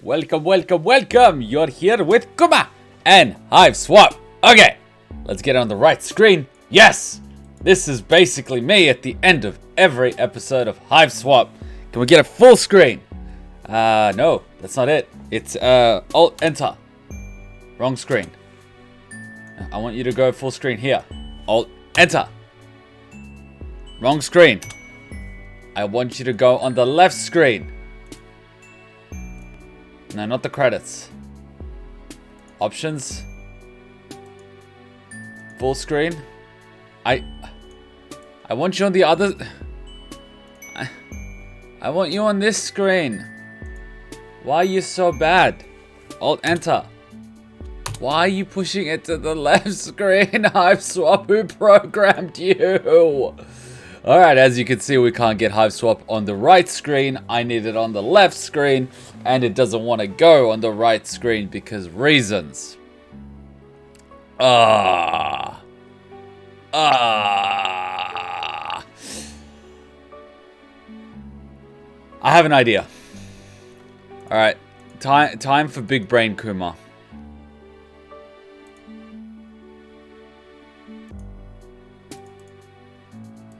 welcome, welcome, welcome. You're here with Kuma and Hiveswap. Okay, let's get on the right screen. Yes, this is basically me at the end of every episode of Hiveswap. Can we get a full screen? No, that's not it. It's Alt Enter. Wrong screen. I want you to go full screen here. Alt Enter. Wrong screen. I want you to go on the left screen. No, not the credits. Options. Full screen. I want you on the other. I want you on this screen. Why are you so bad? Alt Enter. Why are you pushing it to the left screen? Hiveswap, who programmed you? Alright, as you can see, we can't get Hiveswap on the right screen. I need it on the left screen, and it doesn't want to go on the right screen because reasons. I have an idea. Alright, time for Big Brain Kuma.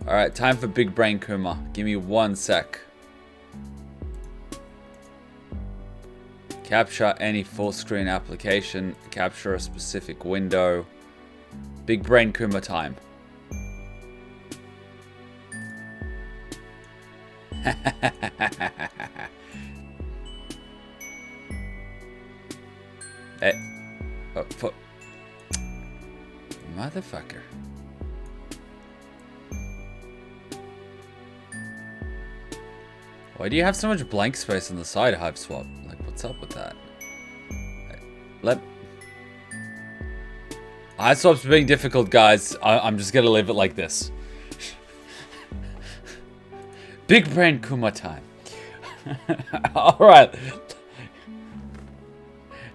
Alright, time for Big Brain Kuma. Give me 1 sec. Capture any full screen application. Capture a specific window. Big Brain Kuma time. Hey. Oh, motherfucker. Why do you have so much blank space on the side, Hiveswap? Like, what's up with that? Hiveswap's being difficult, guys. I'm just gonna leave it like this. Big Brain Kuma time. Alright.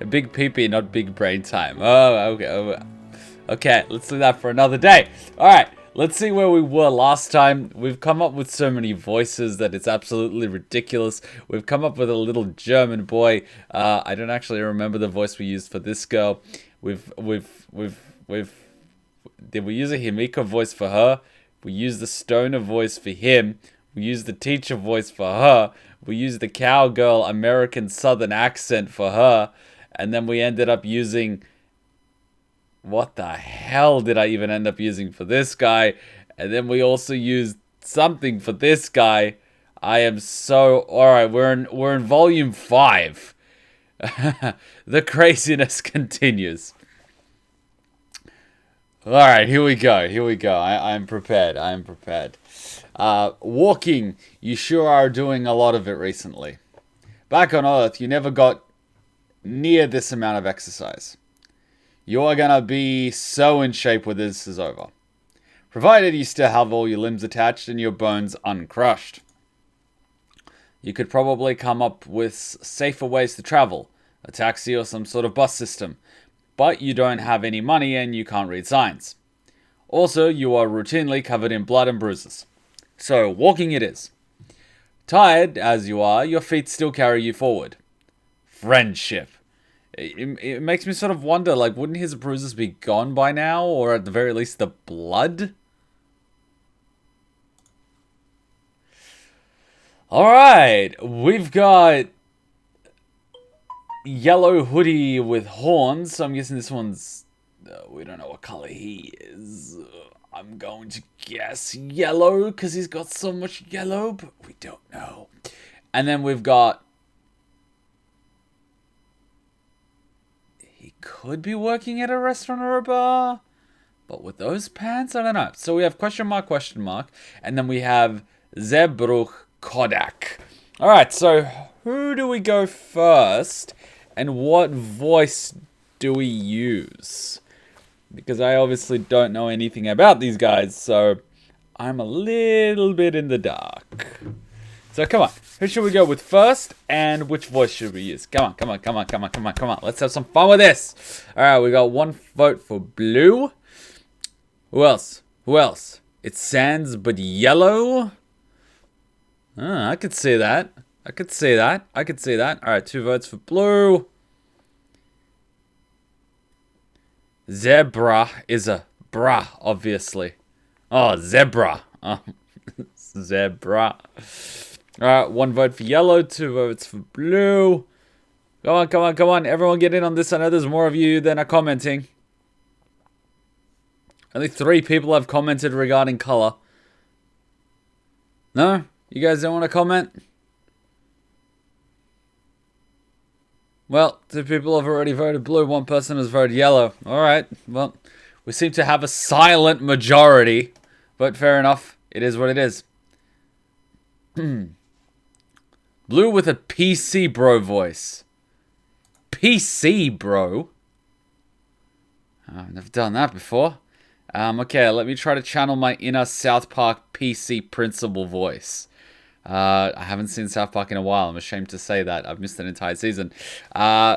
Big peepee, not big brain time. Oh, okay. Okay, let's do that for another day. Alright. Let's see where we were last time. We've come up with so many voices that it's absolutely ridiculous. We've come up with a little German boy. I don't actually remember the voice we used for this girl. Did we use a Himiko voice for her? We used the stoner voice for him. We used the teacher voice for her. We used the cowgirl American Southern accent for her. And then we ended up using... What the hell did I even end up using for this guy? And then we also used something for this guy. I am so... Alright, we're in volume 5. The craziness continues. Alright, here we go. I'm prepared. Walking. You sure are doing a lot of it recently. Back on Earth, you never got near this amount of exercise. You are gonna be so in shape when this is over. Provided you still have all your limbs attached and your bones uncrushed. You could probably come up with safer ways to travel. A taxi or some sort of bus system. But you don't have any money and you can't read signs. Also, you are routinely covered in blood and bruises. So, walking it is. Tired as you are, your feet still carry you forward. Friendship. It makes me sort of wonder, like, wouldn't his bruises be gone by now? Or at the very least, the blood? Alright, we've got yellow hoodie with horns. So I'm guessing this one's... we don't know what color he is. I'm going to guess yellow, because he's got so much yellow, but we don't know. And then we've got... could be working at a restaurant or a bar, but with those pants, I don't know. So we have question mark, and then we have Zebruch Kodak. Alright, so who do we go first, and what voice do we use? Because I obviously don't know anything about these guys, so I'm a little bit in the dark. So come on, who should we go with first, and which voice should we use? Come on. Let's have some fun with this. Alright, we got 1 vote for blue. Who else? It's Sans but yellow. I could see that. I could see that. I could see that. Alright, 2 votes for blue. Zebra is a bra, obviously. Oh, zebra. Oh, zebra. Alright, 1 vote for yellow, 2 votes for blue. Come on, come on, come on. Everyone get in on this. I know there's more of you than are commenting. Only 3 people have commented regarding color. No? You guys don't want to comment? Well, 2 people have already voted blue. 1 person has voted yellow. Alright, well, we seem to have a silent majority. But fair enough. It is what it is. Blue with a PC bro voice. PC bro? I've never done that before. Okay, let me try to channel my inner South Park PC principal voice. I haven't seen South Park in a while. I'm ashamed to say that. I've missed an entire season. I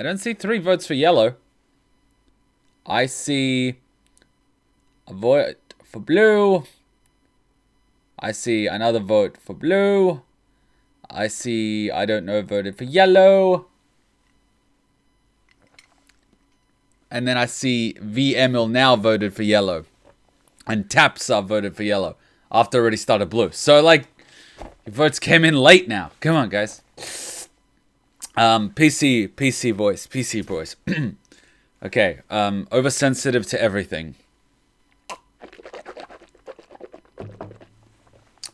don't see 3 votes for yellow. I see a vote for blue. I see another vote for blue. I see, I don't know, voted for yellow. And then I see VML now voted for yellow. And Tapsa voted for yellow after already started blue. So, like, your votes came in late now. Come on, guys. PC voice. Okay, oversensitive to everything.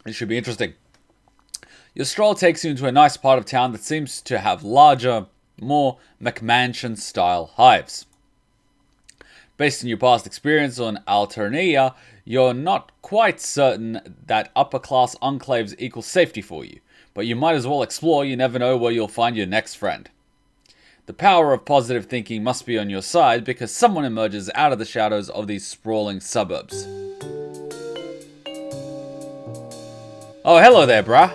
It should be interesting. Your stroll takes you into a nice part of town that seems to have larger, more McMansion-style hives. Based on your past experience on Alternia, you're not quite certain that upper-class enclaves equal safety for you, but you might as well explore. You never know where you'll find your next friend. The power of positive thinking must be on your side because someone emerges out of the shadows of these sprawling suburbs. Oh, hello there, bruh.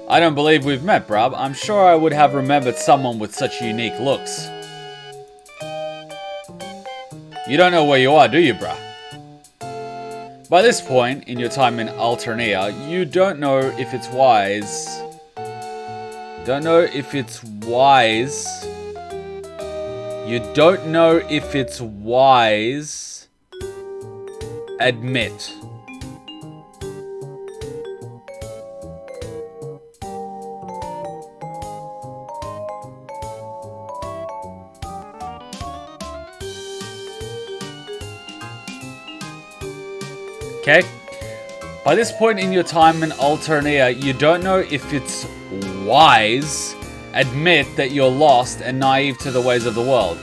I don't believe we've met, bruh. I'm sure I would have remembered someone with such unique looks. You don't know where you are, do you, bruh? By this point in your time in Alternia, you don't know if it's wise. You don't know if it's wise. Admit. Okay? By this point in your time in Alternia, you don't know if it's wise. Admit that you're lost and naive to the ways of the world.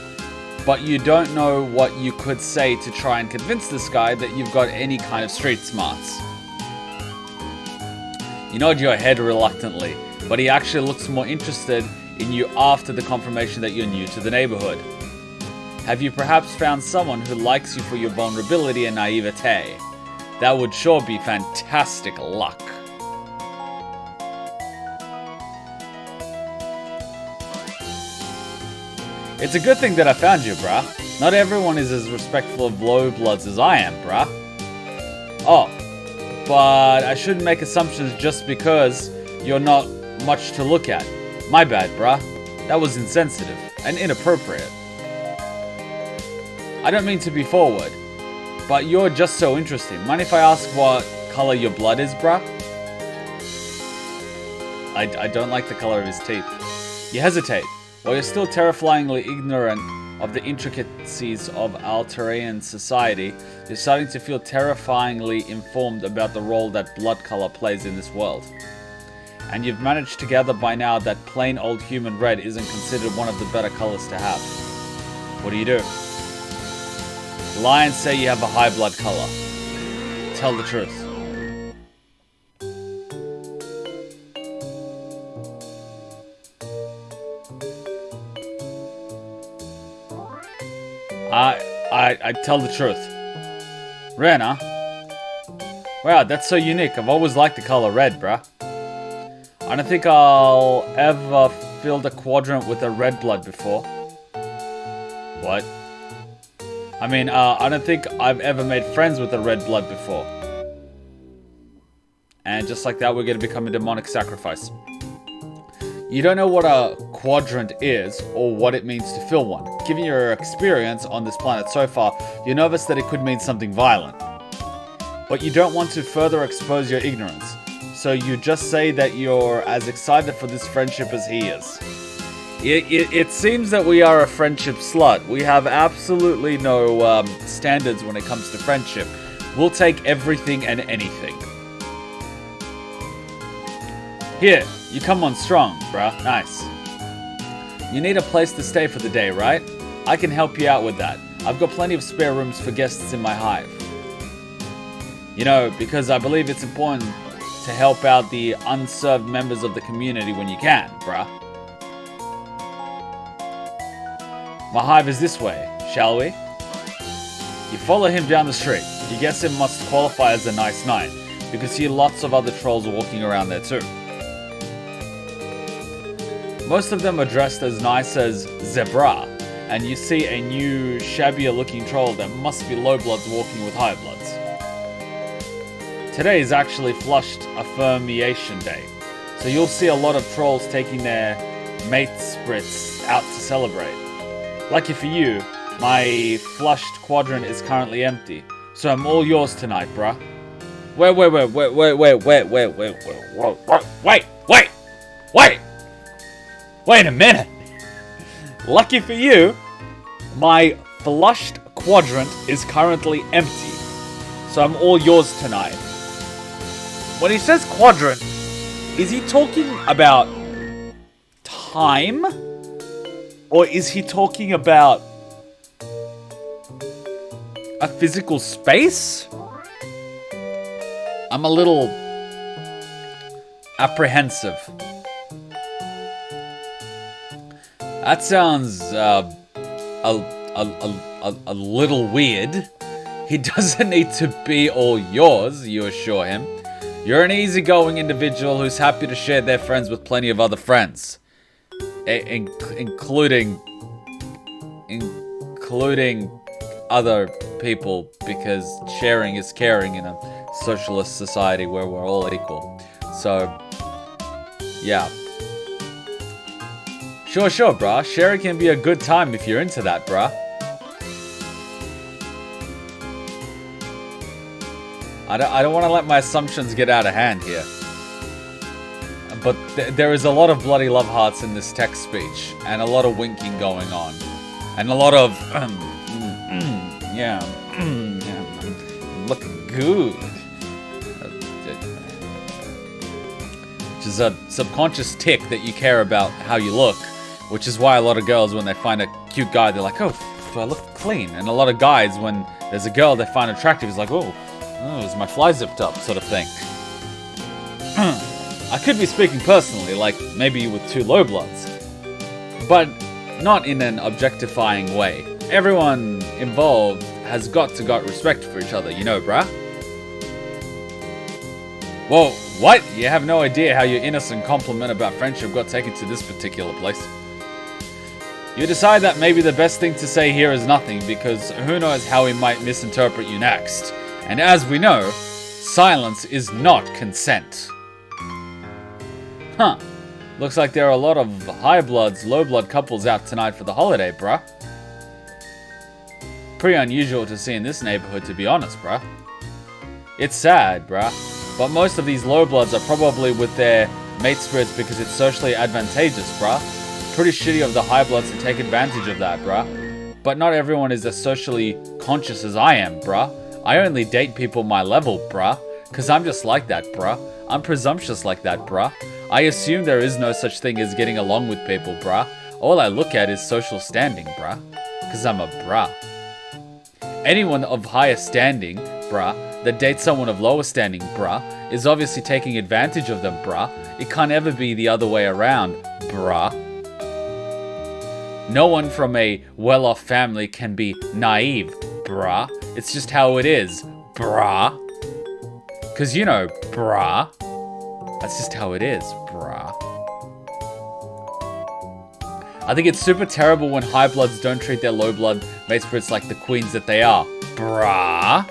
But you don't know what you could say to try and convince this guy that you've got any kind of street smarts. You nod your head reluctantly, but he actually looks more interested in you after the confirmation that you're new to the neighborhood. Have you perhaps found someone who likes you for your vulnerability and naivete? That would sure be fantastic luck. It's a good thing that I found you, bruh. Not everyone is as respectful of low bloods as I am, bruh. Oh, but I shouldn't make assumptions just because you're not much to look at. My bad, bruh. That was insensitive and inappropriate. I don't mean to be forward, but you're just so interesting. Mind if I ask what color your blood is, bruh? I don't like the color of his teeth. You hesitate. While you're still terrifyingly ignorant of the intricacies of Alterian society, you're starting to feel terrifyingly informed about the role that blood color plays in this world. And you've managed to gather by now that plain old human red isn't considered one of the better colors to have. What do? Lions say you have a high blood color. Tell the truth. I tell the truth. Red, huh? Wow, that's so unique. I've always liked the color red, bruh. I don't think I'll ever filled a quadrant with a red blood before. What? I mean, I don't think I've ever made friends with a red blood before. And just like that, we're going to become a demonic sacrifice. You don't know what a quadrant is or what it means to fill one. Given your experience on this planet so far, you're nervous that it could mean something violent. But you don't want to further expose your ignorance. So you just say that you're as excited for this friendship as he is. It seems that we are a friendship slut. We have absolutely no standards when it comes to friendship. We'll take everything and anything. Here, you come on strong, bruh. Nice. You need a place to stay for the day, right? I can help you out with that. I've got plenty of spare rooms for guests in my hive. You know, because I believe it's important to help out the unserved members of the community when you can, bruh. My hive is this way, shall we? You follow him down the street. You guess it must qualify as a nice night, because you see lots of other trolls walking around there too. Most of them are dressed as nice as Zebra, and you see a new, shabbier looking troll that must be low bloods walking with high bloods. Today is actually flushed affirmation day, so you'll see a lot of trolls taking their mate spritz out to celebrate. Lucky for you, my flushed quadrant is currently empty, so I'm all yours tonight, bruh. Wait a minute! Lucky for you, my flushed quadrant is currently empty, so I'm all yours tonight. When he says quadrant, is he talking about time? Or is he talking about a physical space? I'm a little apprehensive. That sounds a little weird. He doesn't need to be all yours, you assure him. You're an easygoing individual who's happy to share their friends with plenty of other friends. Including other people, because sharing is caring in a socialist society where we're all equal. So, yeah. Sure, bruh. Sharing can be a good time if you're into that, bruh. I don't want to let my assumptions get out of hand here. But there is a lot of bloody love hearts in this text speech, and a lot of winking going on, and a lot of yeah, looking good, which is a subconscious tick that you care about how you look, which is why a lot of girls, when they find a cute guy, they're like, oh, do I look clean? And a lot of guys, when there's a girl they find attractive, is like, oh, is my fly zipped up, sort of thing. I could be speaking personally, like maybe with two low bloods, but not in an objectifying way. Everyone involved has got respect for each other, you know, bruh. Whoa, what? You have no idea how your innocent compliment about friendship got taken to this particular place. You decide that maybe the best thing to say here is nothing, because who knows how he might misinterpret you next. And as we know, silence is not consent. Huh. Looks like there are a lot of high bloods, low blood couples out tonight for the holiday, bruh. Pretty unusual to see in this neighborhood, to be honest, bruh. It's sad, bruh. But most of these low bloods are probably with their mate spirits because it's socially advantageous, bruh. Pretty shitty of the high bloods to take advantage of that, bruh. But not everyone is as socially conscious as I am, bruh. I only date people my level, bruh. Cause I'm just like that, bruh. I'm presumptuous like that, bruh. I assume there is no such thing as getting along with people, bruh. All I look at is social standing, bruh. Cause I'm a bruh. Anyone of higher standing, bruh, that dates someone of lower standing, bruh, is obviously taking advantage of them, bruh. It can't ever be the other way around, bruh. No one from a well-off family can be naive, bruh. It's just how it is, bruh. Cause you know, bruh. That's just how it is, bruh. I think it's super terrible when high bloods don't treat their low blood mate spirits like the queens that they are, bruh.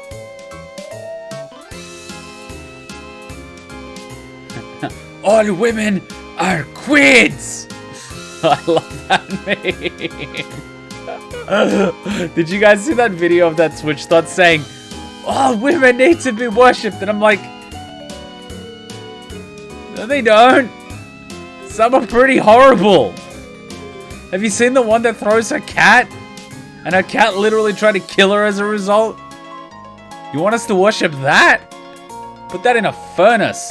All women are queens! I love that meme. Did you guys see that video of that Twitch thought saying, all women need to be worshipped? And I'm like, no they don't. Some are pretty horrible. Have you seen the one that throws her cat? And her cat literally tried to kill her as a result? You want us to worship that? Put that in a furnace.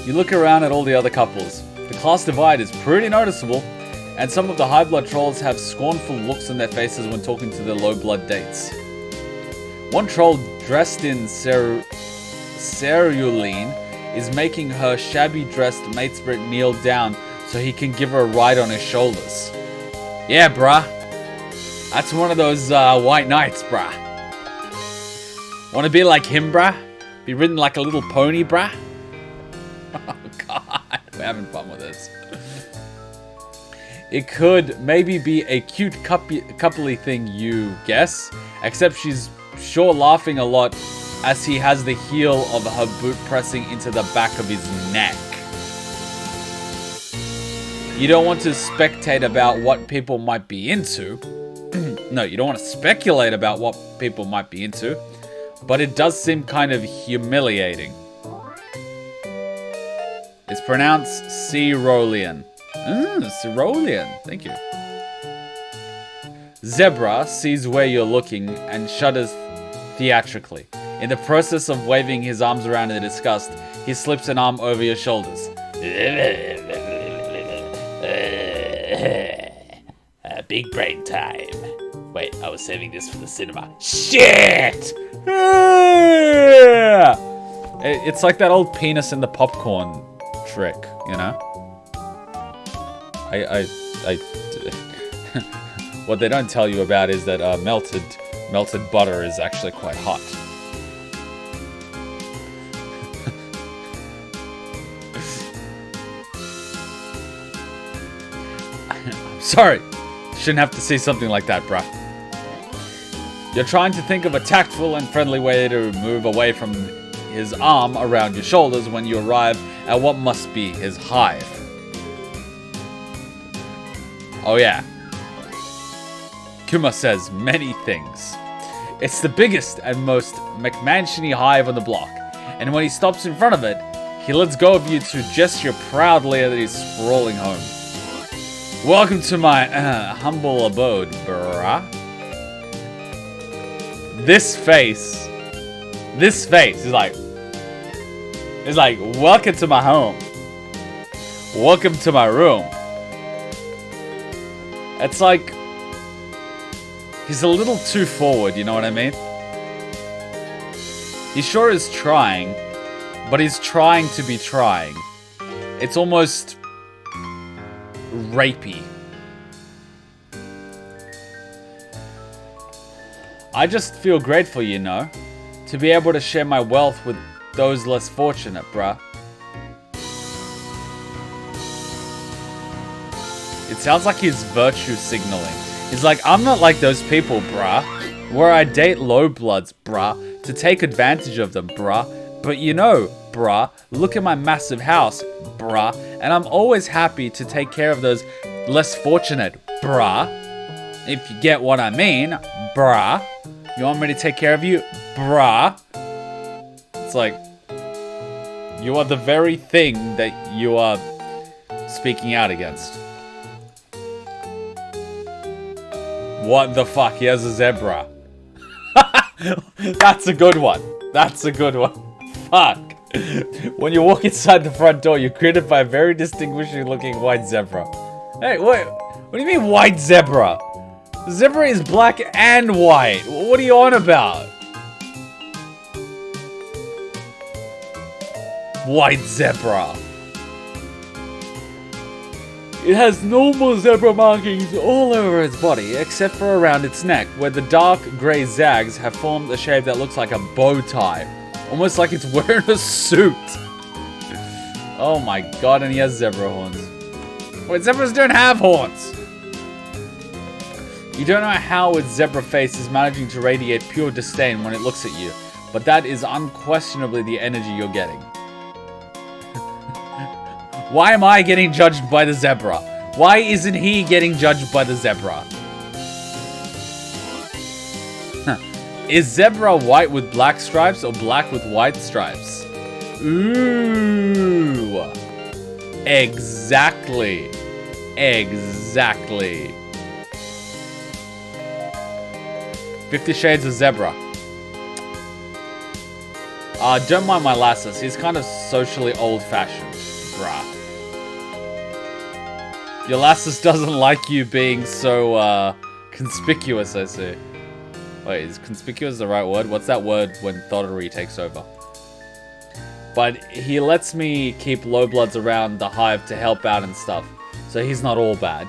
You look around at all the other couples. The class divide is pretty noticeable, and some of the high blood trolls have scornful looks on their faces when talking to their low blood dates. One troll dressed in cerulean is making her shabby dressed mate spirit kneel down so he can give her a ride on his shoulders. Yeah, bruh. That's one of those white knights, bruh. Wanna be like him, bruh? Be ridden like a little pony, bruh? Oh god, we're having fun with this. It could maybe be a cute coupley thing, you guess. Except she's sure laughing a lot as he has the heel of her boot pressing into the back of his neck. You don't want to spectate about what people might be into. No, you don't want to speculate about what people might be into. But it does seem kind of humiliating. It's pronounced cerulean. Cerulean. Thank you. Zebra sees where you're looking and shudders theatrically. In the process of waving his arms around in disgust, he slips an arm over your shoulders. Big brain time. Wait, I was saving this for the cinema. Shit! It's like that old penis in the popcorn trick, you know? What they don't tell you about is that melted butter is actually quite hot. I'm sorry. Shouldn't have to see something like that, bruh. You're trying to think of a tactful and friendly way to move away from his arm around your shoulders when you arrive at what must be his hive. Oh yeah. Kuma says many things. It's the biggest and most McMansiony hive on the block, and when he stops in front of it, he lets go of you to gesture proudly as he's sprawling home. Welcome to my humble abode, bruh. This face is like, welcome to my home. Welcome to my room. It's like, he's a little too forward, you know what I mean? He sure is trying, but he's trying to be trying. It's almost rapey. I just feel grateful, you know, to be able to share my wealth with those less fortunate, bruh. It sounds like he's virtue signaling. He's like, I'm not like those people, bruh, where I date low bloods, bruh, to take advantage of them, bruh. But you know, bruh, look at my massive house, bruh, and I'm always happy to take care of those less fortunate, bruh. If you get what I mean, bruh. You want me to take care of you, bruh? It's like, you are the very thing that you are speaking out against. What the fuck? He has a zebra. That's a good one. That's a good one. Fuck. When you walk inside the front door, you're greeted by a very distinguishing looking white zebra. Hey, wait. What do you mean white zebra? The zebra is black and white. What are you on about? White zebra. It has normal zebra markings all over its body, except for around its neck, where the dark grey zags have formed a shape that looks like a bow tie. Almost like it's wearing a suit. Oh my god, and he has zebra horns. Wait, zebras don't have horns. You don't know how its zebra face is managing to radiate pure disdain when it looks at you, but that is unquestionably the energy you're getting. Why am I getting judged by the zebra? Why isn't he getting judged by the zebra? Is zebra white with black stripes or black with white stripes? Ooh. Exactly. Exactly. 50 Shades of Zebra. Don't mind my lasses. He's kind of socially old-fashioned, bruh. Your lasses doesn't like you being so, conspicuous, I see. Wait, is conspicuous the right word? What's that word when thottery takes over? But he lets me keep low bloods around the hive to help out and stuff. So he's not all bad.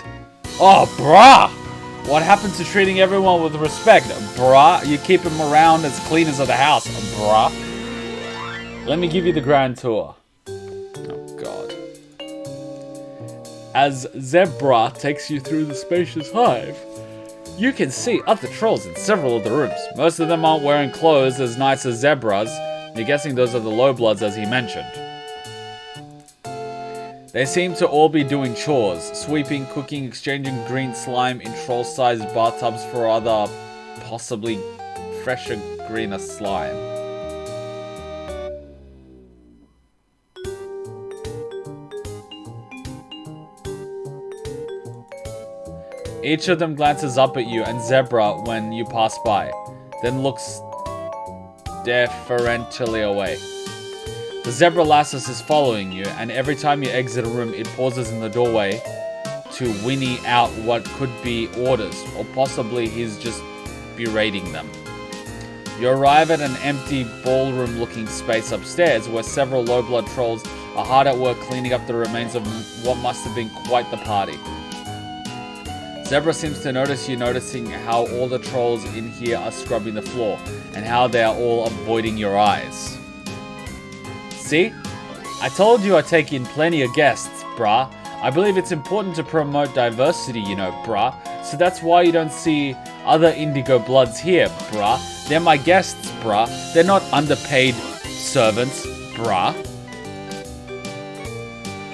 Oh, bruh! What happened to treating everyone with respect? Bruh, you keep him around as cleaners of the house. Bruh. Let me give you the grand tour. Oh, God. As Zebra takes you through the spacious hive, you can see other trolls in several of the rooms. Most of them aren't wearing clothes as nice as Zebra's. You're guessing those are the low bloods as he mentioned. They seem to all be doing chores, sweeping, cooking, exchanging green slime in troll-sized bathtubs for other, possibly fresher, greener slime. Each of them glances up at you and Zebra when you pass by, then looks deferentially away. The zebra lassus is following you, and every time you exit a room, it pauses in the doorway to whinny out what could be orders, or possibly he's just berating them. You arrive at an empty ballroom-looking space upstairs, where several low-blood trolls are hard at work cleaning up the remains of what must have been quite the party. Zebra seems to notice you, noticing how all the trolls in here are scrubbing the floor, and how they are all avoiding your eyes. See? I told you I take in plenty of guests, brah. I believe it's important to promote diversity, you know, brah. So that's why you don't see other indigo bloods here, brah. They're my guests, brah. They're not underpaid servants, brah.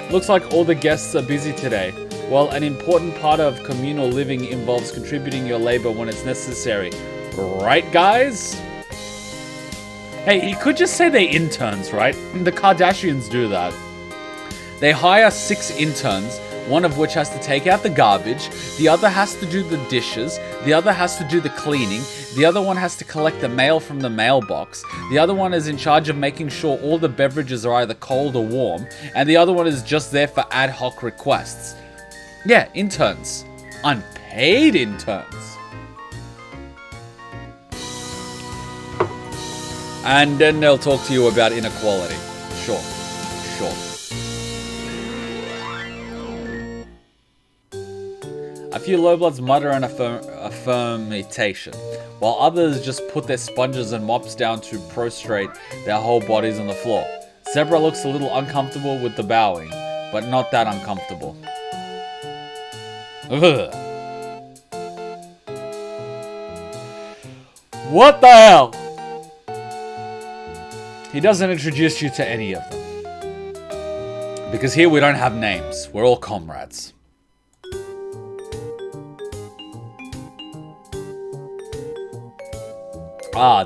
Looks like all the guests are busy today. Well, an important part of communal living involves contributing your labor when it's necessary. Right, guys? Hey, he could just say they're interns, right? The Kardashians do that. They hire 6 interns, one of which has to take out the garbage, the other has to do the dishes, the other has to do the cleaning, the other one has to collect the mail from the mailbox, the other one is in charge of making sure all the beverages are either cold or warm, and the other one is just there for ad hoc requests. Yeah, interns. Unpaid interns. And then they'll talk to you about inequality. Sure. A few lowbloods mutter an affirmation, while others just put their sponges and mops down to prostrate their whole bodies on the floor. Zebra looks a little uncomfortable with the bowing, but not that uncomfortable. Ugh. What the hell? He doesn't introduce you to any of them. Because here we don't have names. We're all comrades.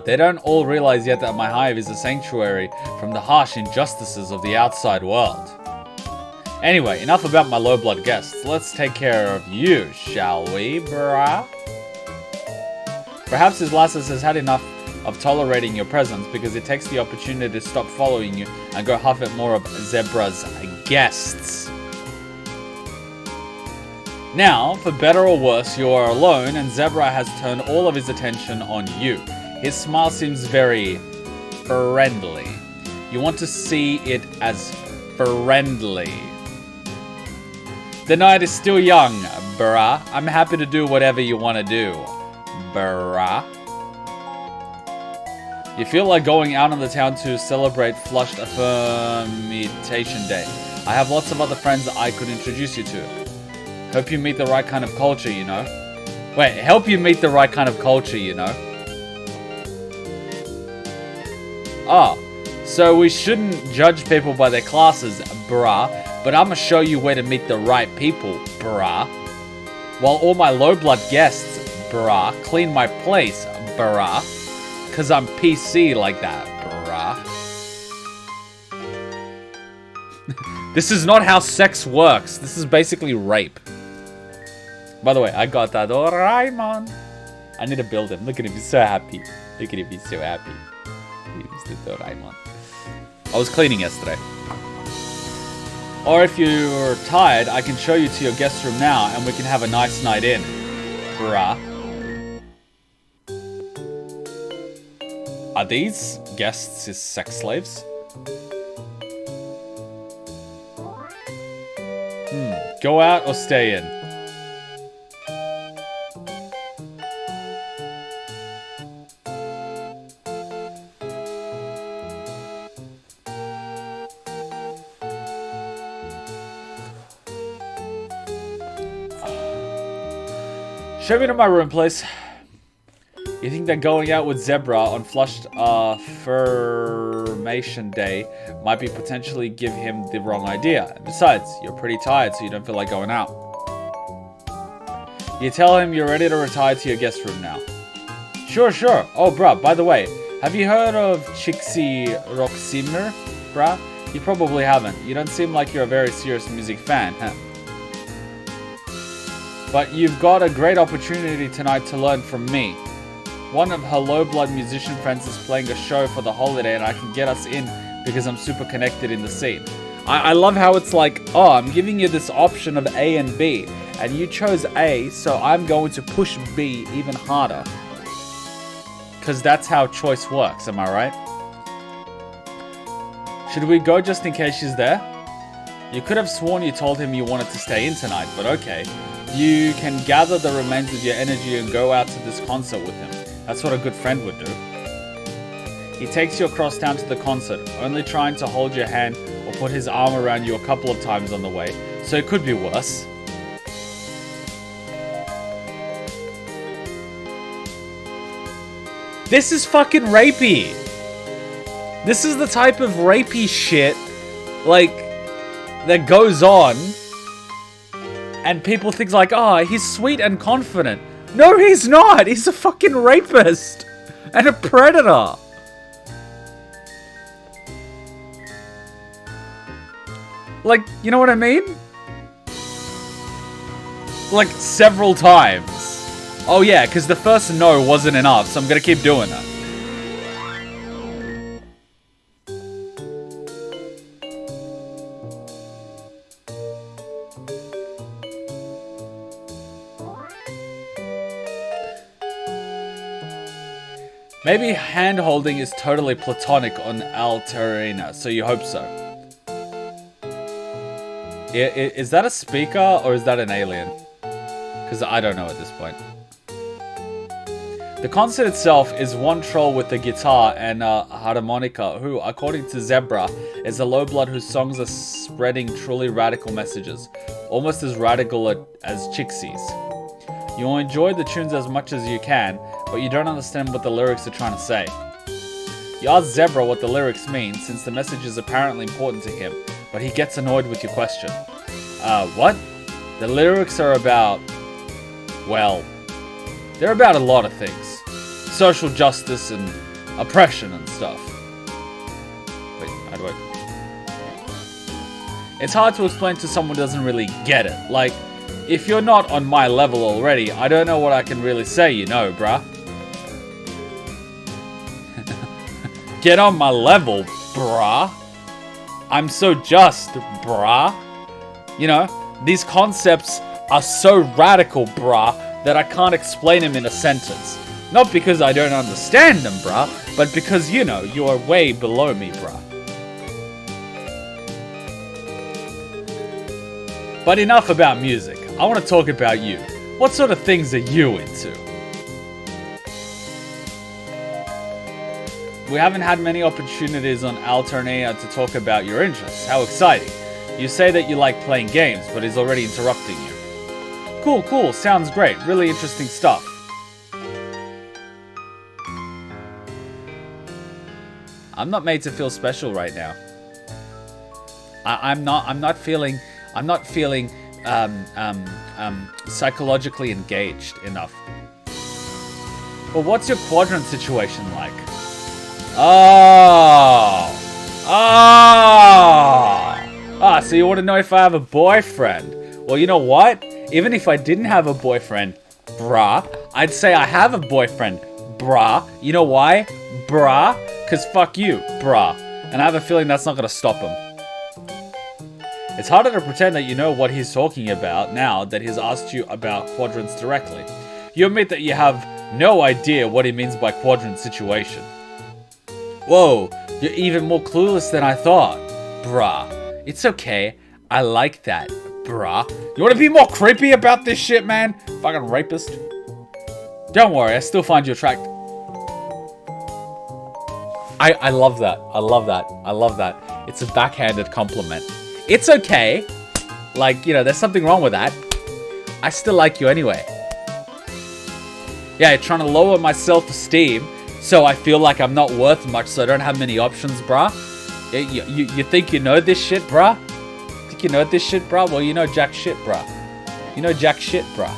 They don't all realize yet that my hive is a sanctuary from the harsh injustices of the outside world. Anyway, enough about my low-blood guests. Let's take care of you, shall we, brah? Perhaps his lassus has had enough of tolerating your presence because it takes the opportunity to stop following you and go huff at more of Zebra's guests. Now, for better or worse, you are alone and Zebra has turned all of his attention on you. His smile seems very friendly. You want to see it as friendly. The night is still young, brah. I'm happy to do whatever you want to do, brah. You feel like going out on the town to celebrate Flushed Affirmation Day. I have lots of other friends that I could introduce you to. Hope you meet the right kind of culture, you know. Wait, help you meet the right kind of culture, you know? Ah, so we shouldn't judge people by their classes, brah. But I'ma show you where to meet the right people, brah. While all my low-blood guests, brah, clean my place, brah. Cause I'm PC like that, brah. This is not how sex works. This is basically rape. By the way, I got that Doraemon. I need to build him. Look at him, he's so happy. Look at him, he's so happy. He's the Doraemon. I was cleaning yesterday. Or if you're tired, I can show you to your guest room now and we can have a nice night in. Bruh. Are these guests his sex slaves? Go out or stay in? Show me to my room, please. You think that going out with Zebra on flushed affirmation day might be potentially give him the wrong idea. And besides, you're pretty tired, so you don't feel like going out. You tell him you're ready to retire to your guest room now. Sure. Oh, bruh, by the way, have you heard of Chixie Roximner, bruh? You probably haven't. You don't seem like you're a very serious music fan, huh? But you've got a great opportunity tonight to learn from me. One of her low-blood musician friends is playing a show for the holiday and I can get us in because I'm super connected in the scene. I love how it's like, oh, I'm giving you this option of A and B, and you chose A, so I'm going to push B even harder. Because that's how choice works, am I right? Should we go just in case she's there? You could have sworn you told him you wanted to stay in tonight, but okay. You can gather the remains of your energy and go out to this concert with him. That's what a good friend would do. He takes you across town to the concert, only trying to hold your hand or put his arm around you a couple of times on the way, so it could be worse. This is fucking rapey! This is the type of rapey shit, like, that goes on, and people think like, oh, he's sweet and confident. No, he's not! He's a fucking rapist! And a predator! Like, you know what I mean? Like, several times. Oh yeah, because the first no wasn't enough, so I'm gonna keep doing that. Maybe hand-holding is totally platonic on Alterina, so you hope so. Is that a speaker or is that an alien? Because I don't know at this point. The concert itself is one troll with a guitar and a harmonica who, according to Zebra, is a low-blood whose songs are spreading truly radical messages. Almost as radical as Chixie's. You'll enjoy the tunes as much as you can, but you don't understand what the lyrics are trying to say. You ask Zebra what the lyrics mean, since the message is apparently important to him, but he gets annoyed with your question. What? The lyrics are about... well, they're about a lot of things. Social justice and oppression and stuff. Wait, how do I... It's hard to explain to someone who doesn't really get it. Like, if you're not on my level already, I don't know what I can really say, you know, bruh. Get on my level, bruh. I'm so just, bruh. You know, these concepts are so radical, bruh, that I can't explain them in a sentence. Not because I don't understand them, bruh, but because, you know, you are way below me, bruh. But enough about music. I want to talk about you. What sort of things are you into? We haven't had many opportunities on Alternea to talk about your interests. How exciting. You say that you like playing games, but he's already interrupting you. cool. Sounds great. Really interesting stuff. I'm not made to feel special right now. I'm not feeling psychologically engaged enough. Well, what's your quadrant situation like? So you want to know if I have a boyfriend? Well, you know what? Even if I didn't have a boyfriend, brah, I'd say I have a boyfriend, brah. You know why? Brah, because fuck you, brah. And I have a feeling that's not going to stop him. It's harder to pretend that you know what he's talking about now that he's asked you about quadrants directly. You admit that you have no idea what he means by quadrant situation. Whoa, you're even more clueless than I thought. Bruh. It's okay. I like that, bruh. You want to be more creepy about this shit, man? Fucking rapist. Don't worry, I still find you attractive. I love that. I love that. I love that. It's a backhanded compliment. It's okay. Like, you know, there's something wrong with that. I still like you anyway. Yeah, trying to lower my self-esteem so I feel like I'm not worth much so I don't have many options, bruh. You think you know this shit, bruh? Think you know this shit, bruh? Well, you know jack shit, bruh. You know jack shit, bruh.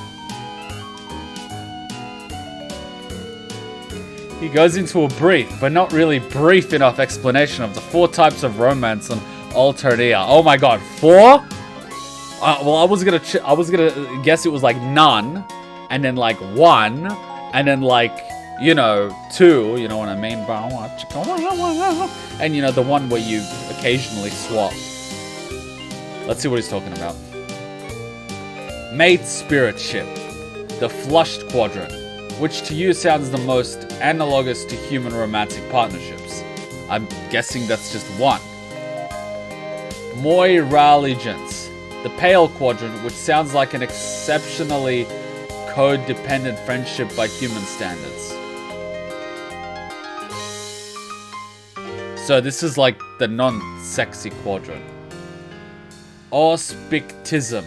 He goes into a brief, but not really brief enough explanation of the 4 types of romance on Alternia. Oh my god, 4? Well, I was gonna guess it was like none, and then like 1, and then like, you know, 2, you know what I mean? And you know, the one where you occasionally swap. Let's see what he's talking about. Mate spirit ship. The flushed quadrant, which to you sounds the most analogous to human romantic partnerships. I'm guessing that's just 1. Moi Raligence. The pale quadrant, which sounds like an exceptionally codependent friendship by human standards. So this is like the non-sexy quadrant. Auspictism.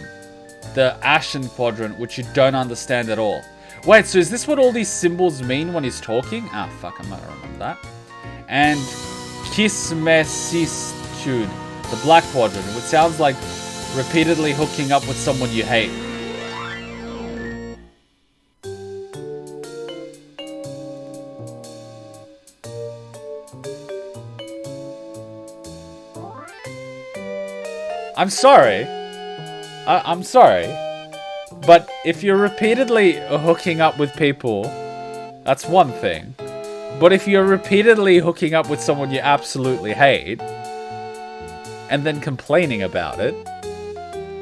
The ashen quadrant, which you don't understand at all. Wait, so is this what all these symbols mean when he's talking? Ah, fuck, I might remember that. And Kismesistude. The black quadrant, which sounds like repeatedly hooking up with someone you hate. I'm sorry. I'm sorry. But if you're repeatedly hooking up with people, that's one thing. But if you're repeatedly hooking up with someone you absolutely hate, and then complaining about it,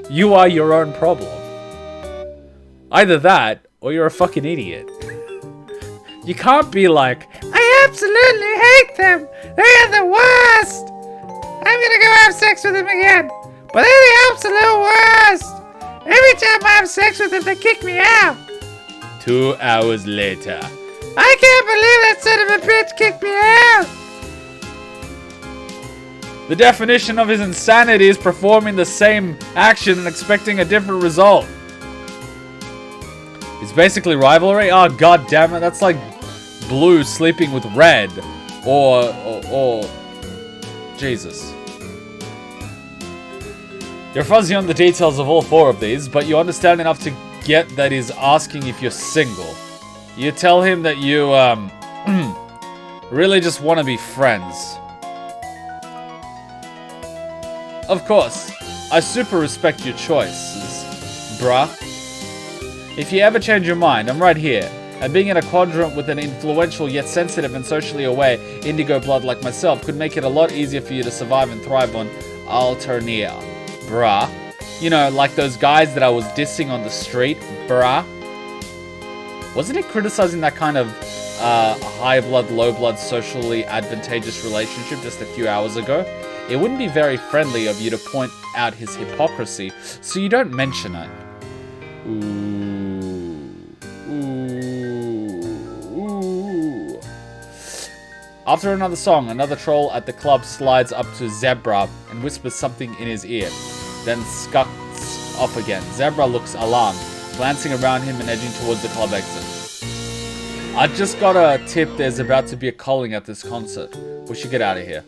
you are your own problem. Either that, or you're a fucking idiot. You can't be like, I absolutely hate them! They are the worst! I'm gonna go have sex with them again! But they're the absolute worst! Every time I have sex with them, they kick me out! 2 hours later. I can't believe that son of a bitch kicked me out! The definition of his insanity is performing the same action and expecting a different result. It's basically rivalry? Oh, god damn it. That's like blue sleeping with red. Or Jesus. You're fuzzy on the details of all 4 of these, but you understand enough to get that he's asking if you're single. You tell him that you, really just want to be friends. Of course, I super respect your choices, bruh. If you ever change your mind, I'm right here. And being in a quadrant with an influential yet sensitive and socially aware indigo blood like myself could make it a lot easier for you to survive and thrive on Alternia, bruh. You know, like those guys that I was dissing on the street, bruh. Wasn't he criticizing that kind of high blood, low blood, socially advantageous relationship just a few hours ago? It wouldn't be very friendly of you to point out his hypocrisy, so you don't mention it. Ooh. After another song, another troll at the club slides up to Zebra and whispers something in his ear, then scuts off again. Zebra looks alarmed. glancing around him and edging towards the club exit. I just got a tip there's about to be a culling at this concert. We should get out of here.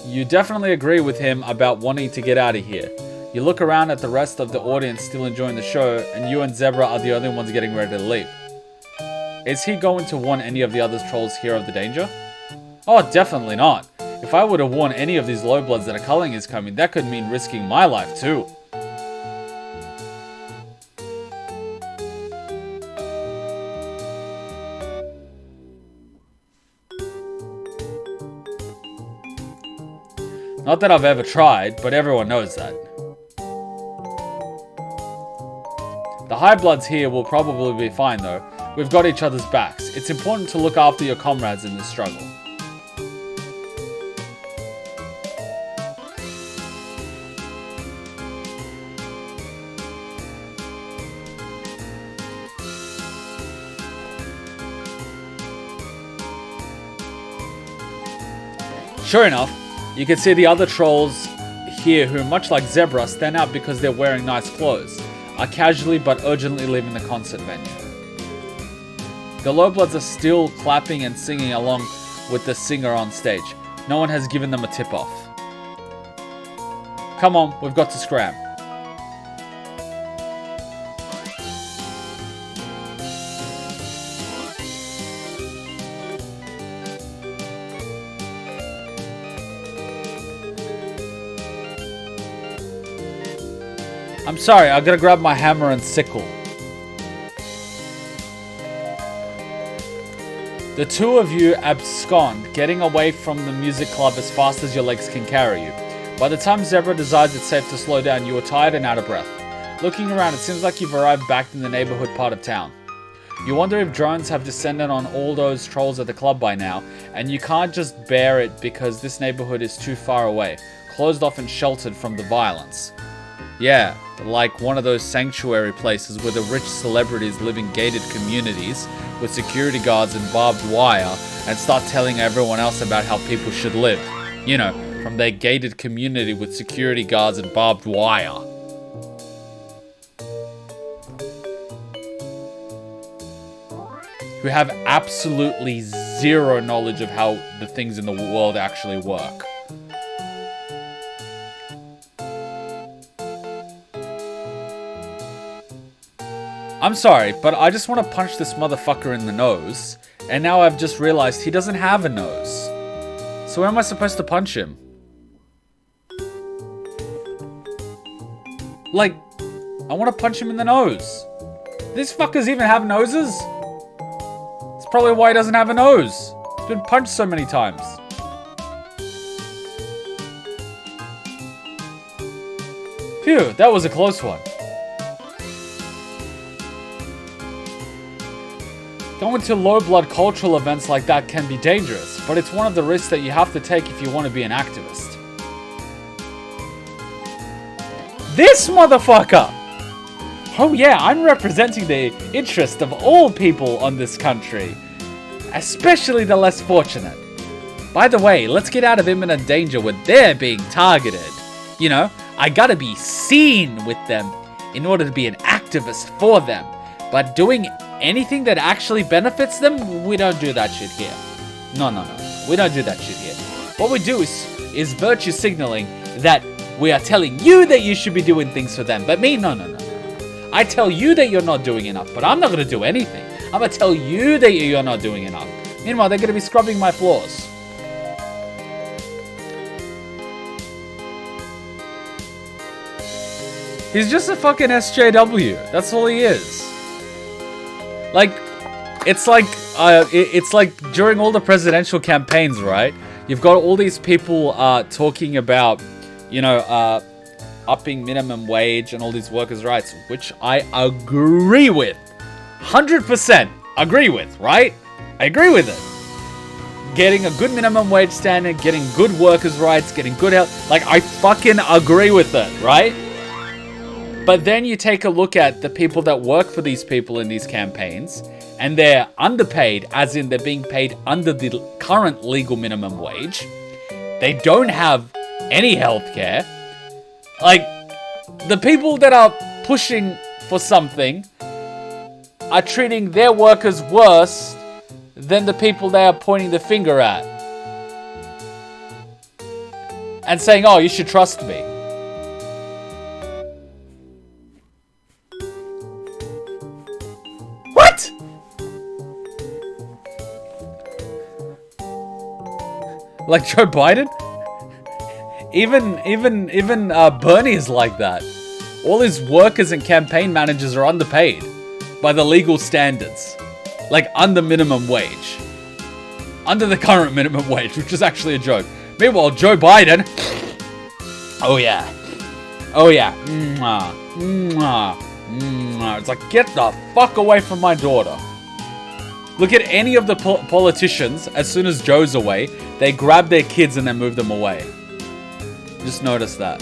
You definitely agree with him about wanting to get out of here. You look around at the rest of the audience still enjoying the show, and you and Zebra are the only ones getting ready to leave. Is he going to warn any of the other trolls here of the danger? Oh, definitely not. If I were to warn any of these lowbloods that a culling is coming, that could mean risking my life too. Not that I've ever tried, but everyone knows that. The high bloods here will probably be fine though. We've got each other's backs. It's important to look after your comrades in this struggle. Sure enough, you can see the other trolls here who, much like Zebra, stand out because they're wearing nice clothes, are casually but urgently leaving the concert venue. The lowbloods are still clapping and singing along with the singer on stage. No one has given them a tip-off. Come on, we've got to scram. I'm sorry, I gotta grab my hammer and sickle. The two of you abscond, getting away from the music club as fast as your legs can carry you. By the time Zebra decides it's safe to slow down, you are tired and out of breath. Looking around, it seems like you've arrived back in the neighborhood part of town. You wonder if drones have descended on all those trolls at the club by now, and you can't just bear it because this neighborhood is too far away, closed off and sheltered from the violence. Yeah, like one of those sanctuary places where the rich celebrities live in gated communities with security guards and barbed wire and start telling everyone else about how people should live. You know, from their gated community with security guards and barbed wire. Who have absolutely zero knowledge of how the things in the world actually work. I'm sorry, but I just want to punch this motherfucker in the nose, and now I've just realized he doesn't have a nose. So where am I supposed to punch him? Like, I want to punch him in the nose. Do these fuckers even have noses? That's probably why he doesn't have a nose. He's been punched so many times. Phew, that was a close one. Going to low-blood cultural events like that can be dangerous, but it's one of the risks that you have to take if you want to be an activist. This motherfucker! Oh yeah, I'm representing the interest of all people on this country, especially the less fortunate. By the way, let's get out of imminent danger when they're being targeted. You know, I gotta be seen with them in order to be an activist for them, but doing anything that actually benefits them, we don't do that shit here. No. We don't do that shit here. What we do is virtue signaling that we are telling you that you should be doing things for them. But me, no. I tell you that you're not doing enough, but I'm not going to do anything. I'm going to tell you that you're not doing enough. Meanwhile, they're going to be scrubbing my floors. He's just a fucking SJW. That's all he is. Like, it's like during all the presidential campaigns, right? You've got all these people talking about, you know, upping minimum wage and all these workers' rights, which I agree with. 100% agree with, right? I agree with it. Getting a good minimum wage standard, getting good workers' rights, getting good health. Like, I fucking agree with it, right? But then you take a look at the people that work for these people in these campaigns, and they're underpaid, as in they're being paid under the current legal minimum wage. They don't have any healthcare. Like, the people that are pushing for something are treating their workers worse than the people they are pointing the finger at. And saying, oh, you should trust me. What? Like Joe Biden? Even Bernie is like that. All his workers and campaign managers are underpaid by the legal standards. Like under minimum wage. Under the current minimum wage, which is actually a joke. Meanwhile, Joe Biden... Oh yeah. Oh yeah. Mwah. Mwah. Mwah. It's like, get the fuck away from my daughter. Look at any of the politicians, as soon as Joe's away, they grab their kids and then move them away. Just notice that.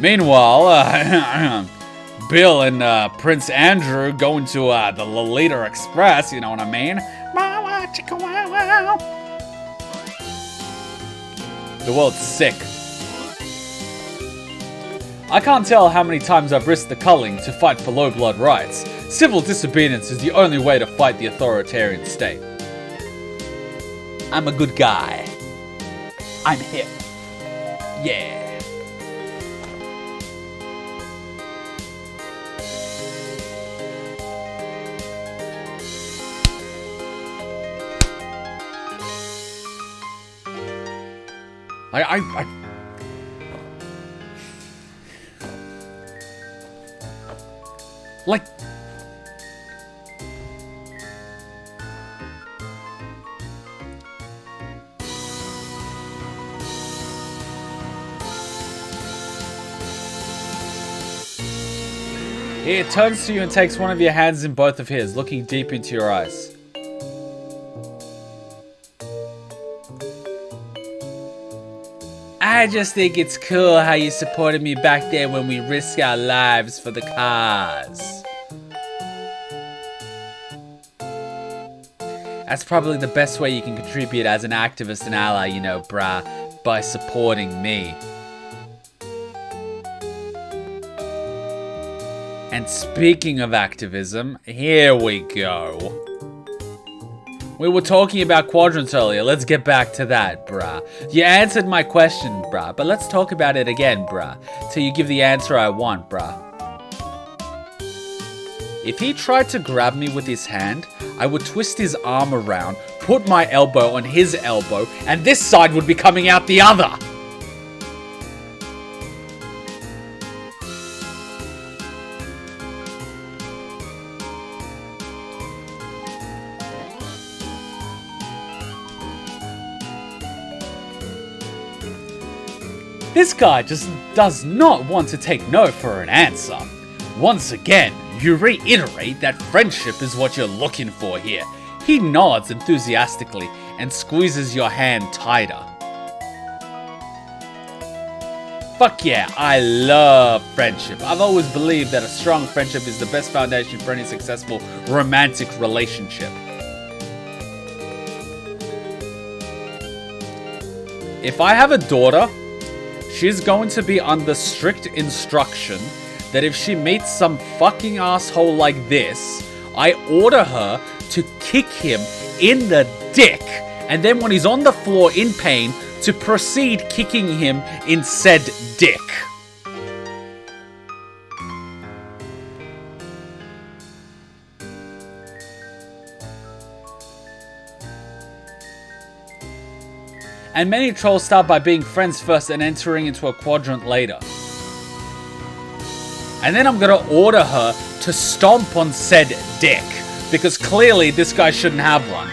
Meanwhile, Bill and Prince Andrew going to the Lolita Express, you know what I mean? The world's sick. I can't tell how many times I've risked the culling to fight for low blood rights. Civil disobedience is the only way to fight the authoritarian state. I'm a good guy. I'm hip. Yeah. Like, he turns to you and takes one of your hands in both of his, looking deep into your eyes. I just think it's cool how you supported me back there when we risked our lives for the cause. That's probably the best way you can contribute as an activist and ally, you know, brah, by supporting me. And speaking of activism, here we go. We were talking about quadrants earlier, let's get back to that, brah. You answered my question, brah, but let's talk about it again, brah, till you give the answer I want, brah. If he tried to grab me with his hand, I would twist his arm around, put my elbow on his elbow, and this side would be coming out the other. This guy just does not want to take no for an answer. Once again, you reiterate that friendship is what you're looking for here. He nods enthusiastically and squeezes your hand tighter. Fuck yeah, I love friendship. I've always believed that a strong friendship is the best foundation for any successful romantic relationship. If I have a daughter, she's going to be under strict instruction that if she meets some fucking asshole like this, I order her to kick him in the dick, and then when he's on the floor in pain, to proceed kicking him in said dick. And many trolls start by being friends first and entering into a quadrant later. And then I'm gonna order her to stomp on said dick, because clearly this guy shouldn't have one.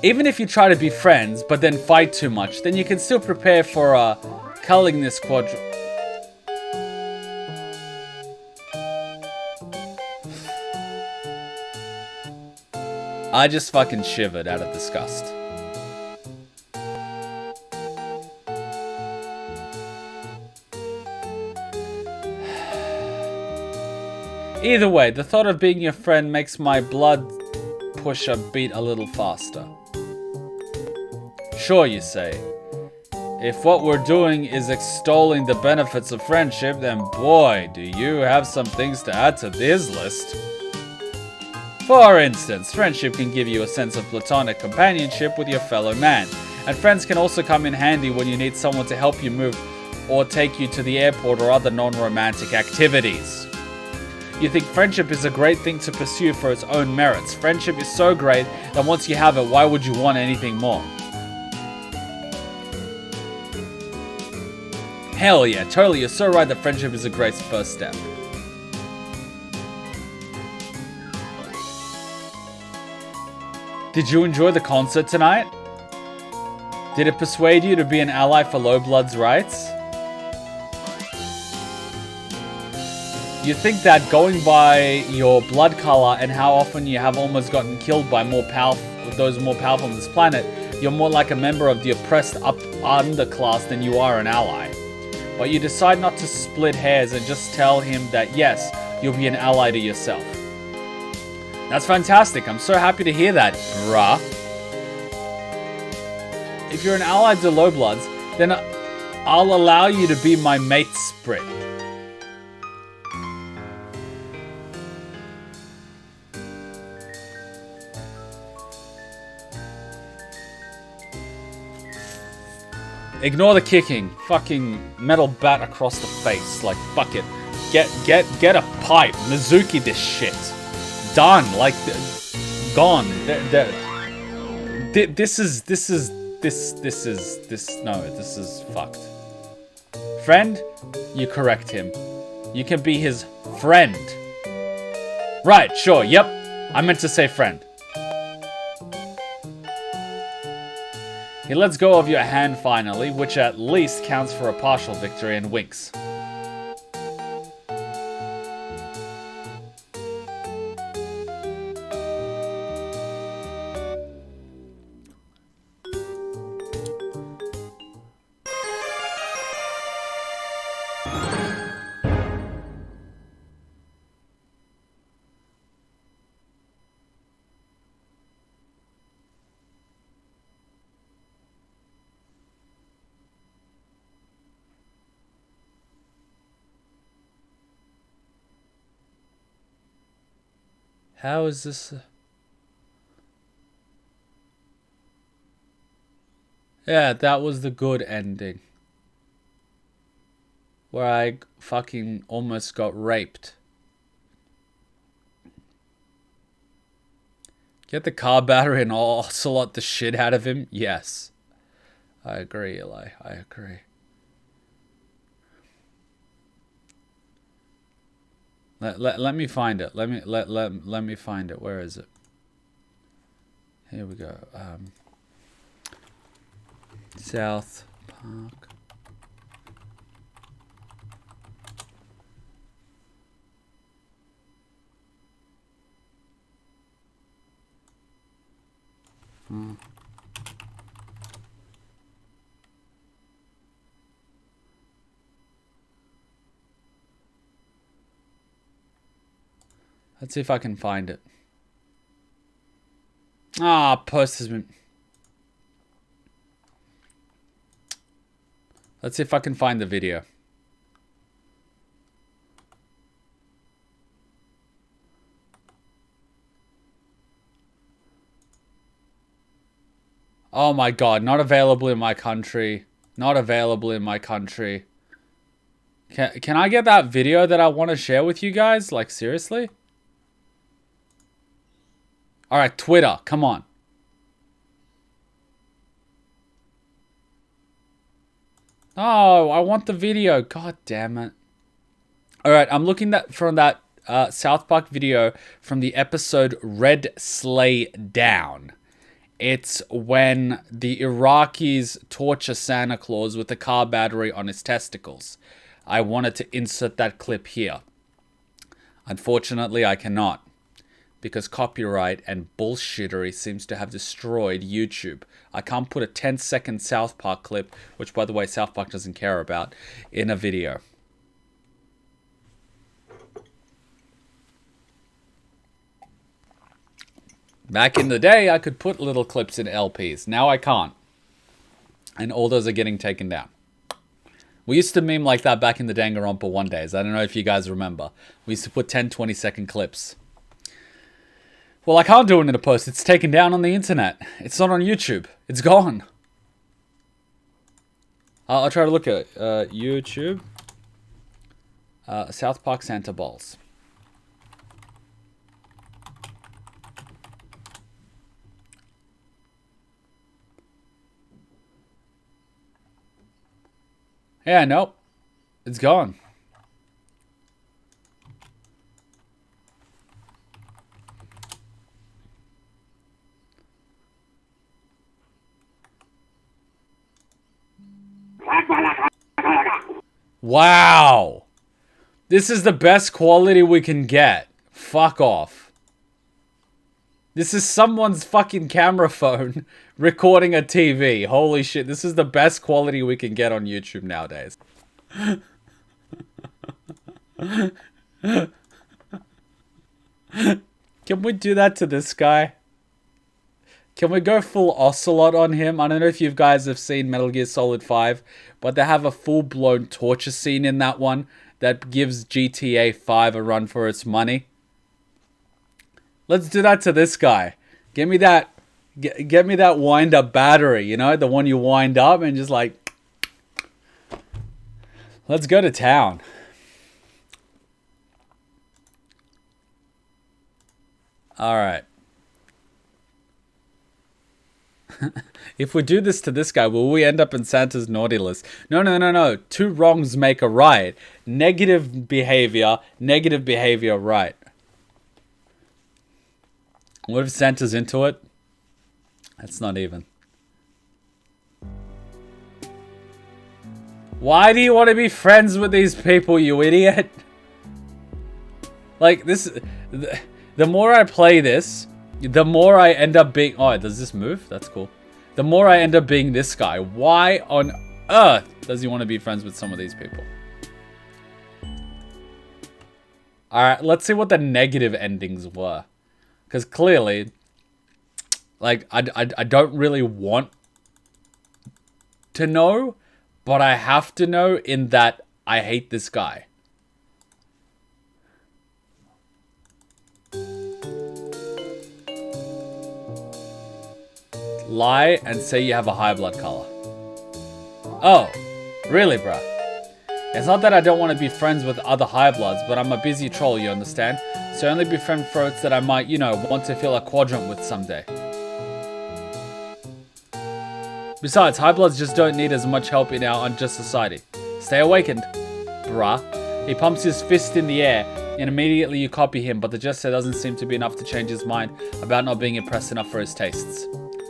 Even if you try to be friends, but then fight too much, then you can still prepare for culling this quadrant. I just fucking shivered out of disgust. Either way, the thought of being your friend makes my blood pusher beat a little faster. Sure, you say. If what we're doing is extolling the benefits of friendship, then boy, do you have some things to add to this list. For instance, friendship can give you a sense of platonic companionship with your fellow man, and friends can also come in handy when you need someone to help you move or take you to the airport or other non-romantic activities. You think friendship is a great thing to pursue for its own merits. Friendship is so great that once you have it, why would you want anything more? Hell yeah, totally, you're so right that friendship is a great first step. Did you enjoy the concert tonight? Did it persuade you to be an ally for low blood's rights? You think that going by your blood color and how often you have almost gotten killed by those more powerful on this planet, you're more like a member of the oppressed underclass than you are an ally. But you decide not to split hairs and just tell him that yes, you'll be an ally to yourself. That's fantastic. I'm so happy to hear that, bruh. If you're an ally to low bloods, then I'll allow you to be my mate sprit. Ignore the kicking. Fucking metal bat across the face. Like, fuck it. Get a pipe. Mizuki this shit. Done. Like, gone. This is fucked. Friend, you correct him. You can be his friend. Right, sure, yep. I meant to say friend. He lets go of your hand finally, which at least counts for a partial victory, and winks. How is this? Yeah, that was the good ending. Where I fucking almost got raped. Get the car battery and ocelot the shit out of him? Yes. I agree, Eli. I agree. Let me find it. Let me find it. Where is it? Here we go. South Park. Let's see if I can find it. Ah, post has been... Let's see if I can find the video. Oh my god, not available in my country. Not available in my country. Can I get that video that I want to share with you guys? Like, seriously? Alright, Twitter, come on. Oh, I want the video. God damn it. Alright, I'm looking from that South Park video from the episode Red Sleigh Down. It's when the Iraqis torture Santa Claus with a car battery on his testicles. I wanted to insert that clip here. Unfortunately, I cannot. Because copyright and bullshittery seems to have destroyed YouTube. I can't put a 10-second South Park clip, which, by the way, South Park doesn't care about, in a video. Back in the day, I could put little clips in LPs. Now I can't. And all those are getting taken down. We used to meme like that back in the Danganronpa 1 days. I don't know if you guys remember. We used to put 10, 20-second clips. Well, I can't do it in a post. It's taken down on the internet. It's not on YouTube. It's gone. I'll try to look at it. YouTube. South Park Santa Balls. Yeah, nope. It's gone. Wow. This is the best quality we can get. Fuck off. This is someone's fucking camera phone recording a TV. Holy shit, this is the best quality we can get on YouTube nowadays. Can we do that to this guy? Can we go full Ocelot on him? I don't know if you guys have seen Metal Gear Solid 5, but they have a full-blown torture scene in that one that gives GTA 5 a run for its money. Let's do that to this guy. Get me that wind-up battery, you know? The one you wind up and just like... Let's go to town. Alright. If we do this to this guy, will we end up in Santa's naughty list? No. 2 wrongs make a right. Negative behavior, right. What if Santa's into it? That's not even. Why do you want to be friends with these people, you idiot? Like, this... The more I play this, the more I end up being... Oh, does this move? That's cool. The more I end up being this guy. Why on earth does he want to be friends with some of these people? Alright, let's see what the negative endings were. Because clearly, like, I don't really want to know, but I have to know in that I hate this guy. Lie and say you have a high blood color. Oh, really, bruh? It's not that I don't want to be friends with other high bloods, but I'm a busy troll, you understand? So only befriend throats that I might, you know, want to fill a quadrant with someday. Besides, high bloods just don't need as much help in our unjust society. Stay awakened, bruh. He pumps his fist in the air, and immediately you copy him, but the gesture doesn't seem to be enough to change his mind about not being impressed enough for his tastes.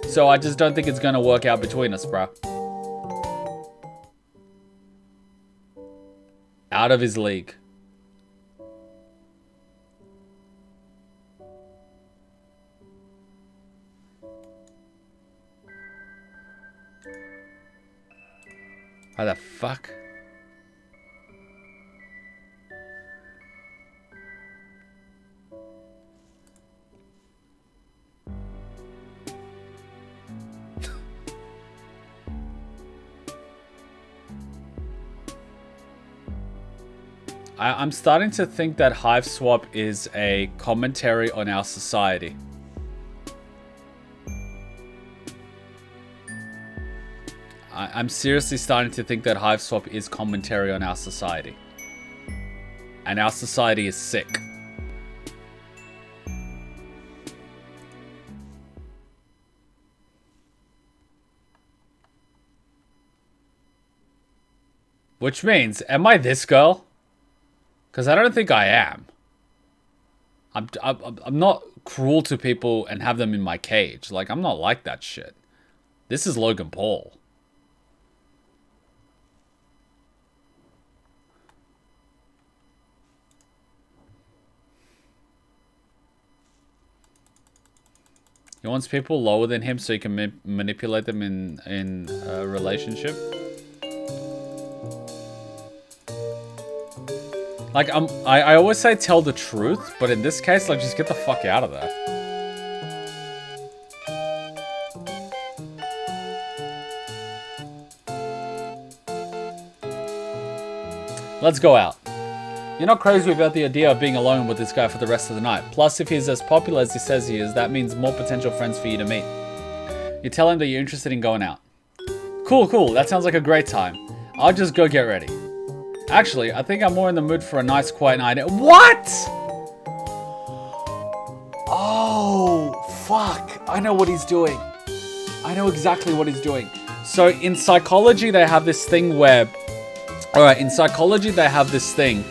So I just don't think it's gonna work out between us, bruh. Out of his league. How the fuck? I'm starting to think that Hiveswap is a commentary on our society. I'm seriously starting to think that Hiveswap is commentary on our society. And our society is sick. Which means, am I this girl? Because I don't think I am. I'm not cruel to people and have them in my cage. Like, I'm not like that shit. This is Logan Paul. He wants people lower than him so he can manipulate them in a relationship. Like, I always say tell the truth, but in this case, like, just get the fuck out of there. Let's go out. You're not crazy about the idea of being alone with this guy for the rest of the night. Plus, if he's as popular as he says he is, that means more potential friends for you to meet. You tell him that you're interested in going out. Cool. That sounds like a great time. I'll just go get ready. Actually, I think I'm more in the mood for a nice, quiet night. What? Oh, fuck. I know what he's doing. I know exactly what he's doing. So in psychology, they have this thing where... Alright, in psychology, they have this thing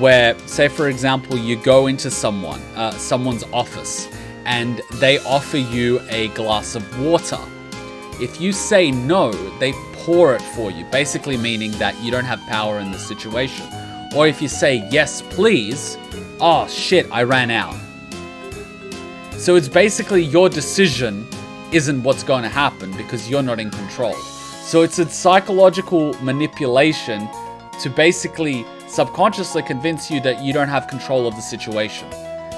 where, say for example, you go into someone's office, and they offer you a glass of water. If you say no, they pour it for you, basically meaning that you don't have power in the situation. Or if you say yes, please, oh shit, I ran out. So it's basically your decision isn't what's going to happen because you're not in control. So it's a psychological manipulation to basically subconsciously convince you that you don't have control of the situation.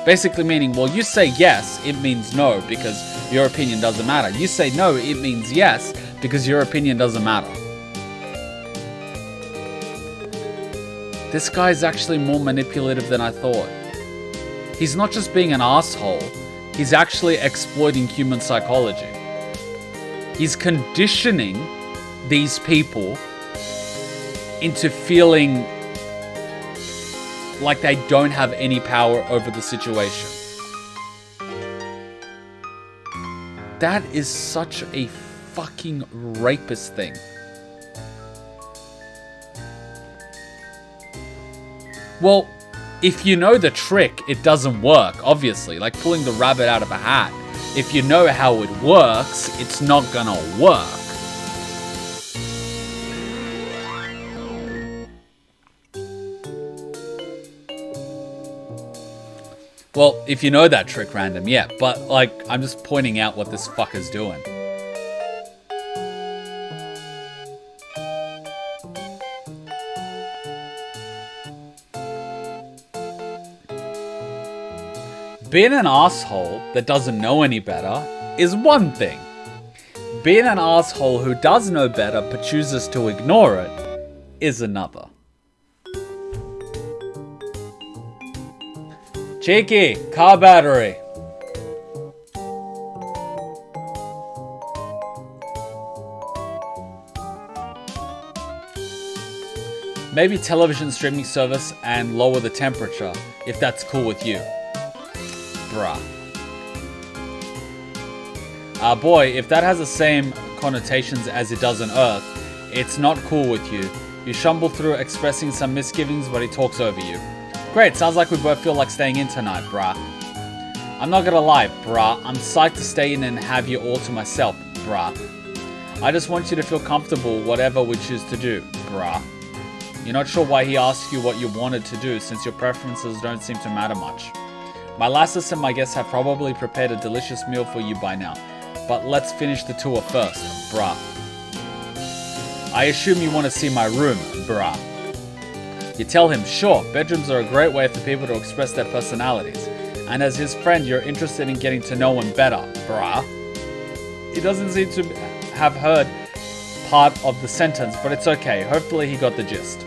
Basically meaning, well, you say yes, it means no because your opinion doesn't matter. You say no, it means yes because your opinion doesn't matter. This guy's actually more manipulative than I thought. He's not just being an asshole, he's actually exploiting human psychology. He's conditioning these people into feeling like they don't have any power over the situation. That is such a fucking rapist thing. Well, if you know the trick, it doesn't work, obviously. Like pulling the rabbit out of a hat. If you know how it works, it's not gonna work. Well, if you know that trick, random, yeah. But, like, I'm just pointing out what this fucker's doing. Being an asshole that doesn't know any better is one thing. Being an asshole who does know better but chooses to ignore it is another. Cheeky, car battery. Maybe television streaming service and lower the temperature, if that's cool with you. Bruh. Boy, if that has the same connotations as it does on Earth, it's not cool with you. You stumble through expressing some misgivings, but he talks over you. Great, sounds like we both feel like staying in tonight, bruh. I'm not gonna lie, bruh. I'm psyched to stay in and have you all to myself, bruh. I just want you to feel comfortable whatever we choose to do, bruh. You're not sure why he asked you what you wanted to do since your preferences don't seem to matter much. My lasses and my guests have probably prepared a delicious meal for you by now, but let's finish the tour first, bruh. I assume you want to see my room, bruh. You tell him, sure, bedrooms are a great way for people to express their personalities, and as his friend, you're interested in getting to know him better, bruh. He doesn't seem to have heard part of the sentence, but it's okay. Hopefully he got the gist.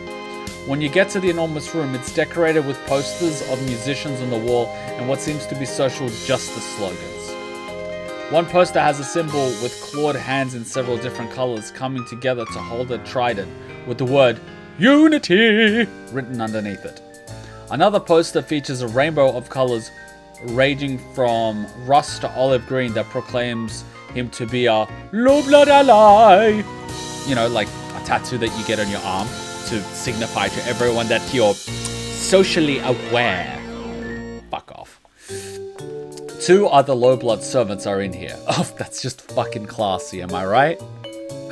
When you get to the enormous room, it's decorated with posters of musicians on the wall and what seems to be social justice slogans. One poster has a symbol with clawed hands in several different colors coming together to hold a trident with the word Unity written underneath it. Another poster features a rainbow of colors ranging from rust to olive green that proclaims him to be a low blood ally. You know, like a tattoo that you get on your arm to signify to everyone that you're socially aware. Fuck off. 2 other low blood servants are in here. Oh, that's just fucking classy, am I right?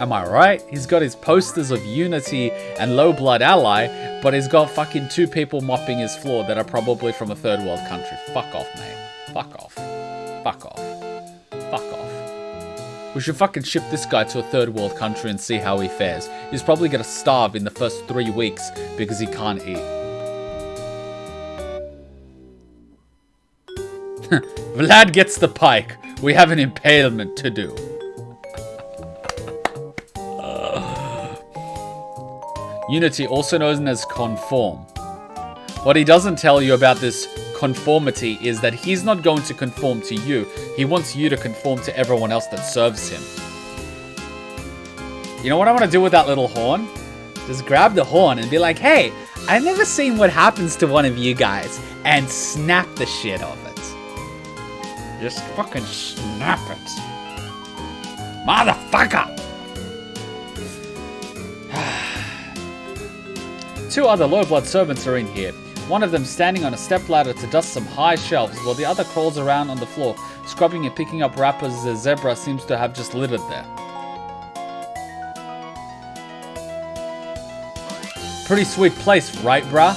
Am I right? He's got his posters of Unity and Low Blood Ally, but he's got fucking 2 people mopping his floor that are probably from a third world country. Fuck off, mate. Fuck off. Fuck off. Fuck off. We should fucking ship this guy to a third world country and see how he fares. He's probably gonna starve in the first 3 weeks because he can't eat. Vlad gets the pike. We have an impalement to do. Unity, also known as conform. What he doesn't tell you about this conformity is that he's not going to conform to you. He wants you to conform to everyone else that serves him. You know what I want to do with that little horn? Just grab the horn and be like, hey, I've never seen what happens to one of you guys, and snap the shit of it. Just fucking snap it. Motherfucker! 2 other low-blood servants are in here. One of them standing on a stepladder to dust some high shelves, while the other crawls around on the floor, scrubbing and picking up wrappers the zebra seems to have just littered there. Pretty sweet place, right, bruh?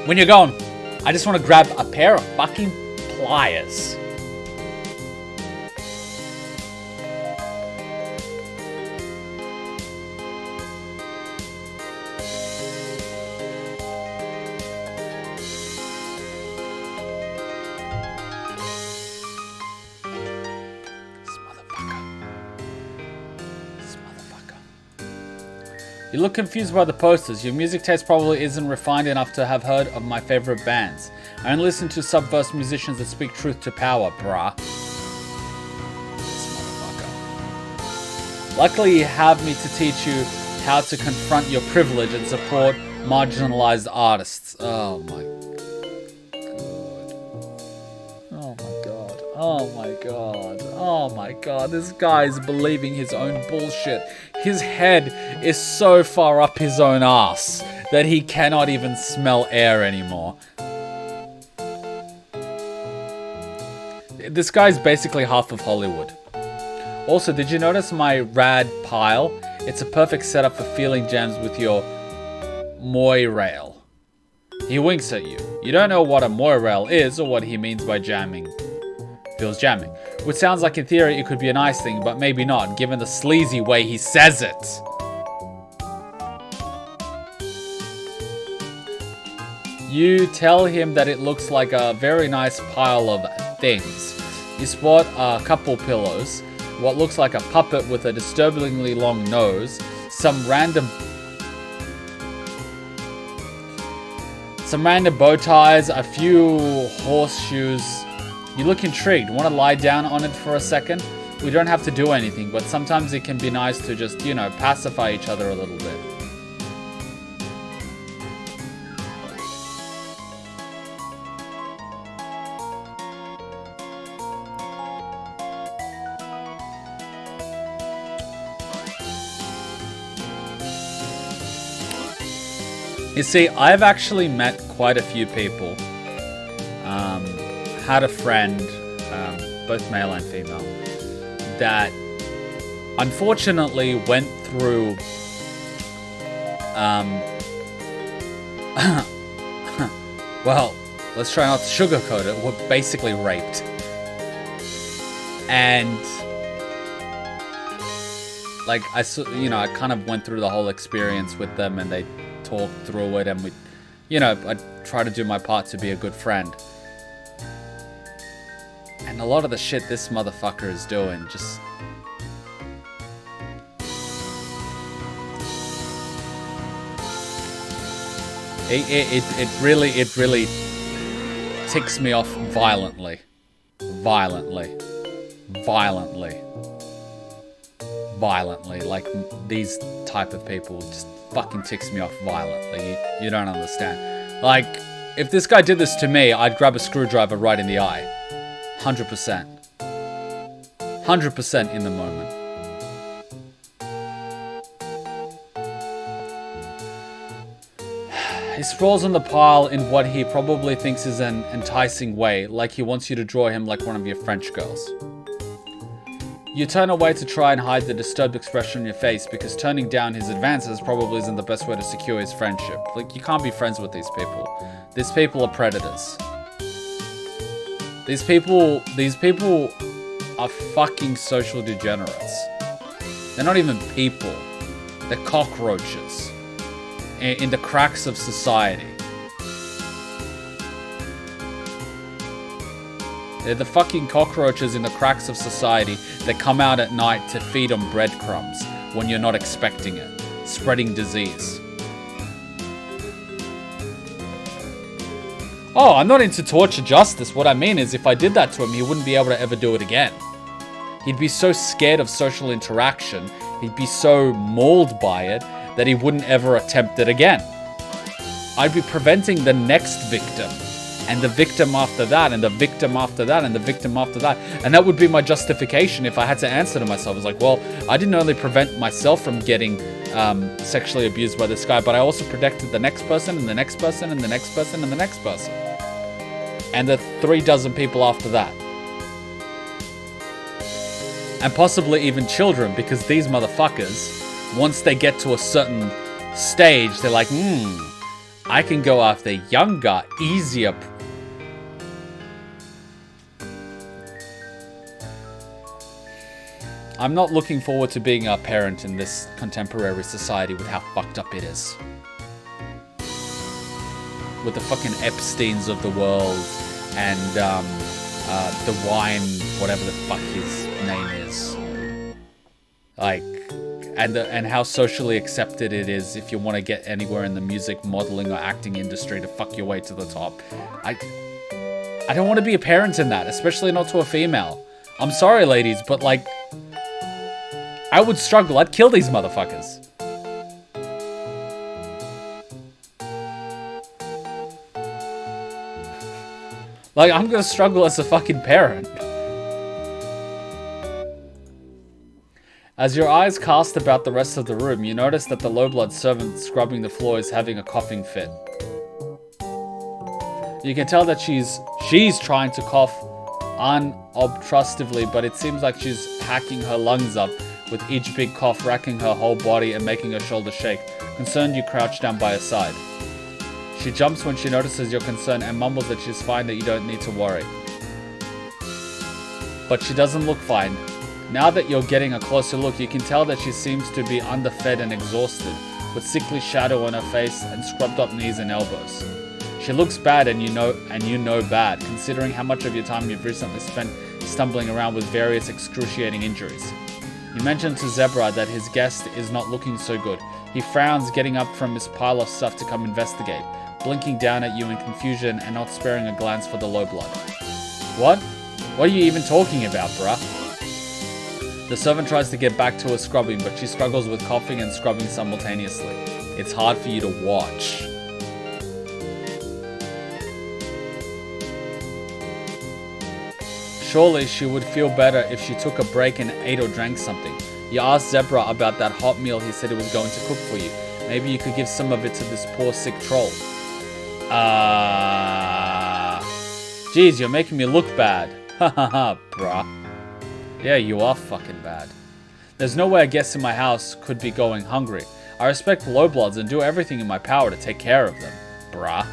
When you're going, I just want to grab a pair of fucking pliers. You look confused by the posters. Your music taste probably isn't refined enough to have heard of my favorite bands. I only listen to subverse musicians that speak truth to power, brah. This motherfucker. Luckily you have me to teach you how to confront your privilege and support marginalized artists. Oh my god. Oh my god. Oh my god. This guy's believing his own bullshit. His head is so far up his own ass that he cannot even smell air anymore. This guy's basically half of Hollywood. Also, did you notice my rad pile? It's a perfect setup for feeling jams with your moirail. He winks at you. You don't know what a moirail is or what he means by jamming. Feels jamming. Which sounds like in theory it could be a nice thing, but maybe not, given the sleazy way he says it. You tell him that it looks like a very nice pile of things. You spot a couple pillows, what looks like a puppet with a disturbingly long nose, some random bow ties, a few horseshoes. You look intrigued. Want to lie down on it for a second? We don't have to do anything, but sometimes it can be nice to just, you know, pacify each other a little bit. You see, I've actually met quite a few people. Had a friend, both male and female, that unfortunately went through well, let's try not to sugarcoat it, were basically raped. And like I kind of went through the whole experience with them, and they talked through it, and I try to do my part to be a good friend. And a lot of the shit this motherfucker is doing just... It really ticks me off violently. Violently. Like, these type of people just fucking ticks me off violently. You don't understand. Like, if this guy did this to me, I'd grab a screwdriver right in the eye. 100%. 100% in the moment. He sprawls on the pile in what he probably thinks is an enticing way, like he wants you to draw him like one of your French girls. You turn away to try and hide the disturbed expression on your face, because turning down his advances probably isn't the best way to secure his friendship. Like, you can't be friends with these people. These people are predators. These people are fucking social degenerates. They're not even people. They're cockroaches in the cracks of society. They're the fucking cockroaches in the cracks of society that come out at night to feed on breadcrumbs when you're not expecting it, spreading disease. Oh, I'm not into torture justice. What I mean is if I did that to him, he wouldn't be able to ever do it again. He'd be so scared of social interaction, he'd be so mauled by it, that he wouldn't ever attempt it again. I'd be preventing the next victim, and the victim after that, and the victim after that, and the victim after that. And that would be my justification if I had to answer to myself. It's like, well, I didn't only prevent myself from getting sexually abused by this guy, but I also protected the next person, and the next person, and the next person, and the next person. And the 3 dozen people after that. And possibly even children, because these motherfuckers, once they get to a certain stage, they're like, I can go after younger, easier. I'm not looking forward to being a parent in this contemporary society with how fucked up it is. With the fucking Epsteins of the world and the wine, whatever the fuck his name is. Like, and how socially accepted it is if you want to get anywhere in the music, modeling, or acting industry to fuck your way to the top. I don't want to be a parent in that, especially not to a female. I'm sorry, ladies, but like, I would struggle. I'd kill these motherfuckers. Like, I'm gonna struggle as a fucking parent. As your eyes cast about the rest of the room, you notice that the low-blood servant scrubbing the floor is having a coughing fit. You can tell that she's trying to cough unobtrusively, but it seems like she's hacking her lungs up, with each big cough racking her whole body and making her shoulders shake. Concerned, you crouch down by her side. She jumps when she notices your concern and mumbles that she's fine, that you don't need to worry. But she doesn't look fine. Now that you're getting a closer look, you can tell that she seems to be underfed and exhausted, with sickly shadow on her face and scrubbed up knees and elbows. She looks bad, and you know bad, considering how much of your time you've recently spent stumbling around with various excruciating injuries. You mention to Zebra that his guest is not looking so good. He frowns, getting up from his pile of stuff to come investigate, blinking down at you in confusion and not sparing a glance for the low blood. What? What are you even talking about, bruh? The servant tries to get back to her scrubbing, but she struggles with coughing and scrubbing simultaneously. It's hard for you to watch. Surely she would feel better if she took a break and ate or drank something. You asked Zebra about that hot meal he said he was going to cook for you. Maybe you could give some of it to this poor sick troll. Geez, you're making me look bad. Ha ha ha, bruh. Yeah, you are fucking bad. There's no way a guest in my house could be going hungry. I respect lowbloods and do everything in my power to take care of them, bruh.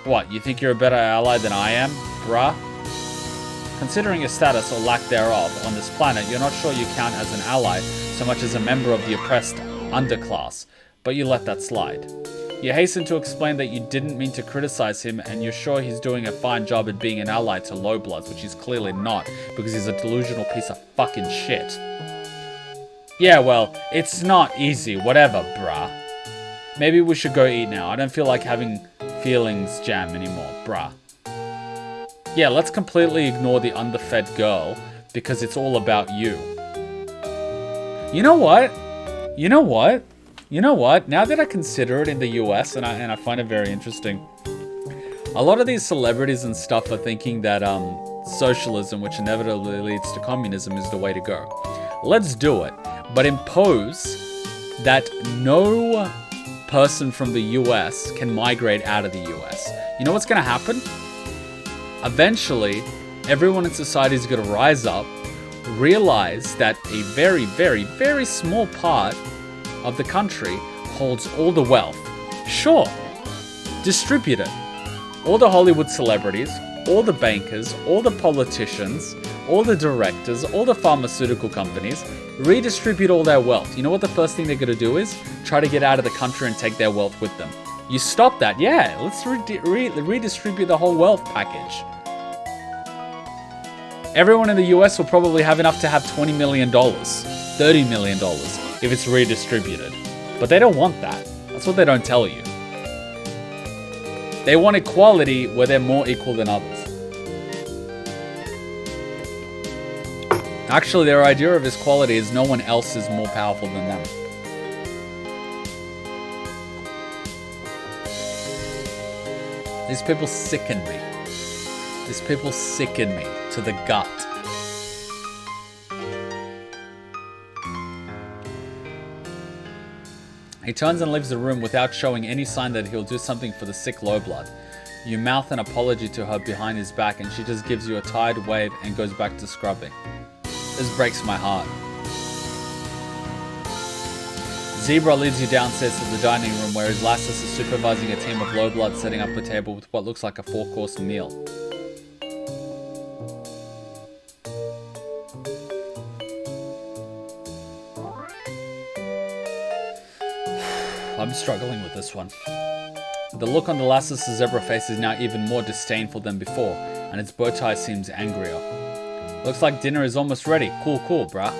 What, you think you're a better ally than I am, bruh? Considering your status or lack thereof on this planet, you're not sure you count as an ally so much as a member of the oppressed underclass, but you let that slide. You hasten to explain that you didn't mean to criticize him and you're sure he's doing a fine job at being an ally to lowbloods, which he's clearly not, because he's a delusional piece of fucking shit. Yeah, well, it's not easy, whatever, bruh. Maybe we should go eat now. I don't feel like having feelings jam anymore, bruh. Yeah, let's completely ignore the underfed girl, because it's all about you. You know what? Now that I consider it in the US, and I find it very interesting, a lot of these celebrities and stuff are thinking that socialism, which inevitably leads to communism, is the way to go. Let's do it, but impose that no person from the US can migrate out of the US. You know what's going to happen? Eventually, everyone in society is going to rise up, realize that a very, very, very small part of the country holds all the wealth. Sure, distribute it. All the Hollywood celebrities, all the bankers, all the politicians, all the directors, all the pharmaceutical companies, redistribute all their wealth. You know what the first thing they're going to do is? Try to get out of the country and take their wealth with them. You stop that, yeah, let's redistribute the whole wealth package. Everyone in the US will probably have enough to have $20 million, $30 million if it's redistributed. But they don't want that. That's what they don't tell you. They want equality where they're more equal than others. Actually, their idea of equality is no one else is more powerful than them. These people sicken me. These people sicken me to the gut. He turns and leaves the room without showing any sign that he'll do something for the sick low blood. You mouth an apology to her behind his back and she just gives you a tired wave and goes back to scrubbing. This breaks my heart. Zebra leads you downstairs to the dining room where his Lassus is supervising a team of low blood setting up a table with what looks like a 4-course meal. I'm struggling with this one. The look on the Lassus' zebra face is now even more disdainful than before, and its bow tie seems angrier. Looks like dinner is almost ready. Cool, bruh.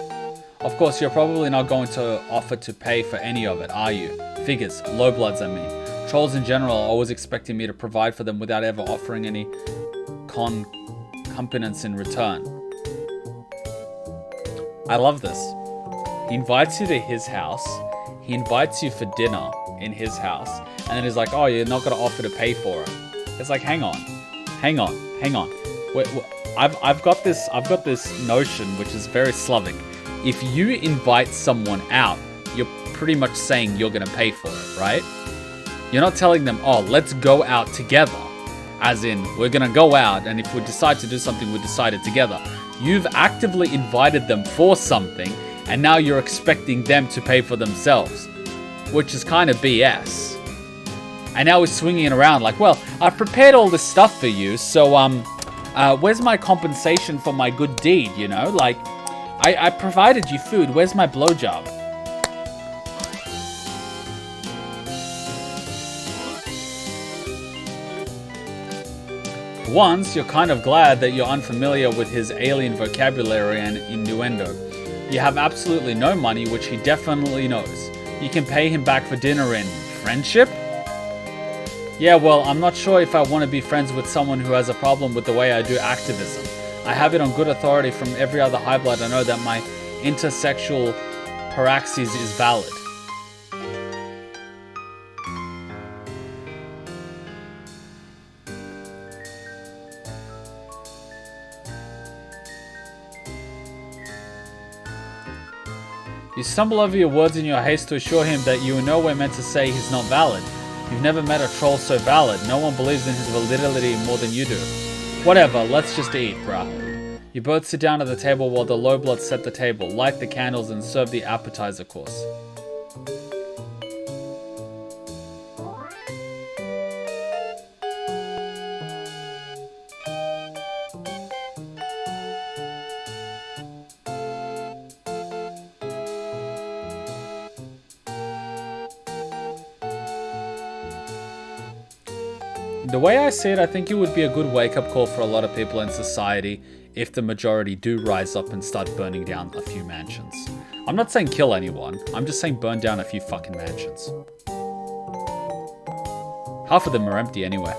Of course, you're probably not going to offer to pay for any of it, are you? Figures. Low bloods, I mean. Trolls in general are always expecting me to provide for them without ever offering any competence in return. I love this. He invites you to his house. He invites you for dinner in his house. And then he's like, oh, you're not going to offer to pay for it. It's like, hang on. Wait, I've got this notion, which is very Slavic. If you invite someone out, you're pretty much saying you're going to pay for it, right? You're not telling them, oh, let's go out together. As in, we're going to go out, and if we decide to do something, we decide it together. You've actively invited them for something, and now you're expecting them to pay for themselves, which is kind of BS. And now we're swinging it around like, well, I've prepared all this stuff for you, so, where's my compensation for my good deed, you know? Like, I provided you food, where's my blowjob? Once, you're kind of glad that you're unfamiliar with his alien vocabulary and innuendo. You have absolutely no money, which he definitely knows. You can pay him back for dinner in friendship? Yeah, well, I'm not sure if I want to be friends with someone who has a problem with the way I do activism. I have it on good authority from every other high blood I know that my intersexual paraxis is valid. You stumble over your words in your haste to assure him that you are nowhere meant to say he's not valid. You've never met a troll so valid. No one believes in his validity more than you do. Whatever, let's just eat, bruh. You both sit down at the table while the low bloods set the table, light the candles, and serve the appetizer course. The way I see it, I think it would be a good wake-up call for a lot of people in society if the majority do rise up and start burning down a few mansions. I'm not saying kill anyone, I'm just saying burn down a few fucking mansions. Half of them are empty anyway.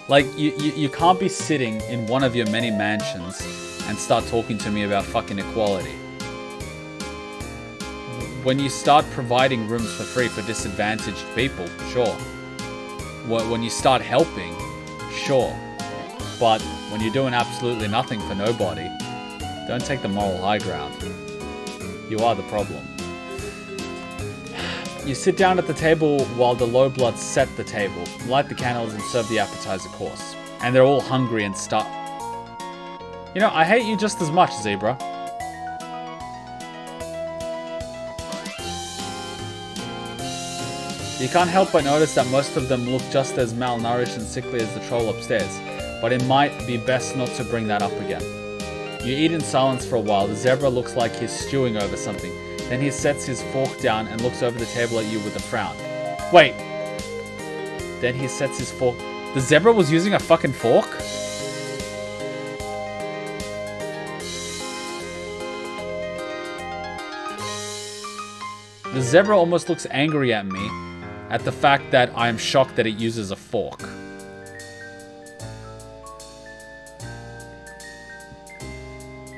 Like, you can't be sitting in one of your many mansions and start talking to me about fucking equality. When you start providing rooms for free for disadvantaged people, sure. When you start helping, sure. But when you're doing absolutely nothing for nobody, don't take the moral high ground. You are the problem. You sit down at the table while the low bloods set the table, light the candles and serve the appetizer course. And they're all hungry and stuffed. You know, I hate you just as much, Zebra. You can't help but notice that most of them look just as malnourished and sickly as the troll upstairs, but it might be best not to bring that up again. You eat in silence for a while. The zebra looks like he's stewing over something. Then he sets his fork down and looks over the table at you with a frown. Wait. Then he sets his fork. The zebra was using a fucking fork? The zebra almost looks angry at me at the fact that I am shocked that it uses a fork.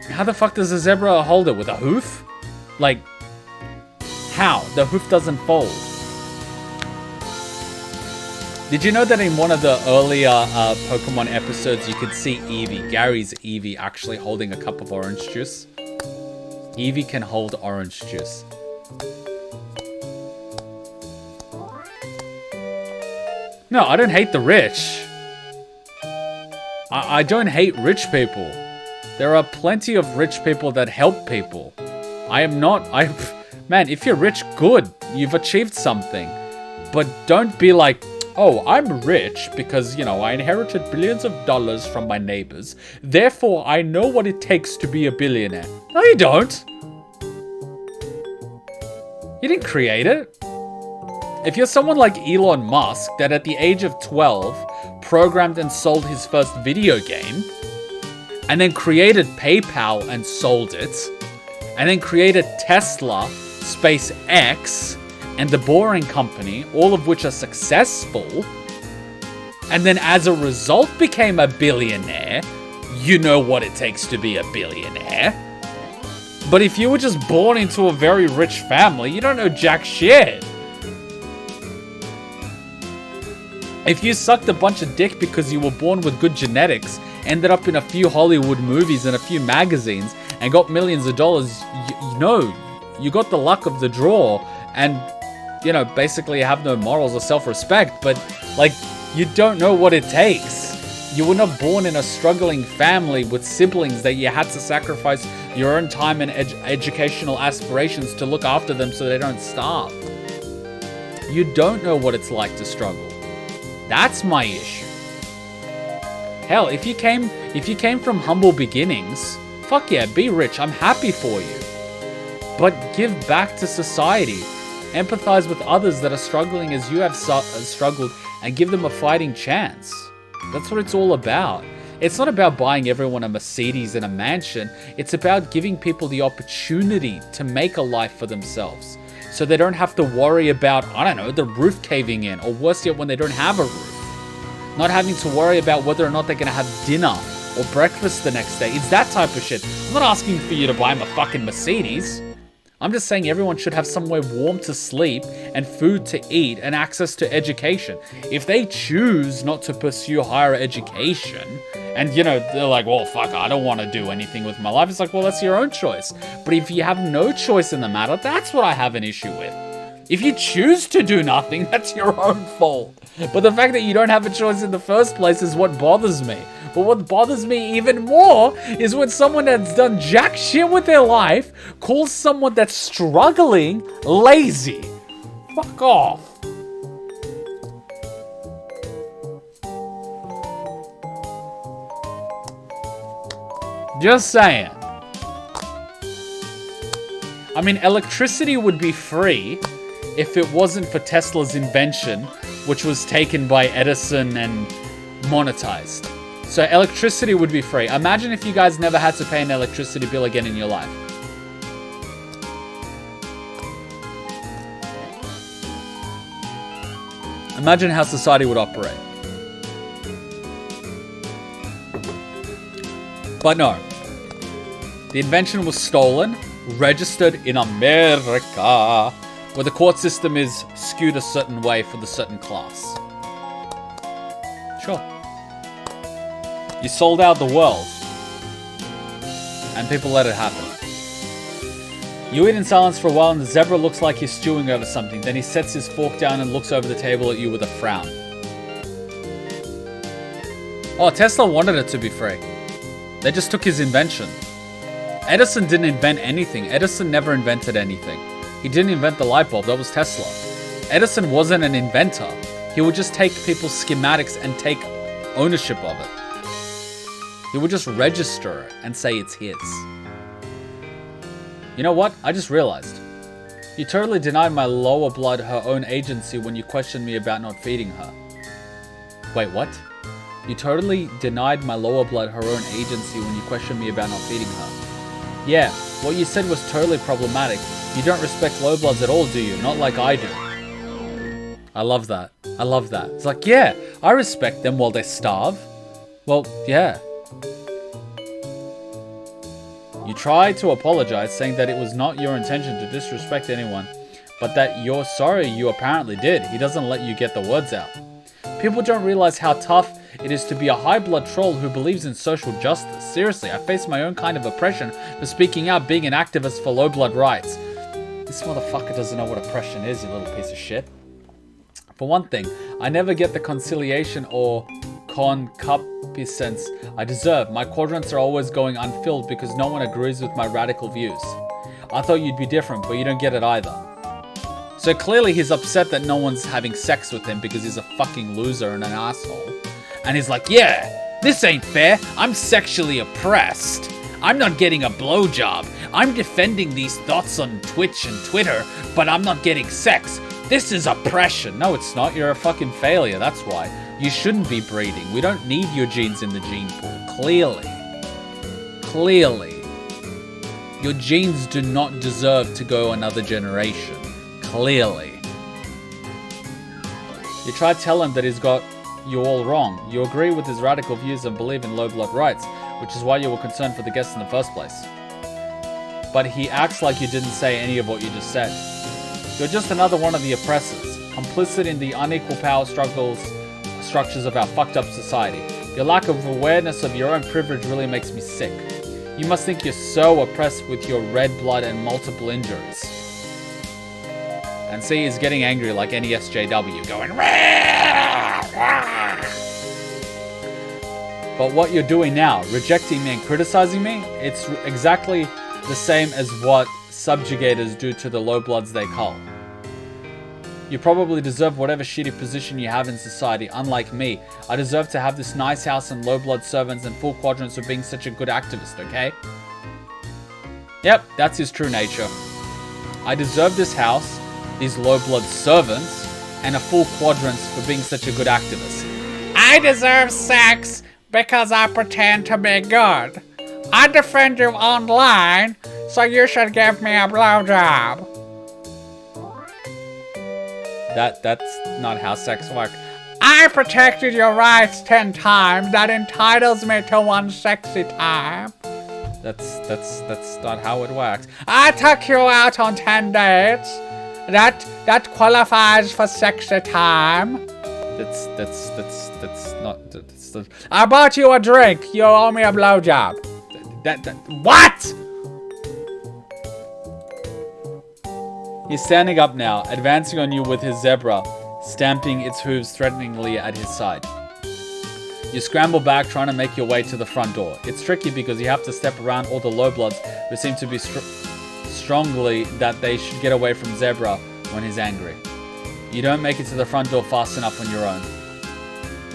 How the fuck does a zebra hold it? With a hoof? Like, how? The hoof doesn't fold. Did you know that in one of the earlier Pokemon episodes you could see Eevee, Gary's Eevee, actually holding a cup of orange juice? Eevee can hold orange juice. No, I don't hate the rich. I don't hate rich people. There are plenty of rich people that help people. Man, if you're rich, good. You've achieved something. But don't be like, oh, I'm rich because, you know, I inherited billions of dollars from my neighbors. Therefore, I know what it takes to be a billionaire. No, you don't. You didn't create it. If you're someone like Elon Musk that at the age of 12 programmed and sold his first video game, and then created PayPal and sold it, and then created Tesla, SpaceX, and The Boring Company, all of which are successful, and then as a result became a billionaire, you know what it takes to be a billionaire. But if you were just born into a very rich family, you don't know jack shit. If you sucked a bunch of dick because you were born with good genetics, ended up in a few Hollywood movies and a few magazines, and got millions of dollars, you know, you got the luck of the draw, and, you know, basically have no morals or self-respect, but, like, you don't know what it takes. You were not born in a struggling family with siblings that you had to sacrifice your own time and educational aspirations to look after them so they don't starve. You don't know what it's like to struggle. That's my issue. Hell, if you came from humble beginnings, fuck yeah, be rich. I'm happy for you. But give back to society. Empathize with others that are struggling as you have struggled and give them a fighting chance. That's what it's all about. It's not about buying everyone a Mercedes and a mansion. It's about giving people the opportunity to make a life for themselves. So they don't have to worry about, I don't know, the roof caving in, or worse yet, when they don't have a roof. Not having to worry about whether or not they're going to have dinner or breakfast the next day. It's that type of shit. I'm not asking for you to buy them a fucking Mercedes. I'm just saying everyone should have somewhere warm to sleep and food to eat and access to education. If they choose not to pursue higher education, and, you know, they're like, well, fuck, I don't want to do anything with my life. It's like, well, that's your own choice. But if you have no choice in the matter, that's what I have an issue with. If you choose to do nothing, that's your own fault. But the fact that you don't have a choice in the first place is what bothers me. But what bothers me even more is when someone that's done jack shit with their life calls someone that's struggling lazy. Fuck off. Just saying. I mean, electricity would be free if it wasn't for Tesla's invention, which was taken by Edison and monetized. So electricity would be free. Imagine if you guys never had to pay an electricity bill again in your life. Imagine how society would operate. But no. The invention was stolen, registered in America, where the court system is skewed a certain way for the certain class. Sure. You sold out the world. And people let it happen. You eat in silence for a while and the zebra looks like he's stewing over something. Then he sets his fork down and looks over the table at you with a frown. Oh, Tesla wanted it to be free. They just took his invention. Edison didn't invent anything. Edison never invented anything. He didn't invent the light bulb. That was Tesla. Edison wasn't an inventor. He would just take people's schematics and take ownership of it. He would just register it and say it's his. You know what? I just realized. You totally denied my lower blood her own agency when you questioned me about not feeding her. Wait, what? You totally denied my lower blood her own agency when you questioned me about not feeding her. Yeah, what you said was totally problematic. You don't respect low bloods at all, do you? Not like I do. I love that. I love that. It's like, yeah, I respect them while they starve. Well, yeah. You tried to apologize, saying that it was not your intention to disrespect anyone, but that you're sorry you apparently did. He doesn't let you get the words out. People don't realize how tough it is to be a high blood troll who believes in social justice. Seriously, I face my own kind of oppression for speaking out, being an activist for low blood rights. This motherfucker doesn't know what oppression is, you little piece of shit. For one thing, I never get the conciliation or concupiscence I deserve. My quadrants are always going unfilled because no one agrees with my radical views. I thought you'd be different, but you don't get it either. So clearly he's upset that no one's having sex with him because he's a fucking loser and an asshole. And he's like, yeah, this ain't fair. I'm sexually oppressed. I'm not getting a blowjob. I'm defending these thoughts on Twitch and Twitter, but I'm not getting sex. This is oppression. No, it's not. You're a fucking failure. That's why. You shouldn't be breeding. We don't need your genes in the gene pool. Clearly. Clearly. Your genes do not deserve to go another generation. Clearly. You try to tell him that he's got you all wrong. You agree with his radical views and believe in low blood rights, which is why you were concerned for the guests in the first place. But he acts like you didn't say any of what you just said. You're just another one of the oppressors, complicit in the unequal power structures of our fucked up society. Your lack of awareness of your own privilege really makes me sick. You must think you're so oppressed with your red blood and multiple injuries. And see, he's getting angry like any SJW, going rah, rah. But what you're doing now, rejecting me and criticizing me, it's exactly the same as what subjugators do to the low bloods they cull. You probably deserve whatever shitty position you have in society. Unlike me, I deserve to have this nice house and low blood servants and full quadrants for being such a good activist, okay? Yep, that's his true nature. I deserve this house, these low blood servants, and a full quadrants for being such a good activist. I deserve sex because I pretend to be good. I defend you online, so you should give me a blowjob. That's not how sex works. I protected your rights 10 times. That entitles me to one sexy time. That's not how it works. I took you out on 10 dates. That qualifies for sexy time. That's not. I bought you a drink. You owe me a blowjob. What? He's standing up now, advancing on you with his zebra, stamping its hooves threateningly at his side. You scramble back, trying to make your way to the front door. It's tricky because you have to step around all the low bloods who seem to be strongly that they should get away from Zebra when he's angry. You don't make it to the front door fast enough on your own.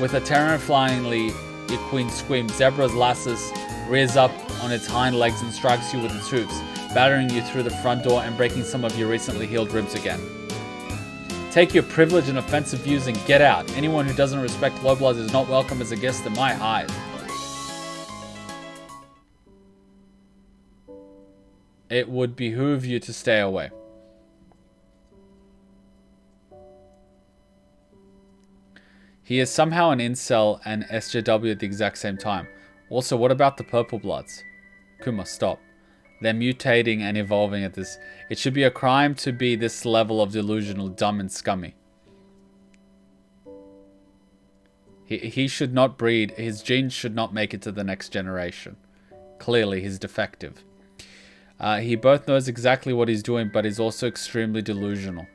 With a terrifyingly equine scream, Zebra's lassus rears up on its hind legs and strikes you with its hooves, battering you through the front door and breaking some of your recently healed ribs again. Take your privilege and offensive views and get out. Anyone who doesn't respect low bloods is not welcome as a guest in my hive. It would behoove you to stay away. He is somehow an incel and SJW at the exact same time. Also, what about the purple bloods? Kuma, stop. They're mutating and evolving at this. It should be a crime to be this level of delusional, dumb, and scummy. He should not breed. His genes should not make it to the next generation. Clearly, he's defective. He both knows exactly what he's doing, but he's also extremely delusional.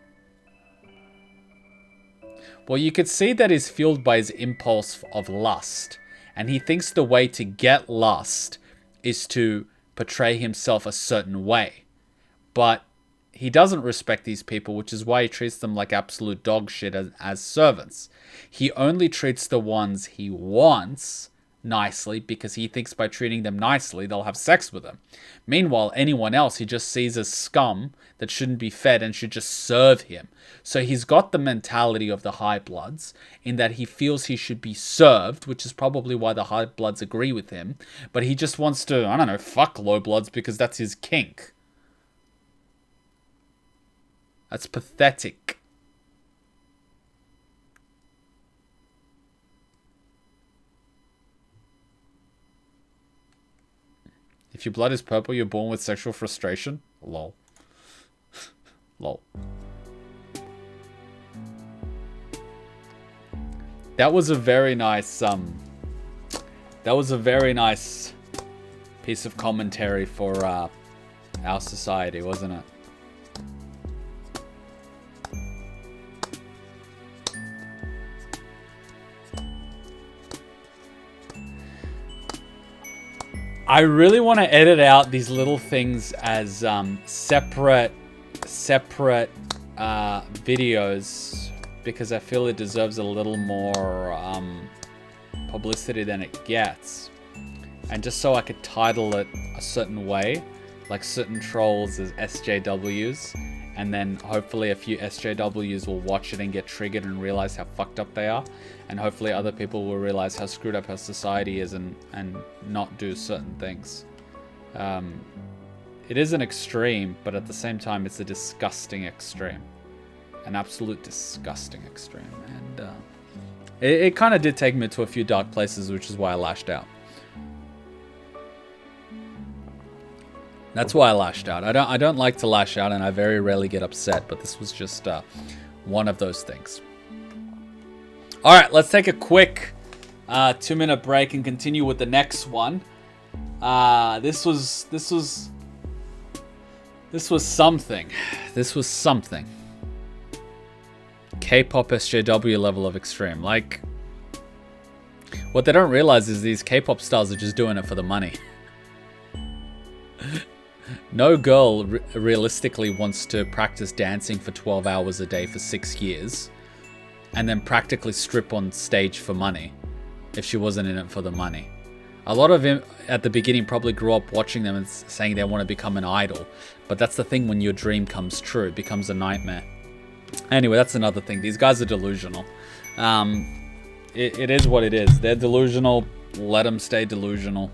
Well, you could see that he's fueled by his impulse of lust. And he thinks the way to get lust is to portray himself a certain way. But he doesn't respect these people, which is why he treats them like absolute dog shit as servants. He only treats the ones he wants nicely because he thinks by treating them nicely they'll have sex with him. Meanwhile, anyone else he just sees as scum that shouldn't be fed and should just serve him. So he's got the mentality of the High Bloods in that he feels he should be served, which is probably why the High Bloods agree with him, but he just wants to, I don't know, fuck Low Bloods because that's his kink. That's pathetic. If your blood is purple, you're born with sexual frustration? Lol. Lol. That was a very nice, piece of commentary for, our society, wasn't it? I really want to edit out these little things as separate videos because I feel it deserves a little more publicity than it gets. And just so I could title it a certain way, like certain trolls as SJWs, and then hopefully a few SJWs will watch it and get triggered and realize how fucked up they are. And hopefully other people will realize how screwed up our society is and not do certain things. It is an extreme, but at the same time, it's a disgusting extreme. An absolute disgusting extreme. And it kind of did take me to a few dark places, which is why I lashed out. That's why I lashed out. I don't like to lash out, and I very rarely get upset, but this was just one of those things. All right, let's take a quick 2-minute break and continue with the next one. This was something. This was something. K-pop SJW level of extreme. Like, what they don't realize is these K-pop stars are just doing it for the money. No girl realistically wants to practice dancing for 12 hours a day for 6 years and then practically strip on stage for money if she wasn't in it for the money. A lot of them at the beginning probably grew up watching them and saying they want to become an idol. But that's the thing when your dream comes true. It becomes a nightmare. Anyway, that's another thing. These guys are delusional. It is what it is. They're delusional. Let them stay delusional.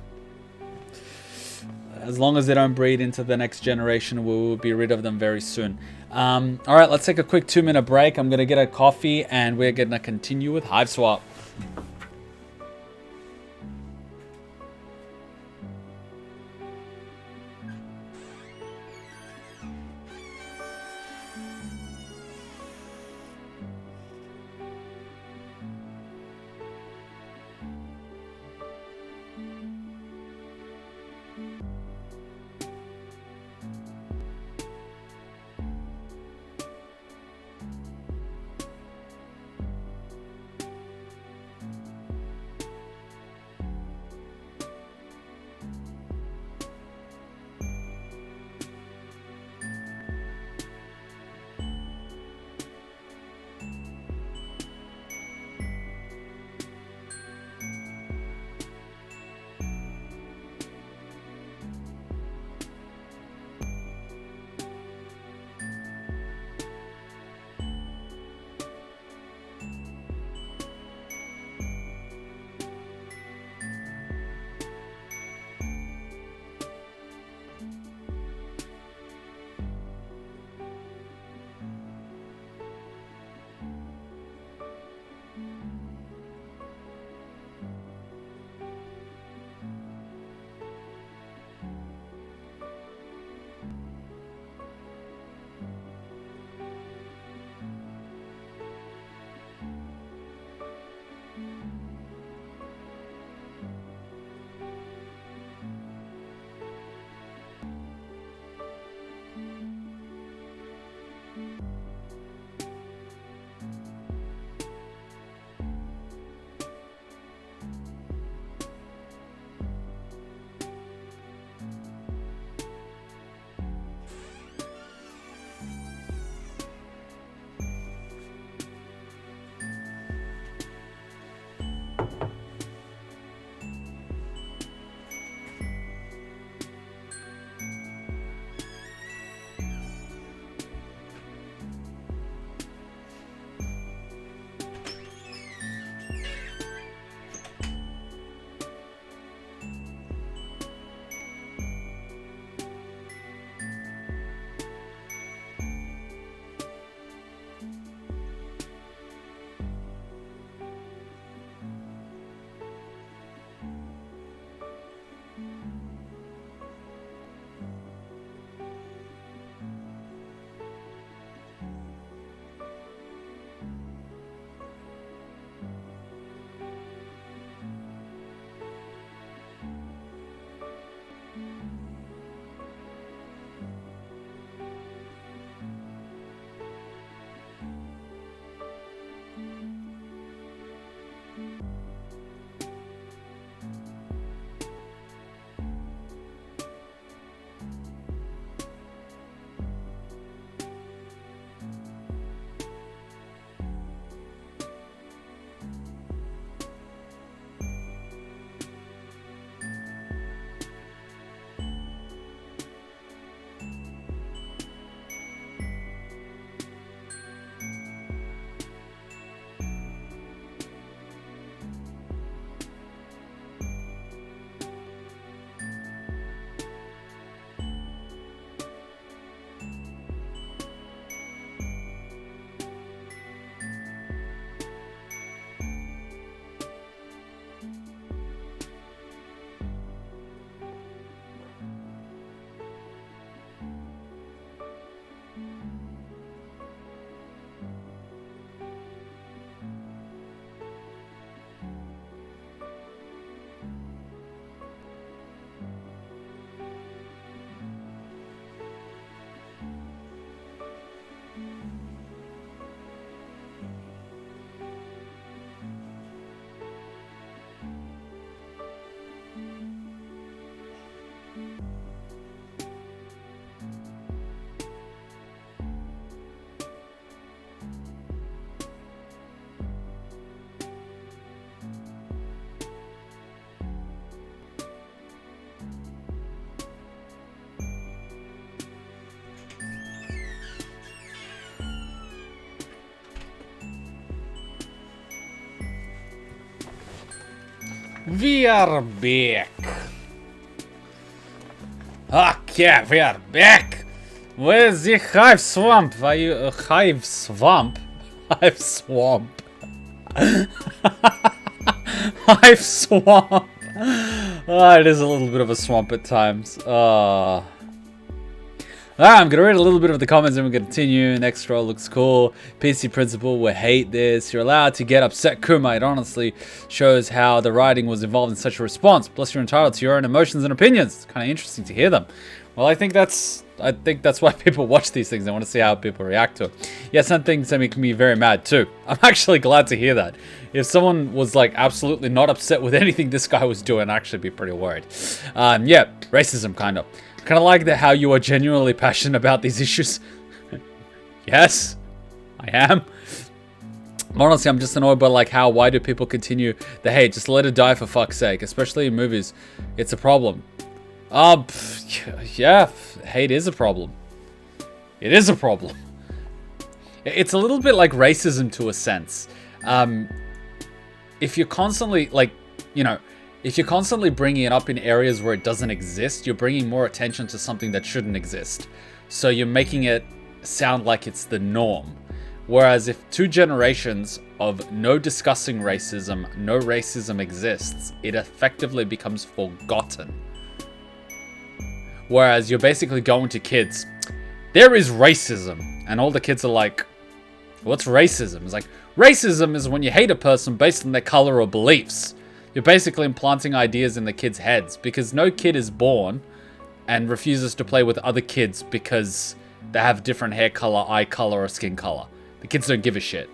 As long as they don't breed into the next generation, we will be rid of them very soon. All right, let's take a quick 2-minute break. I'm going to get a coffee, and we're going to continue with Hiveswap. We are back. Okay, we are back. Where's the Hive Swamp? Why you Hive Swamp? Hive Swamp. Hive Swamp. It is a little bit of a swamp at times. I'm gonna read a little bit of the comments and we're gonna continue. Next row looks cool. PC principal will hate this. You're allowed to get upset, Kuma. It honestly shows how the writing was involved in such a response. Plus, you're entitled to your own emotions and opinions. It's kind of interesting to hear them. Well, I think that's why people watch these things. They want to see how people react to it. Yeah, some things make me very mad too. I'm actually glad to hear that. If someone was like absolutely not upset with anything this guy was doing, I'd actually be pretty worried. Yeah, racism kind of. Kind of like how you are genuinely passionate about these issues. Yes, I am. Honestly, I'm just annoyed by why do people continue the hate? Just let it die for fuck's sake, especially in movies. It's a problem. Yeah, hate is a problem. It is a problem. It's a little bit like racism to a sense. If you're constantly if you're constantly bringing it up in areas where it doesn't exist, you're bringing more attention to something that shouldn't exist. So you're making it sound like it's the norm. Whereas if 2 generations of no discussing racism, no racism exists, it effectively becomes forgotten. Whereas you're basically going to kids, there is racism. And all the kids are like, what's racism? It's like, racism is when you hate a person based on their color or beliefs. You're basically implanting ideas in the kids' heads because no kid is born and refuses to play with other kids because they have different hair color, eye color, or skin color. The kids don't give a shit.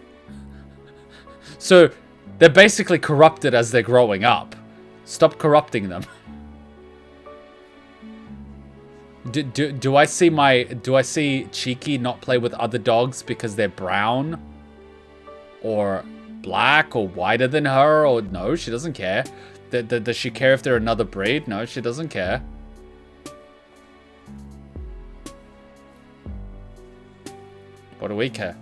So they're basically corrupted as they're growing up. Stop corrupting them. Do I see Cheeky not play with other dogs because they're brown? Or black or whiter than her? Or no, she doesn't care. Does she care if they're another breed? No, she doesn't care. What do we care?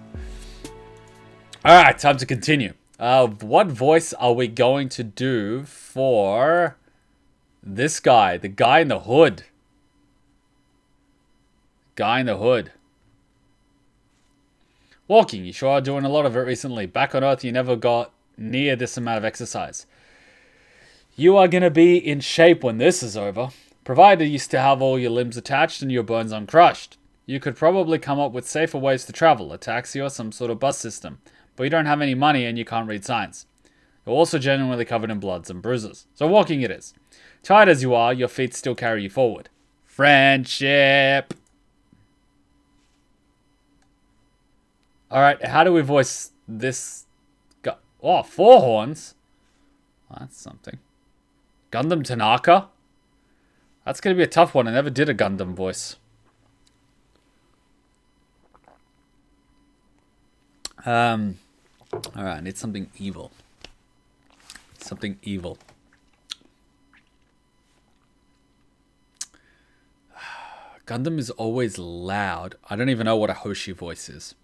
Alright, time to continue. What voice are we going to do for this guy? The guy in the hood. Guy in the hood. Walking, you sure are doing a lot of it recently. Back on Earth, you never got near this amount of exercise. You are going to be in shape when this is over, provided you still have all your limbs attached and your bones uncrushed. You could probably come up with safer ways to travel, a taxi or some sort of bus system, but you don't have any money and you can't read signs. You're also genuinely covered in bloods and bruises, so walking it is. Tired as you are, your feet still carry you forward. Friendship! Alright, how do we voice this guy? Oh, 4 horns. Well, that's something. Gundam Tanaka? That's going to be a tough one. I never did a Gundam voice. Alright, I need something evil. Something evil. Gundam is always loud. I don't even know what a Hoshi voice is.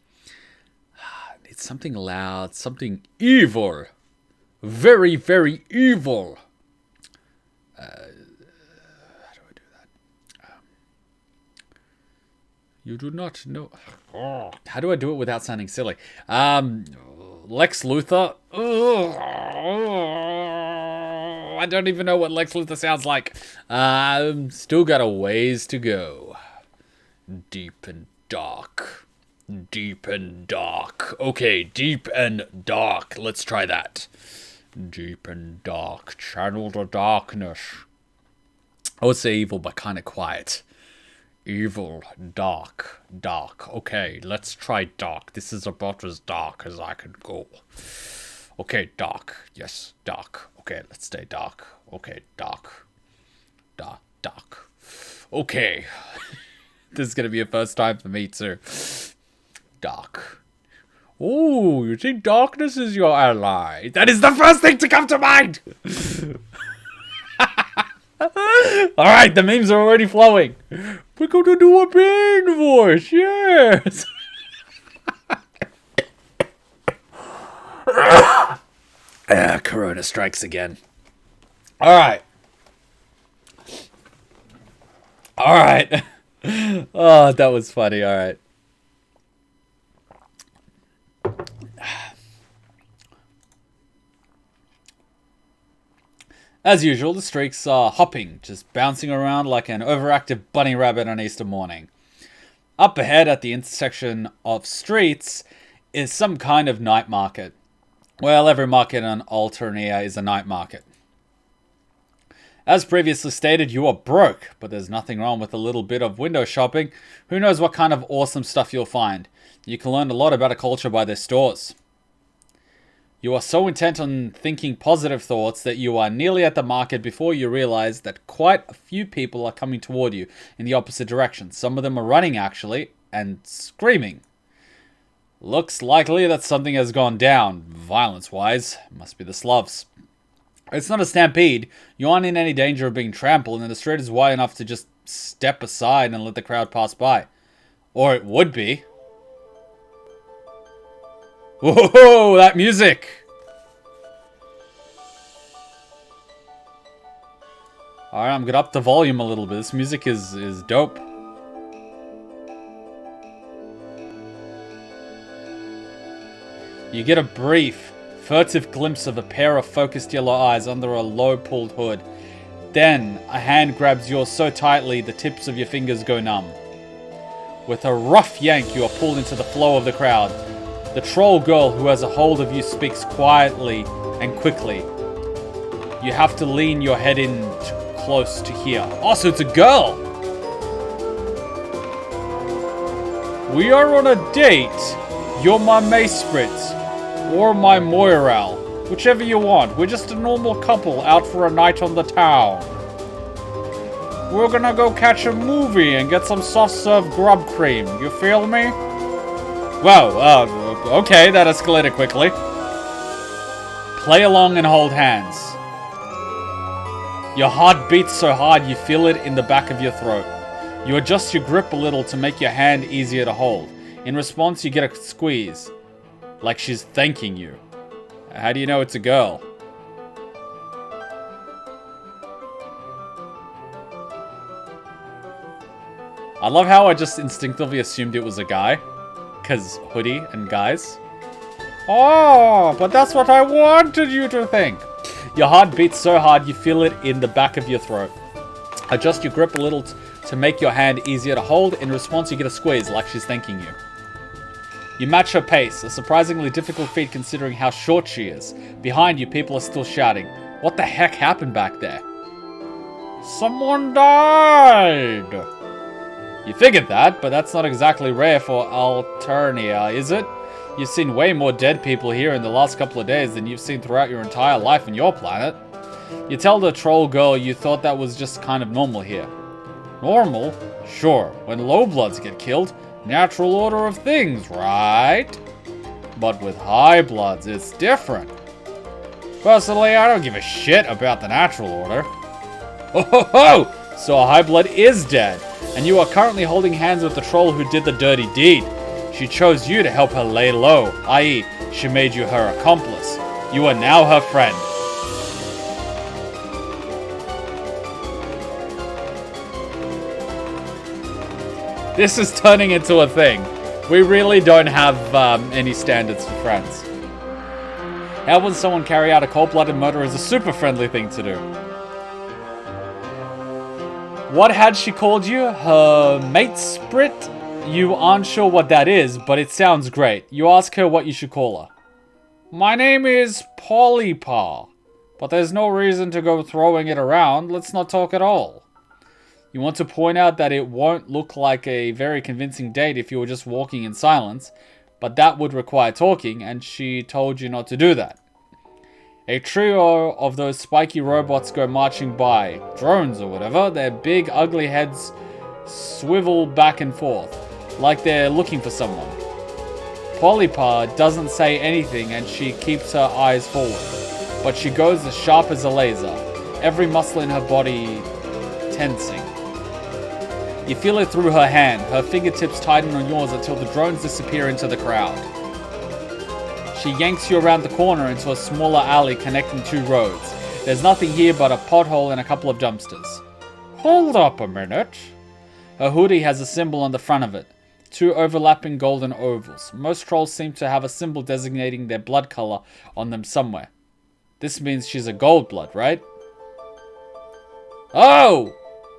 It's something loud, something evil. Very, very evil. How do I do that? You do not know. Oh, how do I do it without sounding silly? Lex Luthor. I don't even know what Lex Luthor sounds like. Still got a ways to go. Deep and dark. Deep and dark. Okay, deep and dark. Let's try that. Deep and dark. Channel the darkness. I would say evil, but kind of quiet. Evil, dark, dark. Okay, let's try dark. This is about as dark as I can go. Okay, dark. Yes, dark. Okay, let's stay dark. Okay, dark. Dark, dark. Okay. This is going to be a first time for me too. Dark. Oh, you think darkness is your ally? That is the first thing to come to mind! Alright, the memes are already flowing. We're going to do a pain voice, yes! Corona strikes again. Alright. Alright. Oh, that was funny. Alright. As usual, the streaks are hopping, just bouncing around like an overactive bunny rabbit on Easter morning. Up ahead at the intersection of streets is some kind of night market. Well, every market on Alternia is a night market. As previously stated, you are broke, but there's nothing wrong with a little bit of window shopping. Who knows what kind of awesome stuff you'll find. You can learn a lot about a culture by their stores. You are so intent on thinking positive thoughts that you are nearly at the market before you realize that quite a few people are coming toward you in the opposite direction. Some of them are running, actually, and screaming. Looks likely that something has gone down, violence-wise. Must be the Slavs. It's not a stampede. You aren't in any danger of being trampled, and the street is wide enough to just step aside and let the crowd pass by. Or it would be. Whoa, that music! Alright, I'm gonna up the volume a little bit. This music is dope. You get a brief, furtive glimpse of a pair of focused yellow eyes under a low-pulled hood. Then, a hand grabs yours so tightly the tips of your fingers go numb. With a rough yank, you are pulled into the flow of the crowd. The troll girl who has a hold of you speaks quietly and quickly. You have to lean your head in close to hear. Oh, so it's a girl! We are on a date. You're my Maysprit, or my Moiral, whichever you want. We're just a normal couple out for a night on the town. We're gonna go catch a movie and get some soft-serve grub cream. You feel me? Whoa, okay, that escalated quickly. Play along and hold hands. Your heart beats so hard you feel it in the back of your throat. You adjust your grip a little to make your hand easier to hold. In response, you get a squeeze. Like she's thanking you. How do you know it's a girl? I love how I just instinctively assumed it was a guy. Because hoodie and guys. Oh, but that's what I wanted you to think. Your heart beats so hard you feel it in the back of your throat. Adjust your grip a little to make your hand easier to hold. In response, you get a squeeze like she's thanking you. You match her pace, a surprisingly difficult feat considering how short she is. Behind you, people are still shouting. What the heck happened back there? Someone died! You figured that, but that's not exactly rare for Alternia, is it? You've seen way more dead people here in the last couple of days than you've seen throughout your entire life on your planet. You tell the troll girl you thought that was just kind of normal here. Normal? Sure, when low-bloods get killed, natural order of things, right? But with high-bloods, it's different. Personally, I don't give a shit about the natural order. Oh ho ho! So a high-blood is dead, and you are currently holding hands with the troll who did the dirty deed. She chose you to help her lay low, i.e., she made you her accomplice. You are now her friend. This is turning into a thing. We really don't have any standards for friends. How would someone carry out a cold-blooded murder is a super friendly thing to do. What had she called you? Her Maysprit? You aren't sure what that is, but it sounds great. You ask her what you should call her. My name is Pewdiepie, but there's no reason to go throwing it around. Let's not talk at all. You want to point out that it won't look like a very convincing date if you were just walking in silence, but that would require talking, and she told you not to do that. A trio of those spiky robots go marching by, drones or whatever. Their big, ugly heads swivel back and forth, like they're looking for someone. Pewdiepie doesn't say anything and she keeps her eyes forward, but she goes as sharp as a laser, every muscle in her body tensing. You feel it through her hand, her fingertips tighten on yours until the drones disappear into the crowd. She yanks you around the corner into a smaller alley connecting two roads. There's nothing here but a pothole and a couple of dumpsters. Hold up a minute. Her hoodie has a symbol on the front of it. 2 overlapping golden ovals. Most trolls seem to have a symbol designating their blood color on them somewhere. This means she's a gold blood, right? Oh!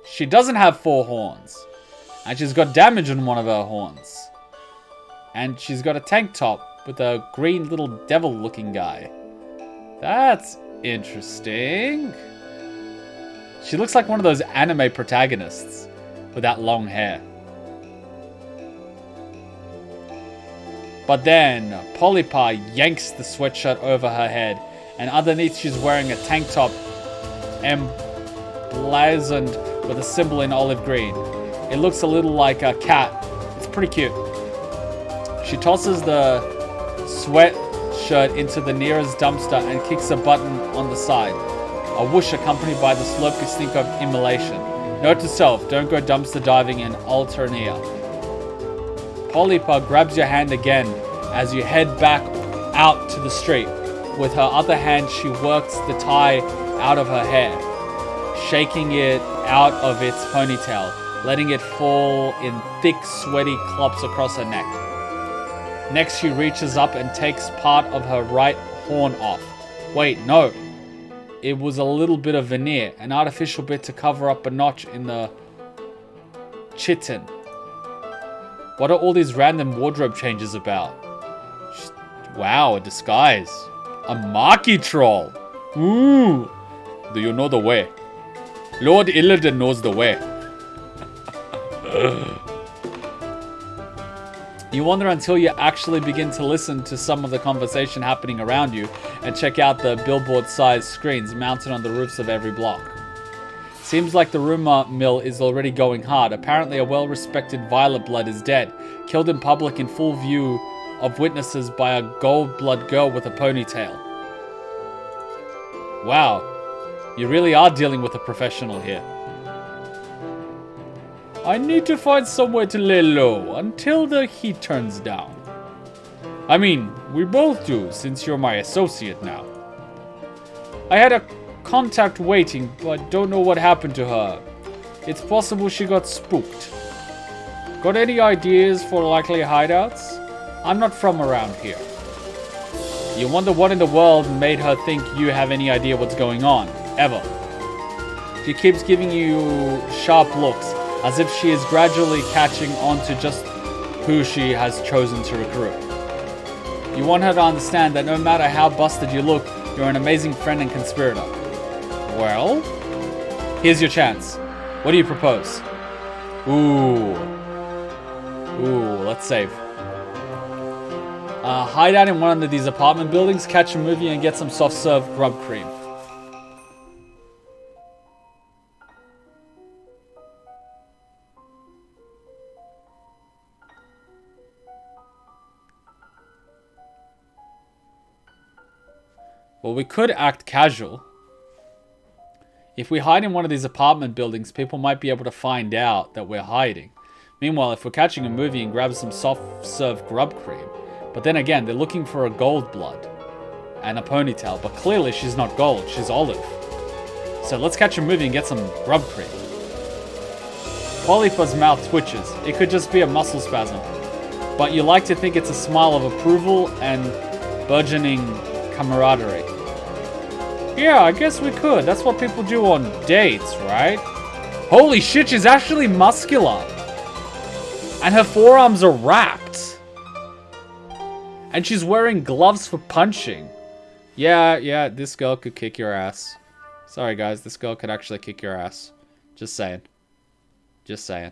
She doesn't have 4 horns. And she's got damage on one of her horns. And she's got a tank top with a green little devil looking guy. That's interesting. She looks like one of those anime protagonists with that long hair. But then Pewdiepie yanks the sweatshirt over her head, and underneath she's wearing a tank top emblazoned with a symbol in olive green. It looks a little like a cat. It's pretty cute. She tosses the sweatshirt into the nearest dumpster and kicks a button on the side. A whoosh accompanied by the slurpy stink of immolation. Note to self, don't go dumpster diving in Alternia. Pewdiepie grabs your hand again as you head back out to the street. With her other hand, she works the tie out of her hair, shaking it out of its ponytail, letting it fall in thick, sweaty clumps across her neck. Next, she reaches up and takes part of her right horn off. Wait, no. It was a little bit of veneer, an artificial bit to cover up a notch in the chitin. What are all these random wardrobe changes about? Wow, a disguise. A Marky troll. Ooh. Do you know the way? Lord Illidan knows the way. You wonder until you actually begin to listen to some of the conversation happening around you and check out the billboard-sized screens mounted on the roofs of every block. Seems like the rumor mill is already going hard. Apparently a well-respected Violet Blood is dead, killed in public in full view of witnesses by a gold blood girl with a ponytail. Wow, you really are dealing with a professional here. I need to find somewhere to lay low until the heat turns down. I mean, we both do, since you're my associate now. I had a contact waiting, but don't know what happened to her. It's possible she got spooked. Got any ideas for likely hideouts? I'm not from around here. You wonder what in the world made her think you have any idea what's going on, ever. She keeps giving you sharp looks, as if she is gradually catching on to just who she has chosen to recruit. You want her to understand that no matter how busted you look, you're an amazing friend and conspirator. Well, here's your chance. What do you propose? Ooh, let's save. Hide out in one of these apartment buildings, catch a movie, and get some soft serve grub cream. Well, we could act casual. If we hide in one of these apartment buildings, people might be able to find out that we're hiding. Meanwhile, if we're catching a movie and grab some soft-serve grub cream, but then again, they're looking for a gold blood and a ponytail, but clearly she's not gold, she's olive. So let's catch a movie and get some grub cream. Pewdiepie's mouth twitches. It could just be a muscle spasm, but you like to think it's a smile of approval and burgeoning camaraderie. Yeah, I guess we could. That's what people do on dates, right? Holy shit, she's actually muscular. And her forearms are wrapped. And she's wearing gloves for punching. Yeah, this girl could kick your ass. Sorry, guys, this girl could actually kick your ass. Just saying. Just saying.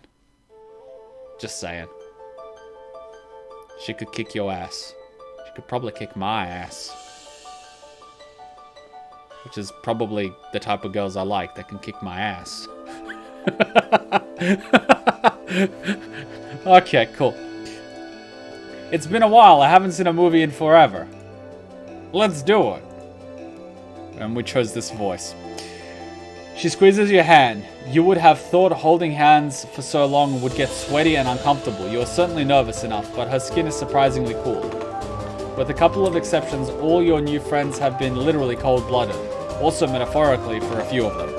Just saying. She could kick your ass. She could probably kick my ass. Which is probably the type of girls I like that can kick my ass. Okay, cool. It's been a while. I haven't seen a movie in forever. Let's do it. And we chose this voice. She squeezes your hand. You would have thought holding hands for so long would get sweaty and uncomfortable. You are certainly nervous enough, but her skin is surprisingly cool. With a couple of exceptions, all your new friends have been literally cold-blooded. also metaphorically for a few of them.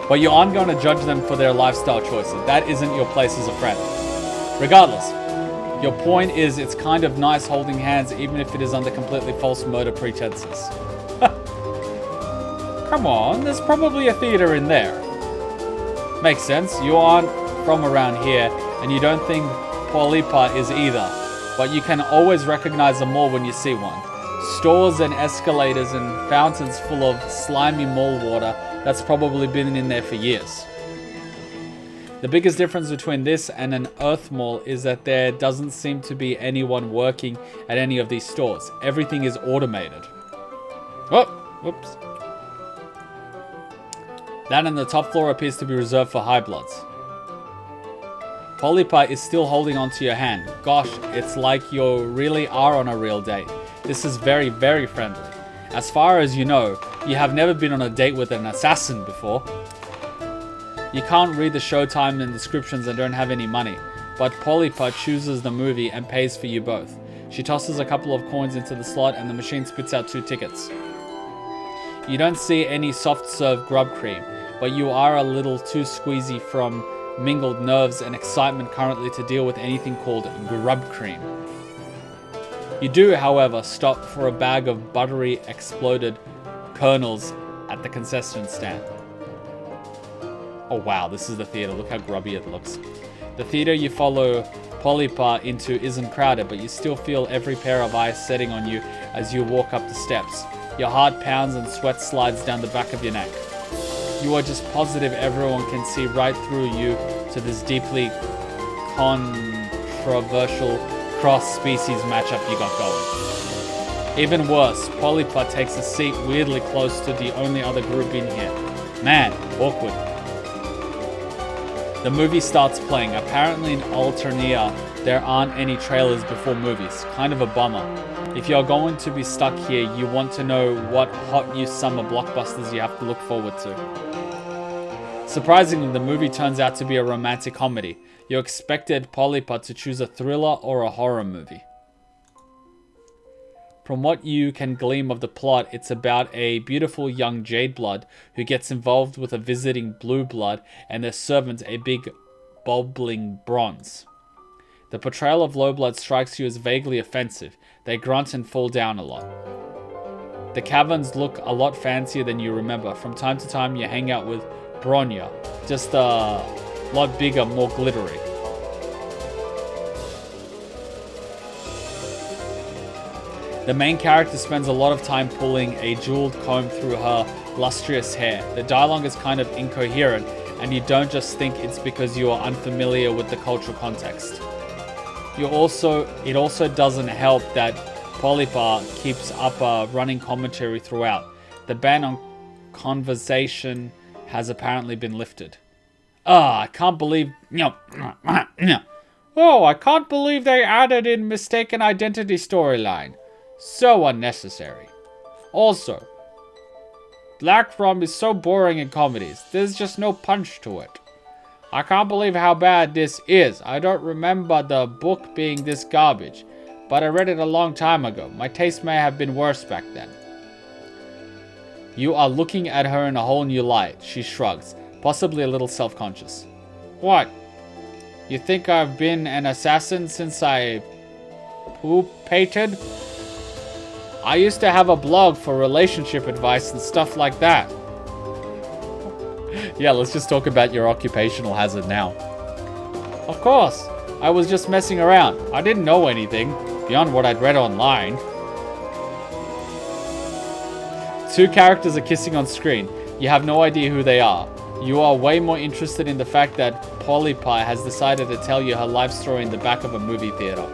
But you aren't going to judge them for their lifestyle choices. That isn't your place as a friend. Regardless, your point is it's kind of nice holding hands even if it is under completely false murder pretenses. Come on, there's probably a theater in there. Makes sense, you aren't from around here and you don't think Pewdiepie is either, but you can always recognize a mall when you see one. Stores and escalators and fountains full of slimy mall water that's probably been in there for years. The biggest difference between this and an Earth mall is that there doesn't seem to be anyone working at any of these stores. Everything is automated. Oh, whoops. That and the top floor appears to be reserved for high bloods. Pewdiepie is still holding onto your hand. Gosh, it's like you really are on a real date. This is very, very friendly. As far as you know, you have never been on a date with an assassin before. You can't read the showtime and descriptions and don't have any money, but Pewdiepie chooses the movie and pays for you both. She tosses a couple of coins into the slot and the machine spits out 2 tickets. You don't see any soft serve grub cream, but you are a little too squeezy from mingled nerves and excitement currently to deal with anything called grub cream. You do, however, stop for a bag of buttery exploded kernels at the concession stand. Oh wow, this is the theater. Look how grubby it looks. The theater you follow Pewdiepie into isn't crowded, but you still feel every pair of eyes setting on you as you walk up the steps. Your heart pounds and sweat slides down the back of your neck. You are just positive everyone can see right through you to this deeply controversial cross-species matchup you got going. Even worse, Pewdiepie takes a seat weirdly close to the only other group in here. Man, awkward. The movie starts playing. Apparently in Alternia, there aren't any trailers before movies. Kind of a bummer. If you're going to be stuck here, you want to know what hot new summer blockbusters you have to look forward to. Surprisingly, the movie turns out to be a romantic comedy. You expected Pewdiepie to choose a thriller or a horror movie. From what you can glean of the plot, it's about a beautiful young Jade Blood who gets involved with a visiting Blue Blood and their servant, a big bubbling bronze. The portrayal of Low Blood strikes you as vaguely offensive. They grunt and fall down a lot. The caverns look a lot fancier than you remember. From time to time you hang out with Bronya, just a lot bigger, more glittery. The main character spends a lot of time pulling a jeweled comb through her lustrous hair. The dialogue is kind of incoherent, and you don't just think it's because you are unfamiliar with the cultural context. It also doesn't help that Pewdiepie keeps up a running commentary throughout. The ban on conversation has apparently been lifted. I can't believe... Oh, I can't believe they added in mistaken identity storyline. So unnecessary. Also, Black Rum is so boring in comedies. There's just no punch to it. I can't believe how bad this is. I don't remember the book being this garbage, but I read it a long time ago. My taste may have been worse back then. You are looking at her in a whole new light. She shrugs, possibly a little self-conscious. What? You think I've been an assassin since I poopated? I used to have a blog for relationship advice and stuff like that. Yeah, let's just talk about your occupational hazard now. Of course, I was just messing around. I didn't know anything beyond what I'd read online. 2 characters are kissing on screen. You have no idea who they are. You are way more interested in the fact that Pewdiepie has decided to tell you her life story in the back of a movie theater.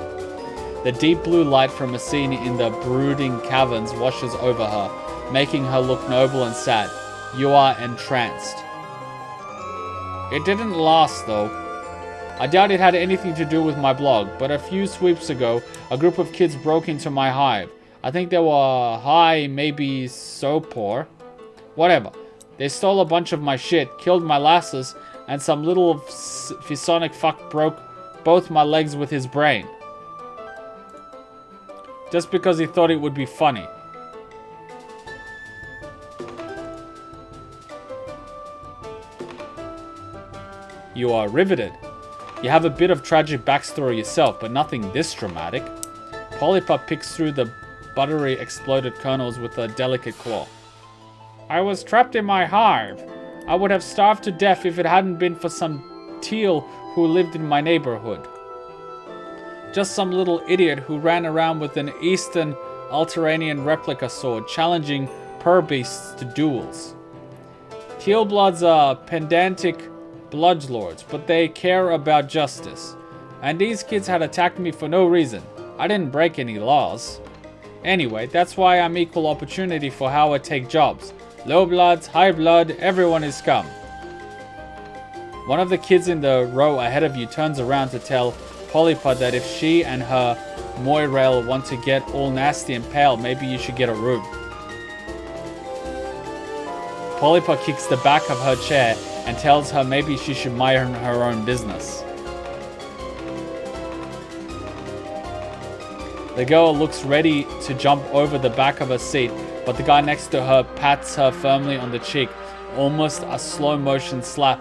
The deep blue light from a scene in the brooding caverns washes over her, making her look noble and sad. You are entranced. It didn't last though. I doubt it had anything to do with my blog, but a few sweeps ago, a group of kids broke into my hive. I think they were high, maybe so poor. Whatever. They stole a bunch of my shit, killed my lasses, and some little physonic fuck broke both my legs with his brain. Just because he thought it would be funny. You are riveted. You have a bit of tragic backstory yourself, but nothing this dramatic. Polypa picks through the buttery exploded kernels with a delicate claw. I was trapped in my hive. I would have starved to death if it hadn't been for some teal who lived in my neighborhood. Just some little idiot who ran around with an Eastern Alteranian replica sword, challenging purbeasts to duels. Teal bloods are pedantic bludgelords, but they care about justice. And these kids had attacked me for no reason. I didn't break any laws. Anyway, that's why I'm equal opportunity for how I take jobs. Low bloods, high blood, everyone is scum. One of the kids in the row ahead of you turns around to tell Polypa that if she and her Moirail want to get all nasty and pale, maybe you should get a room. Polypa kicks the back of her chair and tells her maybe she should mind her own business. The girl looks ready to jump over the back of her seat, but the guy next to her pats her firmly on the cheek, almost a slow motion slap.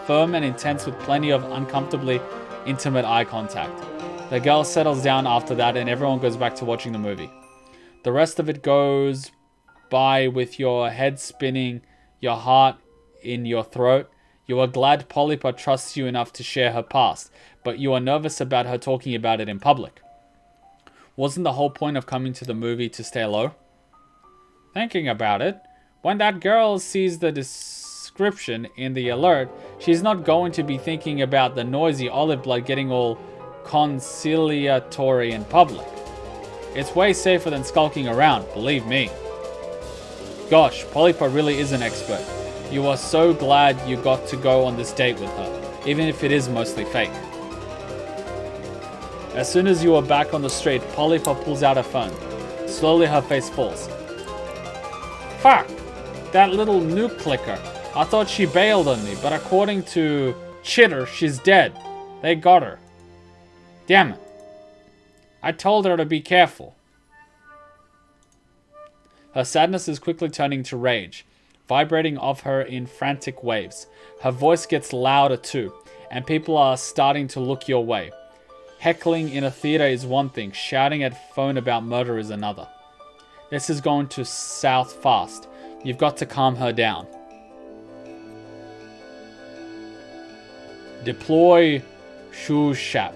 Firm and intense with plenty of uncomfortably intimate eye contact. The girl settles down after that and everyone goes back to watching the movie. The rest of it goes by with your head spinning, your heart in your throat. You are glad Polypa trusts you enough to share her past, but you are nervous about her talking about it in public. Wasn't the whole point of coming to the movie to stay low? Thinking about it, when that girl sees the description in the alert, she's not going to be thinking about the noisy olive blood getting all conciliatory in public. It's way safer than skulking around, believe me. Gosh, Polypa really is an expert. You are so glad you got to go on this date with her, even if it is mostly fake. As soon as you are back on the street, Polypa pulls out her phone. Slowly her face falls. Fuck! That little nuke clicker. I thought she bailed on me, but according to Chitter, she's dead. They got her. Damn it. I told her to be careful. Her sadness is quickly turning to rage, vibrating off her in frantic waves. Her voice gets louder too, and people are starting to look your way. Heckling in a theater is one thing, shouting at phone about murder is another. This is going to south fast. You've got to calm her down. Deploy Shushap.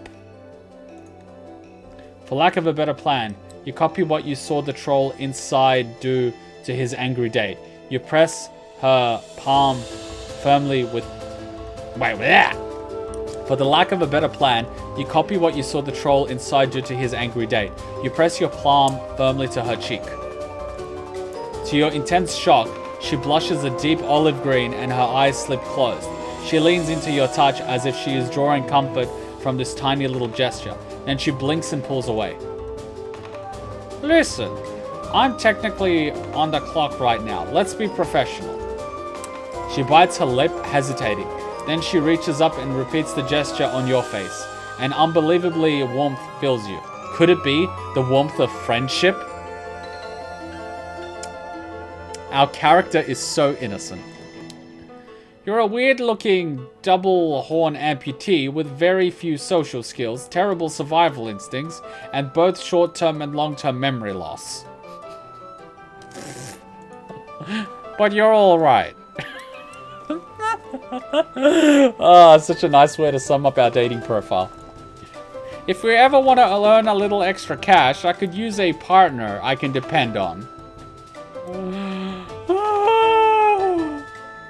For lack of a better plan, you copy what you saw the troll inside do to his angry date. You press her palm firmly with... Wait, that! For the lack of a better plan, you copy what you saw the troll inside do to his angry date. You press your palm firmly to her cheek. To your intense shock, she blushes a deep olive green and her eyes slip closed. She leans into your touch as if she is drawing comfort from this tiny little gesture. Then she blinks and pulls away. Listen, I'm technically on the clock right now. Let's be professional. She bites her lip, hesitating. Then she reaches up and repeats the gesture on your face. An unbelievably warmth fills you. Could it be the warmth of friendship? Our character is so innocent. You're a weird-looking double-horn amputee with very few social skills, terrible survival instincts, and both short-term and long-term memory loss. But you're all right. Such a nice way to sum up our dating profile. If we ever want to earn a little extra cash, I could use a partner I can depend on.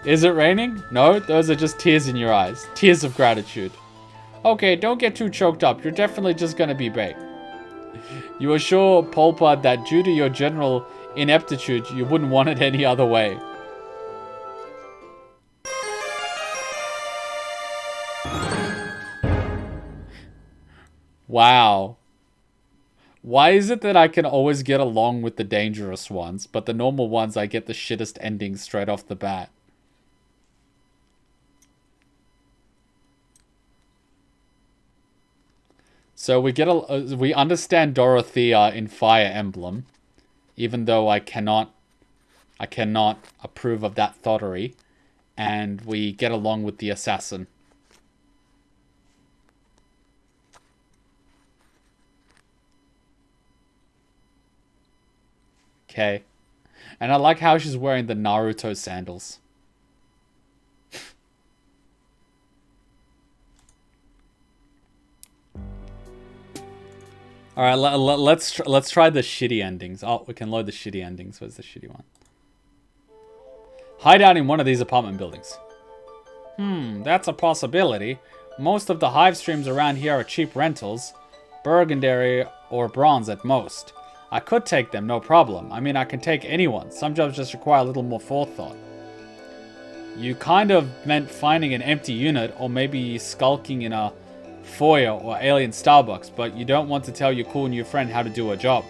Is it raining? No, those are just tears in your eyes. Tears of gratitude. Okay, don't get too choked up. You're definitely just gonna be baked. You assure Polpa that due to your general ineptitude, you wouldn't want it any other way. Wow. Why is it that I can always get along with the dangerous ones, but the normal ones I get the shittest endings straight off the bat? So we understand Dorothea in Fire Emblem, even though I cannot approve of that thottery, and we get along with the assassin. Okay. And I like how she's wearing the Naruto sandals. Alright, let's try the shitty endings. Oh, we can load the shitty endings. Where's the shitty one? Hide out in one of these apartment buildings. That's a possibility. Most of the Hive streams around here are cheap rentals. Burgundy or bronze at most. I could take them, no problem. I mean, I can take anyone. Some jobs just require a little more forethought. You kind of meant finding an empty unit, or maybe skulking in a foyer or alien Starbucks, but you don't want to tell your cool new friend how to do a job.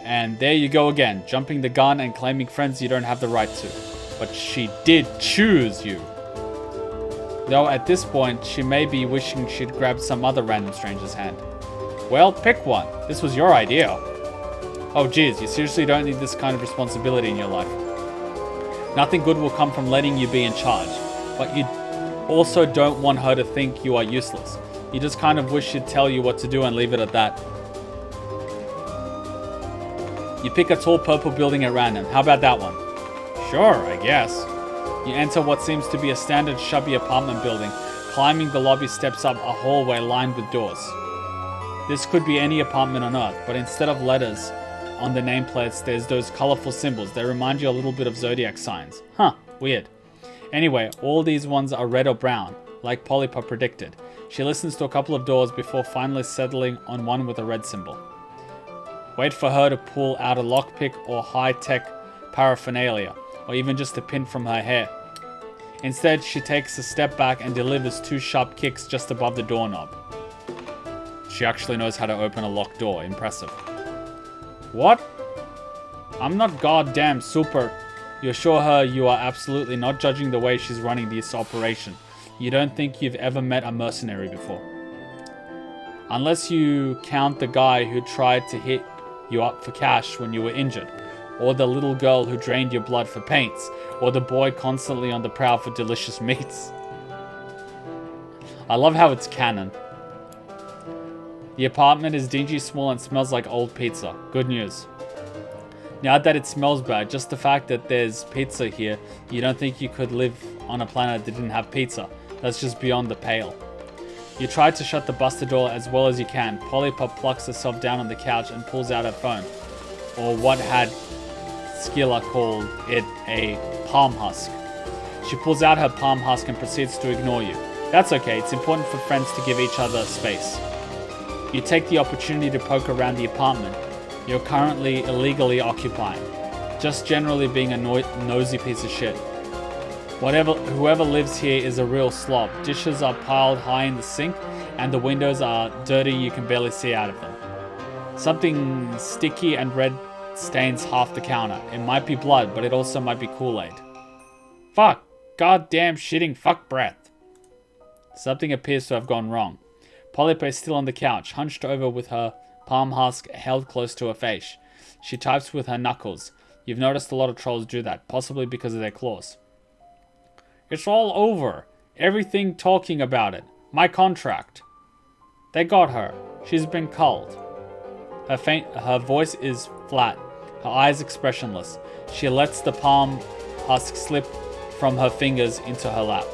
And there you go again, jumping the gun and claiming friends you don't have the right to. But she did choose you. Though at this point, she may be wishing she'd grabbed some other random stranger's hand. Well, pick one. This was your idea. Oh geez, you seriously don't need this kind of responsibility in your life. Nothing good will come from letting you be in charge. But you also don't want her to think you are useless. You just kind of wish she'd tell you what to do and leave it at that. You pick a tall purple building at random. How about that one? Sure, I guess. You enter what seems to be a standard chubby apartment building, climbing the lobby steps up a hallway lined with doors. This could be any apartment on Earth, but instead of letters on the nameplates, there's those colorful symbols. They remind you a little bit of zodiac signs. Huh, weird. Anyway, all these ones are red or brown, like Pewdiepie predicted. She listens to a couple of doors before finally settling on one with a red symbol. Wait for her to pull out a lockpick or high-tech paraphernalia, or even just a pin from her hair. Instead, she takes a step back and delivers 2 sharp kicks just above the doorknob. She actually knows how to open a locked door. Impressive. What? I'm not goddamn super. You assure her you are absolutely not judging the way she's running this operation. You don't think you've ever met a mercenary before. Unless you count the guy who tried to hit you up for cash when you were injured, or the little girl who drained your blood for paints, or the boy constantly on the prowl for delicious meats. I love how it's canon. The apartment is dingy, small, and smells like old pizza. Good news. Now that it smells bad, just the fact that there's pizza here, you don't think you could live on a planet that didn't have pizza. That's just beyond the pale. You try to shut the busted door as well as you can. Pewdiepie plucks herself down on the couch and pulls out her phone. Or what had Skilla called it, a palm husk. She pulls out her palm husk and proceeds to ignore you. That's okay, it's important for friends to give each other space. You take the opportunity to poke around the apartment you're currently illegally occupying. Just generally being a nosy piece of shit. Whoever lives here is a real slob. Dishes are piled high in the sink, and the windows are dirty, you can barely see out of them. Something sticky and red stains half the counter. It might be blood, but it also might be Kool-Aid. Fuck. Goddamn shitting fuck breath. Something appears to have gone wrong. Pewdiepie is still on the couch, hunched over with her palm husk held close to her face. She types with her knuckles. You've noticed a lot of trolls do that, possibly because of their claws. It's all over. Everything talking about it. My contract. They got her. She's been culled. Her voice is flat, her eyes expressionless. She lets the palm husk slip from her fingers into her lap.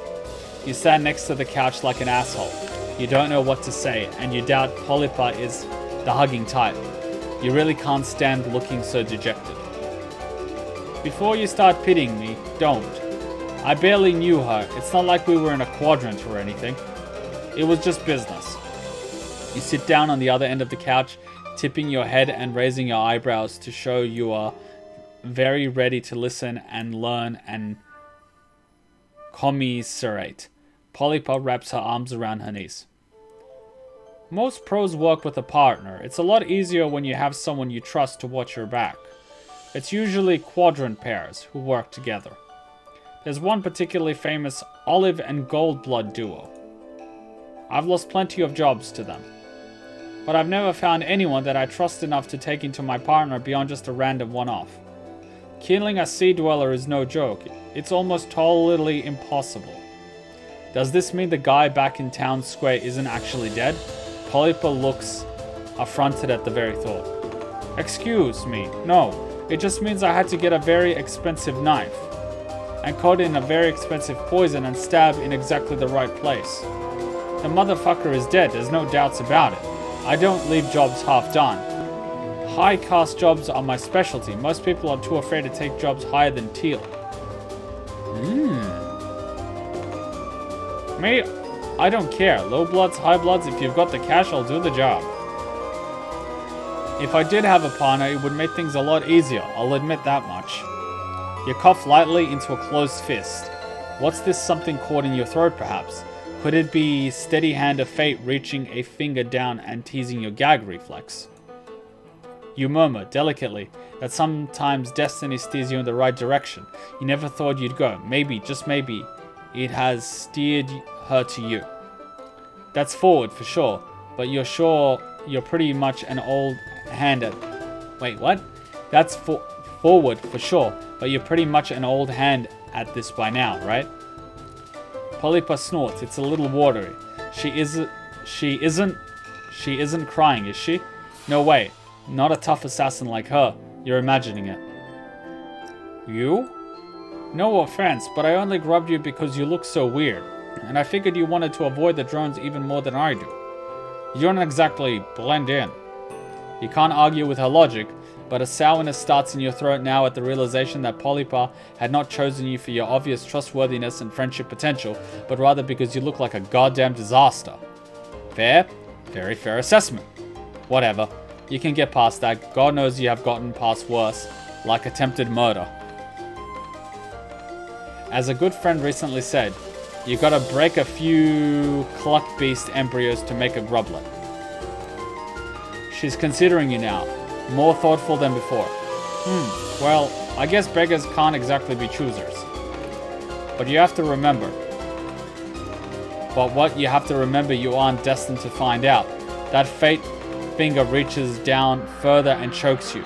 You stand next to the couch like an asshole. You don't know what to say, and you doubt Pewdiepie is the hugging type. You really can't stand looking so dejected. Before you start pitying me, don't. I barely knew her. It's not like we were in a quadrant or anything. It was just business. You sit down on the other end of the couch, tipping your head and raising your eyebrows to show you are very ready to listen and learn and commiserate. Pewdiepie wraps her arms around her knees. Most pros work with a partner. It's a lot easier when you have someone you trust to watch your back. It's usually quadrant pairs who work together. There's one particularly famous olive and gold blood duo. I've lost plenty of jobs to them. But I've never found anyone that I trust enough to take into my partner beyond just a random one-off. Killing a sea dweller is no joke. It's almost totally impossible. Does this mean the guy back in town square isn't actually dead? Pewdiepie looks affronted at the very thought. Excuse me, no. It just means I had to get a very expensive knife and coat it in a very expensive poison and stab in exactly the right place. The motherfucker is dead, there's no doubts about it. I don't leave jobs half done. High caste jobs are my specialty. Most people are too afraid to take jobs higher than teal. Me, I don't care. Low bloods, high bloods, if you've got the cash, I'll do the job. If I did have a partner, it would make things a lot easier, I'll admit that much. You cough lightly into a closed fist. What's this something caught in your throat, perhaps? Could it be steady hand of fate reaching a finger down and teasing your gag reflex? You murmur, delicately, that sometimes destiny steers you in the right direction. You never thought you'd go. Maybe, just maybe, it has steered her to you. That's forward, for sure. But you're sure you're pretty much an old hand at... Wait, what? That's forward, for sure. But you're pretty much an old hand at this by now, right? Polypa snorts. It's a little watery. She isn't crying, is she? No way. Not a tough assassin like her. You're imagining it. You? No offense, but I only grabbed you because you look so weird. And I figured you wanted to avoid the drones even more than I do. You don't exactly blend in. You can't argue with her logic, but a sourness starts in your throat now at the realization that Polypa had not chosen you for your obvious trustworthiness and friendship potential, but rather because you look like a goddamn disaster. Fair? Very fair assessment. Whatever. You can get past that. God knows you have gotten past worse, like attempted murder. As a good friend recently said, you gotta break a few cluck beast embryos to make a grublet. She's considering you now, more thoughtful than before. Well, I guess beggars can't exactly be choosers. But you have to remember. But what you have to remember you aren't destined to find out. That fate finger reaches down further and chokes you.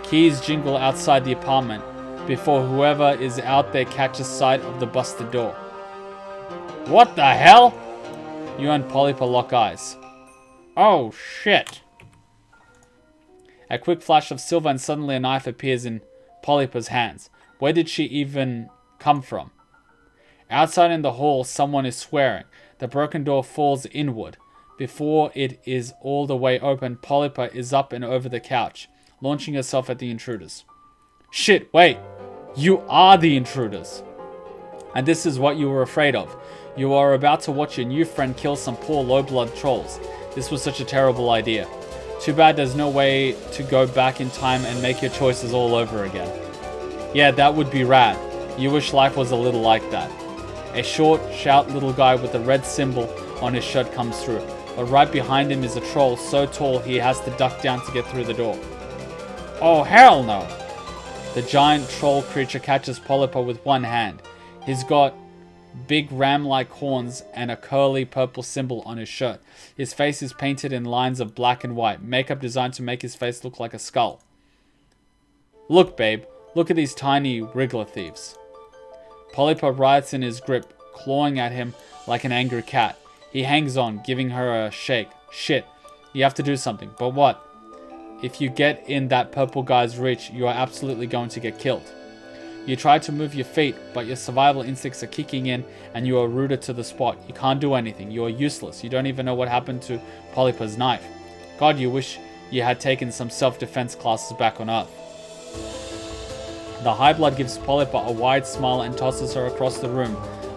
Keys jingle outside the apartment before whoever is out there catches sight of the busted door. What the hell? You and Polypa lock eyes. Oh shit. A quick flash of silver and suddenly a knife appears in Polypa's hands. Where did she even come from? Outside in the hall, someone is swearing. The broken door falls inward. Before it is all the way open, Polypa is up and over the couch, launching herself at the intruders. Shit, wait. You are the intruders. And this is what you were afraid of. You are about to watch your new friend kill some poor low-blood trolls. This was such a terrible idea. Too bad there's no way to go back in time and make your choices all over again. Yeah, that would be rad. You wish life was a little like that. A short, stout little guy with a red symbol on his shirt comes through. But right behind him is a troll so tall he has to duck down to get through the door. Oh, hell no! The giant troll creature catches Polypa with one hand. He's got big ram-like horns and a curly purple symbol on his shirt. His face is painted in lines of black and white, makeup designed to make his face look like a skull. Look, babe. Look at these tiny wriggler thieves. Polypa writhes in his grip, clawing at him like an angry cat. He hangs on, giving her a shake. Shit, you have to do something. But what? If you get in that purple guy's reach, you are absolutely going to get killed. You try to move your feet, but your survival instincts are kicking in and you are rooted to the spot. You can't do anything. You are useless. You don't even know what happened to Polypa's knife. God, you wish you had taken some self-defense classes back on Earth. The High Blood gives Polypa a wide smile and tosses her across the room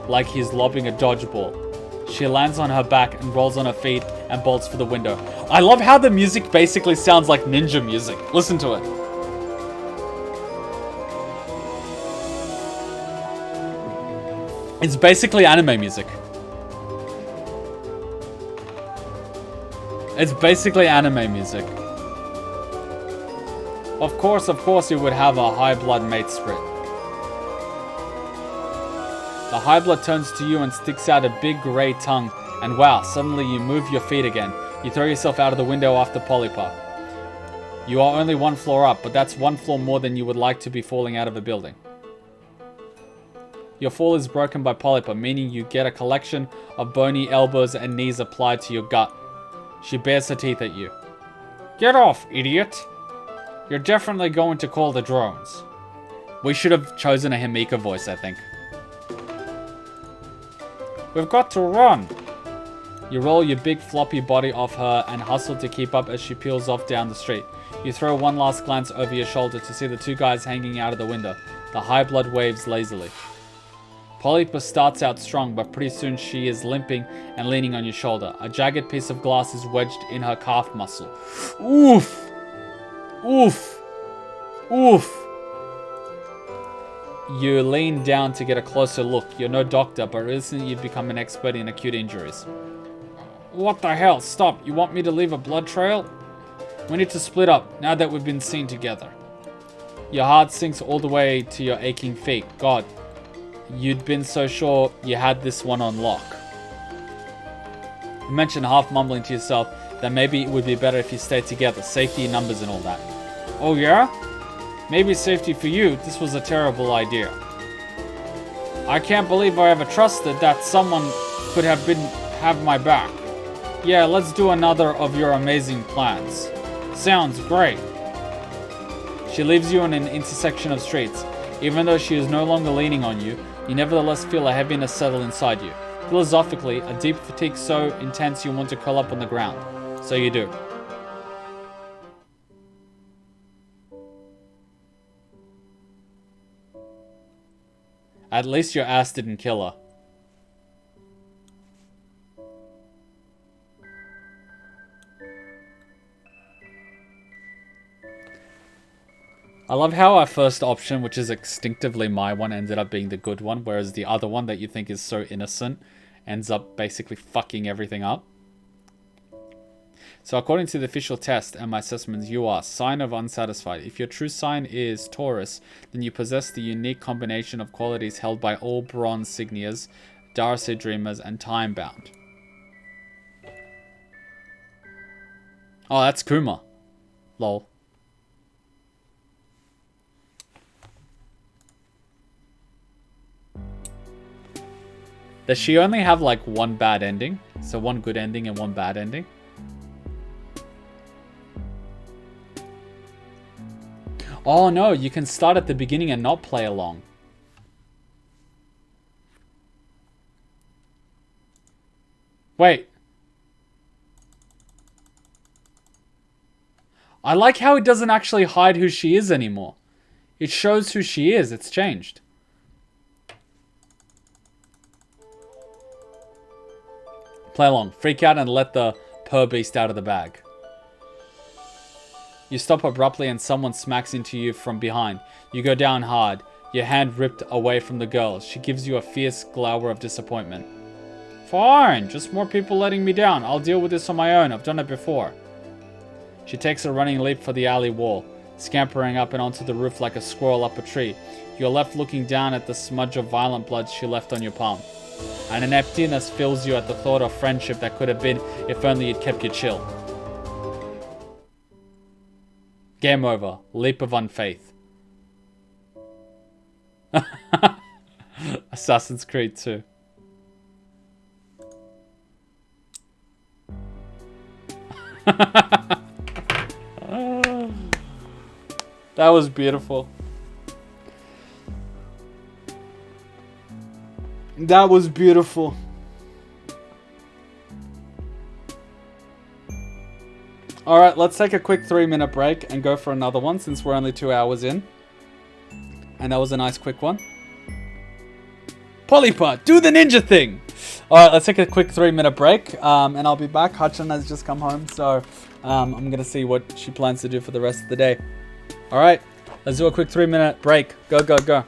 like he's lobbing a dodgeball. She lands on her back and rolls on her feet and bolts for the window. I love how the music basically sounds like ninja music. Listen to it. It's basically anime music. It's basically anime music. Of course you would have a High Blood mate sprit. The High Blood turns to you and sticks out a big grey tongue, and wow, suddenly you move your feet again. You throw yourself out of the window after Polypa. You are only one floor up, but that's one floor more than you would like to be falling out of a building. Your fall is broken by Polypa, meaning you get a collection of bony elbows and knees applied to your gut. She bares her teeth at you. Get off, idiot! You're definitely going to call the drones. We should have chosen a Himika voice, I think. We've got to run. You roll your big floppy body off her and hustle to keep up as she peels off down the street. You throw one last glance over your shoulder to see the two guys hanging out of the window. The high blood waves lazily. Pewdiepie starts out strong, but pretty soon she is limping and leaning on your shoulder. A jagged piece of glass is wedged in her calf muscle. Oof! Oof! Oof! You lean down to get a closer look. You're no doctor, but recently you've become an expert in acute injuries. What the hell? Stop. You want me to leave a blood trail? We need to split up, now that we've been seen together. Your heart sinks all the way to your aching feet. God, you'd been so sure you had this one on lock. You mentioned half mumbling to yourself that maybe it would be better if you stayed together. Safety in numbers and all that. Oh yeah? Maybe safety for you. This was a terrible idea. I can't believe I ever trusted that someone could have my back. Yeah, let's do another of your amazing plans. Sounds great. She leaves you in an intersection of streets. Even though she is no longer leaning on you, you nevertheless feel a heaviness settle inside you. Philosophically, a deep fatigue so intense you want to curl up on the ground. So you do. At least your ass didn't kill her. I love how our first option, which is instinctively my one, ended up being the good one, whereas the other one that you think is so innocent ends up basically fucking everything up. So according to the official test and my assessments, you are sign of unsatisfied. If your true sign is Taurus, then you possess the unique combination of qualities held by all bronze signias, Darcy dreamers, and time-bound. Oh, that's Kuma. Lol. Does she only have like one bad ending? So one good ending and one bad ending? Oh no, you can start at the beginning and not play along. Wait. I like how it doesn't actually hide who she is anymore. It shows who she is. It's changed. Play along. Freak out and let the purr beast out of the bag. You stop abruptly and someone smacks into you from behind. You go down hard, your hand ripped away from the girl. She gives you a fierce glower of disappointment. Fine, just more people letting me down. I'll deal with this on my own. I've done it before. She takes a running leap for the alley wall, scampering up and onto the roof like a squirrel up a tree. You're left looking down at the smudge of violent blood she left on your palm. And an emptiness fills you at the thought of friendship that could have been if only you'd kept your chill. Game over. Leap of unfaith. Assassin's Creed 2. That was beautiful. That was beautiful. Alright, let's take a quick 3-minute break and go for another one since we're only 2 hours in. And that was a nice quick one. Pewdiepie, do the ninja thing! Alright, let's take a quick 3-minute break and I'll be back. Hutchin has just come home, so I'm going to see what she plans to do for the rest of the day. Alright, let's do a quick 3-minute break. Go, go, go.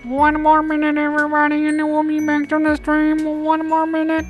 One more minute, everybody, and then we'll be back on the stream. One more minute.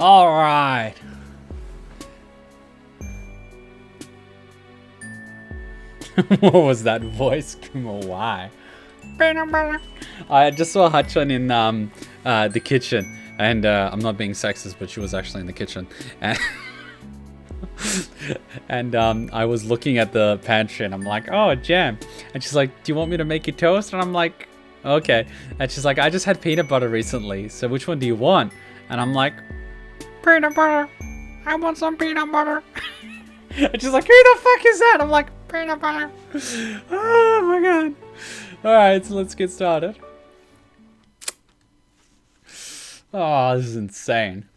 All right. What was that voice, Kuma? Why? Peanut butter. I just saw Hachan in the kitchen, and I'm not being sexist, but she was actually in the kitchen, and and I was looking at the pantry, and I'm like, oh, jam, and she's like, do you want me to make you toast? And I'm like, okay, and she's like, I just had peanut butter recently, so which one do you want? And I'm like, Peanut butter. I want some peanut butter. and she's like, who the fuck is that? I'm like, Peanut butter. oh my god. Alright, so let's get started. Oh, this is insane.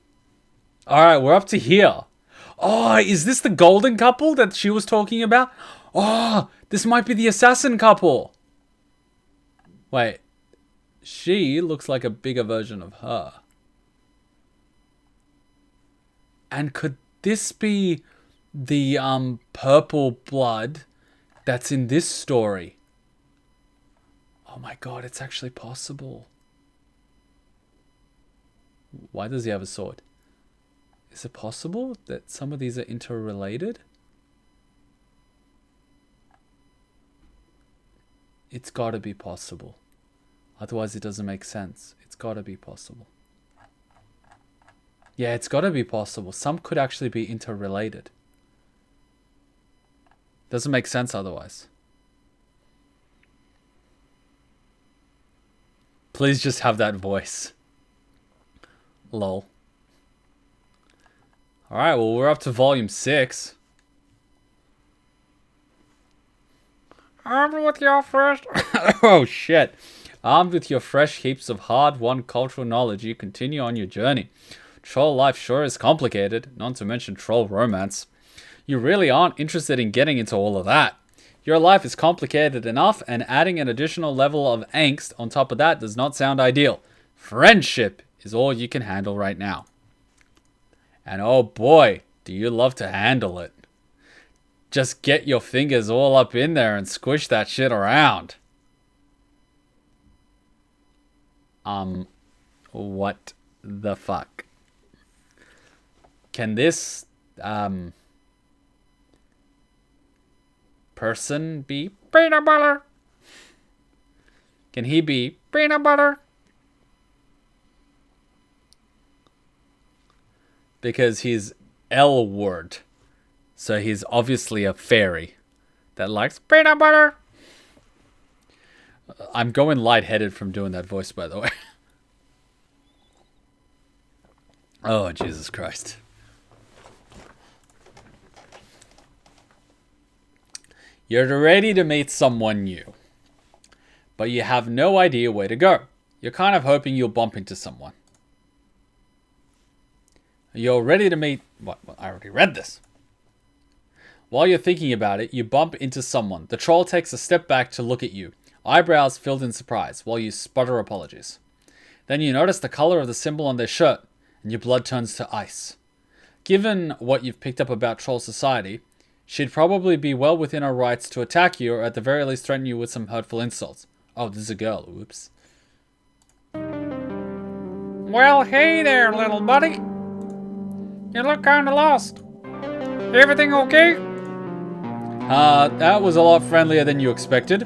Alright, we're up to here. Oh, is this the golden couple that she was talking about? Oh, this might be the assassin couple. Wait. She looks like a bigger version of her. And could this be the purple blood that's in this story? Oh my god, it's actually possible. Why does he have a sword? Is it possible that some of these are interrelated? It's gotta be possible. Otherwise it doesn't make sense. It's gotta be possible. Yeah, it's gotta be possible. Some could actually be interrelated. Doesn't make sense otherwise. Please just have that voice. Lol. Alright, well, we're up to volume 6. Armed with your first. Oh, shit. Armed with your fresh heaps of hard-won cultural knowledge, you continue on your journey. Troll life sure is complicated, not to mention troll romance. You really aren't interested in getting into all of that. Your life is complicated enough, and adding an additional level of angst on top of that does not sound ideal. Friendship is all you can handle right now. And oh boy, do you love to handle it. Just get your fingers all up in there and squish that shit around. What the fuck? Can this, person be Peanut butter. Can he be Peanut butter. because he's Elwood. So he's obviously a fairy that likes Peanut butter. I'm going lightheaded from doing that voice, by the way. Oh, Jesus Christ. You're ready to meet someone new, but you have no idea where to go. You're kind of hoping you'll bump into someone. You're ready to meet... What? I already read this. While you're thinking about it, you bump into someone. The troll takes a step back to look at you, eyebrows filled in surprise, while you sputter apologies. Then you notice the color of the symbol on their shirt, and your blood turns to ice. Given what you've picked up about troll society, she'd probably be well within her rights to attack you, or at the very least threaten you with some hurtful insults. Oh, this is a girl. Oops. Well, hey there, little buddy. You look kinda lost. Everything okay? That was a lot friendlier than you expected.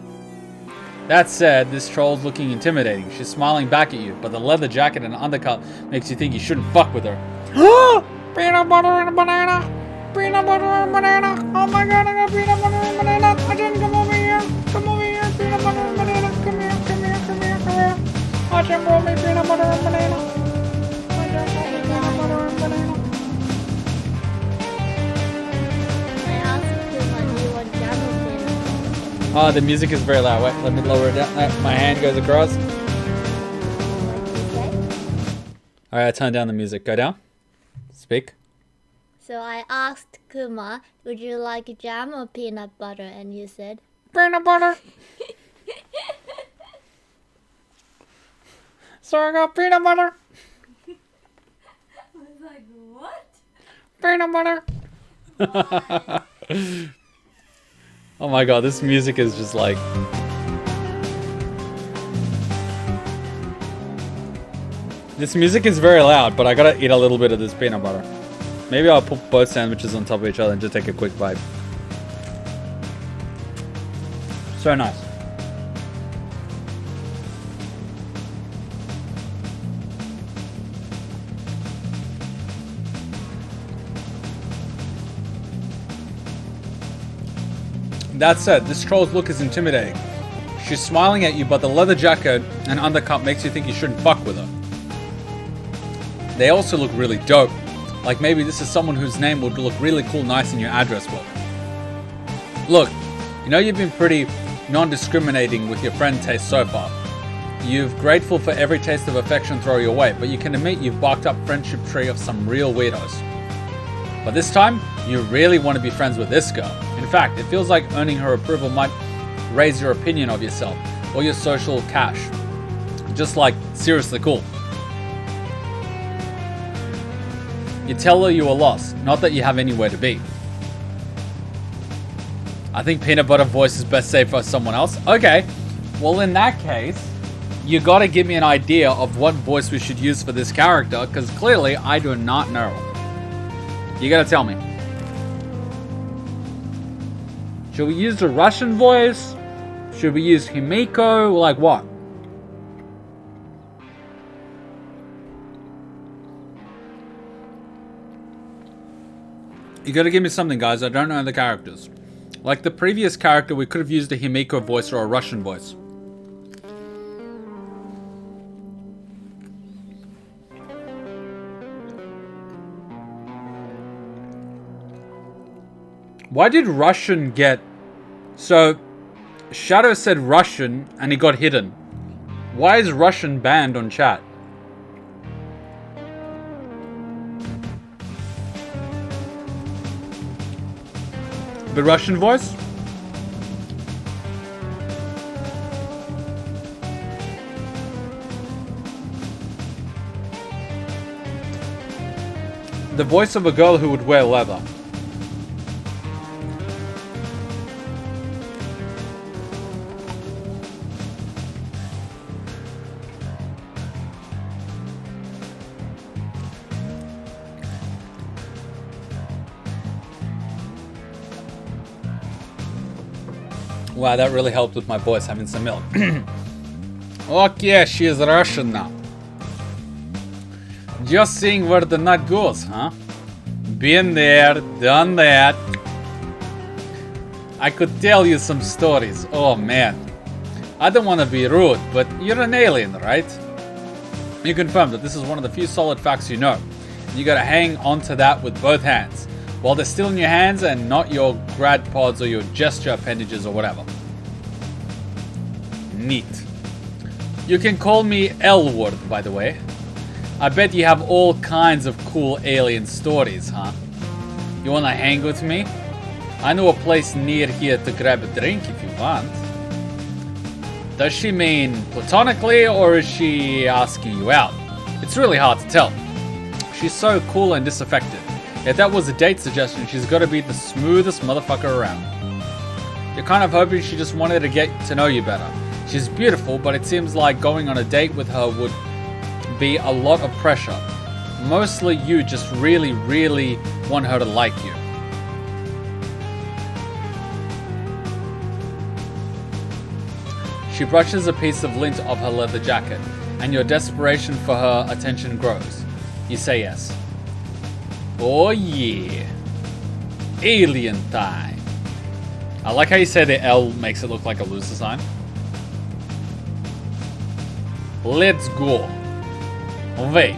That said, this troll's looking intimidating. She's smiling back at you, but the leather jacket and undercut makes you think you shouldn't fuck with her. Peanut butter and a banana. Peanut butter and banana. Oh my god, I got peanut butter and banana. Ajin, come over here. Come over here. Peanut butter and banana. Come here, come here, come here, come here. Ajin, roll me peanut butter and banana. Ajin, roll me peanut butter and banana. I asked Kuma, do you want jam or peanut butter? Oh, the music is very loud. Wait, let me lower it down. My hand goes across. Alright, I turn down the music. Go down. Speak. So I asked Kuma, would you like jam or peanut butter? And you said, Peanut butter. So I got peanut butter. I was like, what? Peanut butter. Oh my god, this music is just like... This music is very loud, but I gotta eat a little bit of this peanut butter. Maybe I'll put both sandwiches on top of each other and just take a quick bite. So nice. That said, this troll's look is intimidating. She's smiling at you, but the leather jacket and undercut makes you think you shouldn't fuck with her. They also look really dope. Like maybe this is someone whose name would look really cool nice in your address book. Look, you know you've been pretty non-discriminating with your friend taste so far. You've grateful for every taste of affection thrown your way, but you can admit you've barked up friendship tree of some real weirdos. But this time, you really want to be friends with this girl. In fact, it feels like earning her approval might raise your opinion of yourself or your social cash. Just like, seriously cool. You tell her you are lost, not that you have anywhere to be. I think peanut butter voice is best saved for someone else. Okay, well in that case, you gotta give me an idea of what voice we should use for this character, because clearly I do not know. You gotta tell me. Should we use the Russian voice? Should we use Himiko? Like what? You gotta give me something, guys. I don't know the characters. Like the previous character, we could have used a Himiko voice or a Russian voice. Why did Russian get... So, Shadow said Russian and he got hidden. Why is Russian banned on chat? But Russian voice? The voice of a girl who would wear leather. Wow, that really helped with my voice, having some milk. Okay, she is Russian now. Just seeing where the nut goes, huh? Been there, done that. I could tell you some stories. Oh man. I don't want to be rude, but you're an alien, right? You confirm that this is one of the few solid facts you know. You gotta hang onto that with both hands, while they're still in your hands and not your grad pods or your gesture appendages or whatever. Neat. You can call me Elwood, by the way. I bet you have all kinds of cool alien stories, huh? You wanna hang with me? I know a place near here to grab a drink if you want. Does she mean platonically, or is she asking you out? It's really hard to tell. She's so cool and disaffected. If that was a date suggestion, she's gotta be the smoothest motherfucker around. You're kind of hoping she just wanted to get to know you better. She's beautiful, but it seems like going on a date with her would be a lot of pressure. Mostly you just really, really want her to like you. She brushes a piece of lint off her leather jacket, and your desperation for her attention grows. You say yes. Oh yeah. Alien time. I like how you say the L makes it look like a loser sign. Let's go. Wait.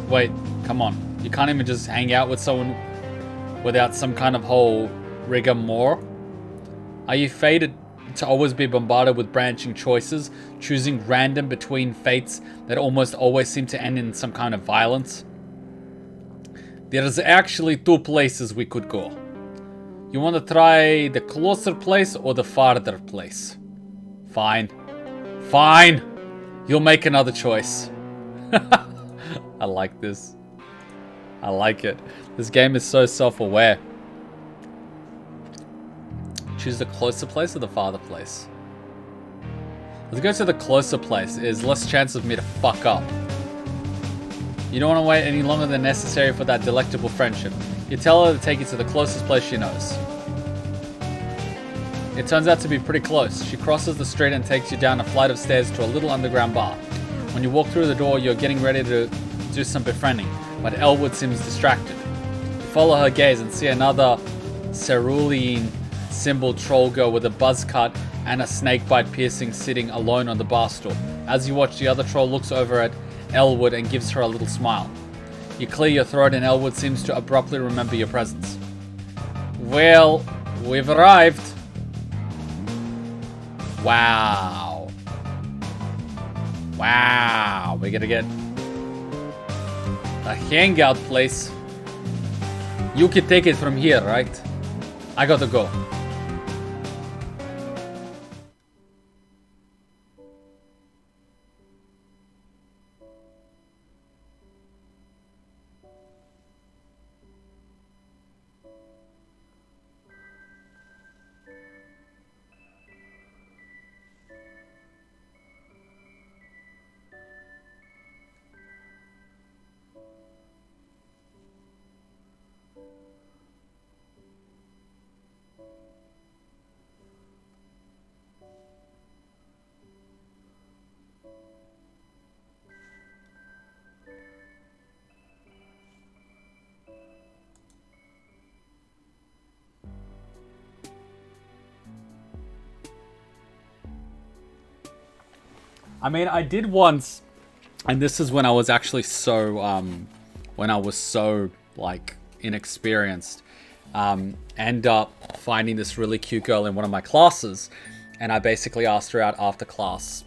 Wait, come on. You can't even just hang out with someone without some kind of whole rigmarole? Are you fated to always be bombarded with branching choices, choosing random between fates that almost always seem to end in some kind of violence? There's actually two places we could go. You want to try the closer place or the farther place? Fine. Fine! You'll make another choice. I like this. I like it. This game is so self-aware. Choose the closer place or the farther place? Let's go to the closer place. There's less chance of me to fuck up. You don't want to wait any longer than necessary for that delectable friendship. You tell her to take you to the closest place she knows. It turns out to be pretty close. She crosses the street and takes you down a flight of stairs to a little underground bar. When you walk through the door, you're getting ready to do some befriending, but Elwood seems distracted. You follow her gaze and see another cerulean symbol troll girl with a buzz cut and a snakebite piercing sitting alone on the bar stool. As you watch, the other troll looks over at Elwood and gives her a little smile. You clear your throat and Elwood seems to abruptly remember your presence. Well, we've arrived. Wow. Wow. We're gonna get a hangout place. You can take it from here, right? I gotta go. I mean, I did once, and this is when I was actually so, like, inexperienced, end up finding this really cute girl in one of my classes, and I basically asked her out after class,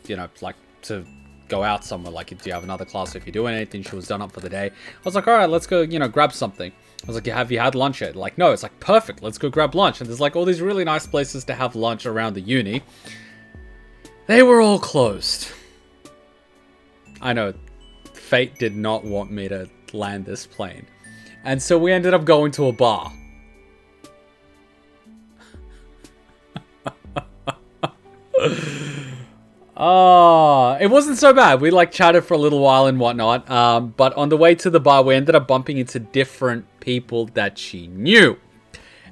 you know, like, to go out somewhere, like, do you have another class if you're doing anything? She was done up for the day. I was like, all right, let's go, you know, grab something. I was like, have you had lunch yet? Like, no. It's like, perfect, let's go grab lunch. And there's, like, all these really nice places to have lunch around the uni. They were all closed. I know, fate did not want me to, land this plane. And so we ended up going to a bar. Oh, it wasn't so bad. We like chatted for a little while and whatnot. But on the way to the bar, we ended up bumping into different people that she knew.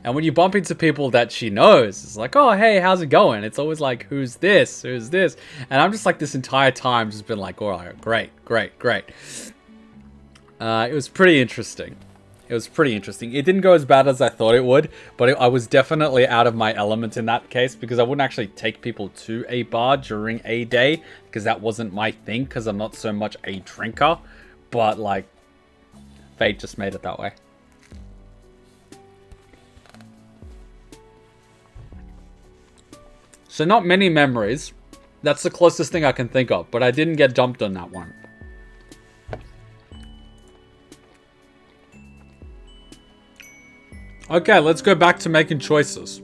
And when you bump into people that she knows, it's like, oh, hey, how's it going? It's always like, who's this? Who's this? And I'm just like this entire time just been like, all right, great. It was pretty interesting. It didn't go as bad as I thought it would, but I was definitely out of my element in that case because I wouldn't actually take people to a bar during a day because that wasn't my thing because I'm not so much a drinker. But like, fate just made it that way. So not many memories. That's the closest thing I can think of, but I didn't get dumped on that one. Okay, let's go back to making choices.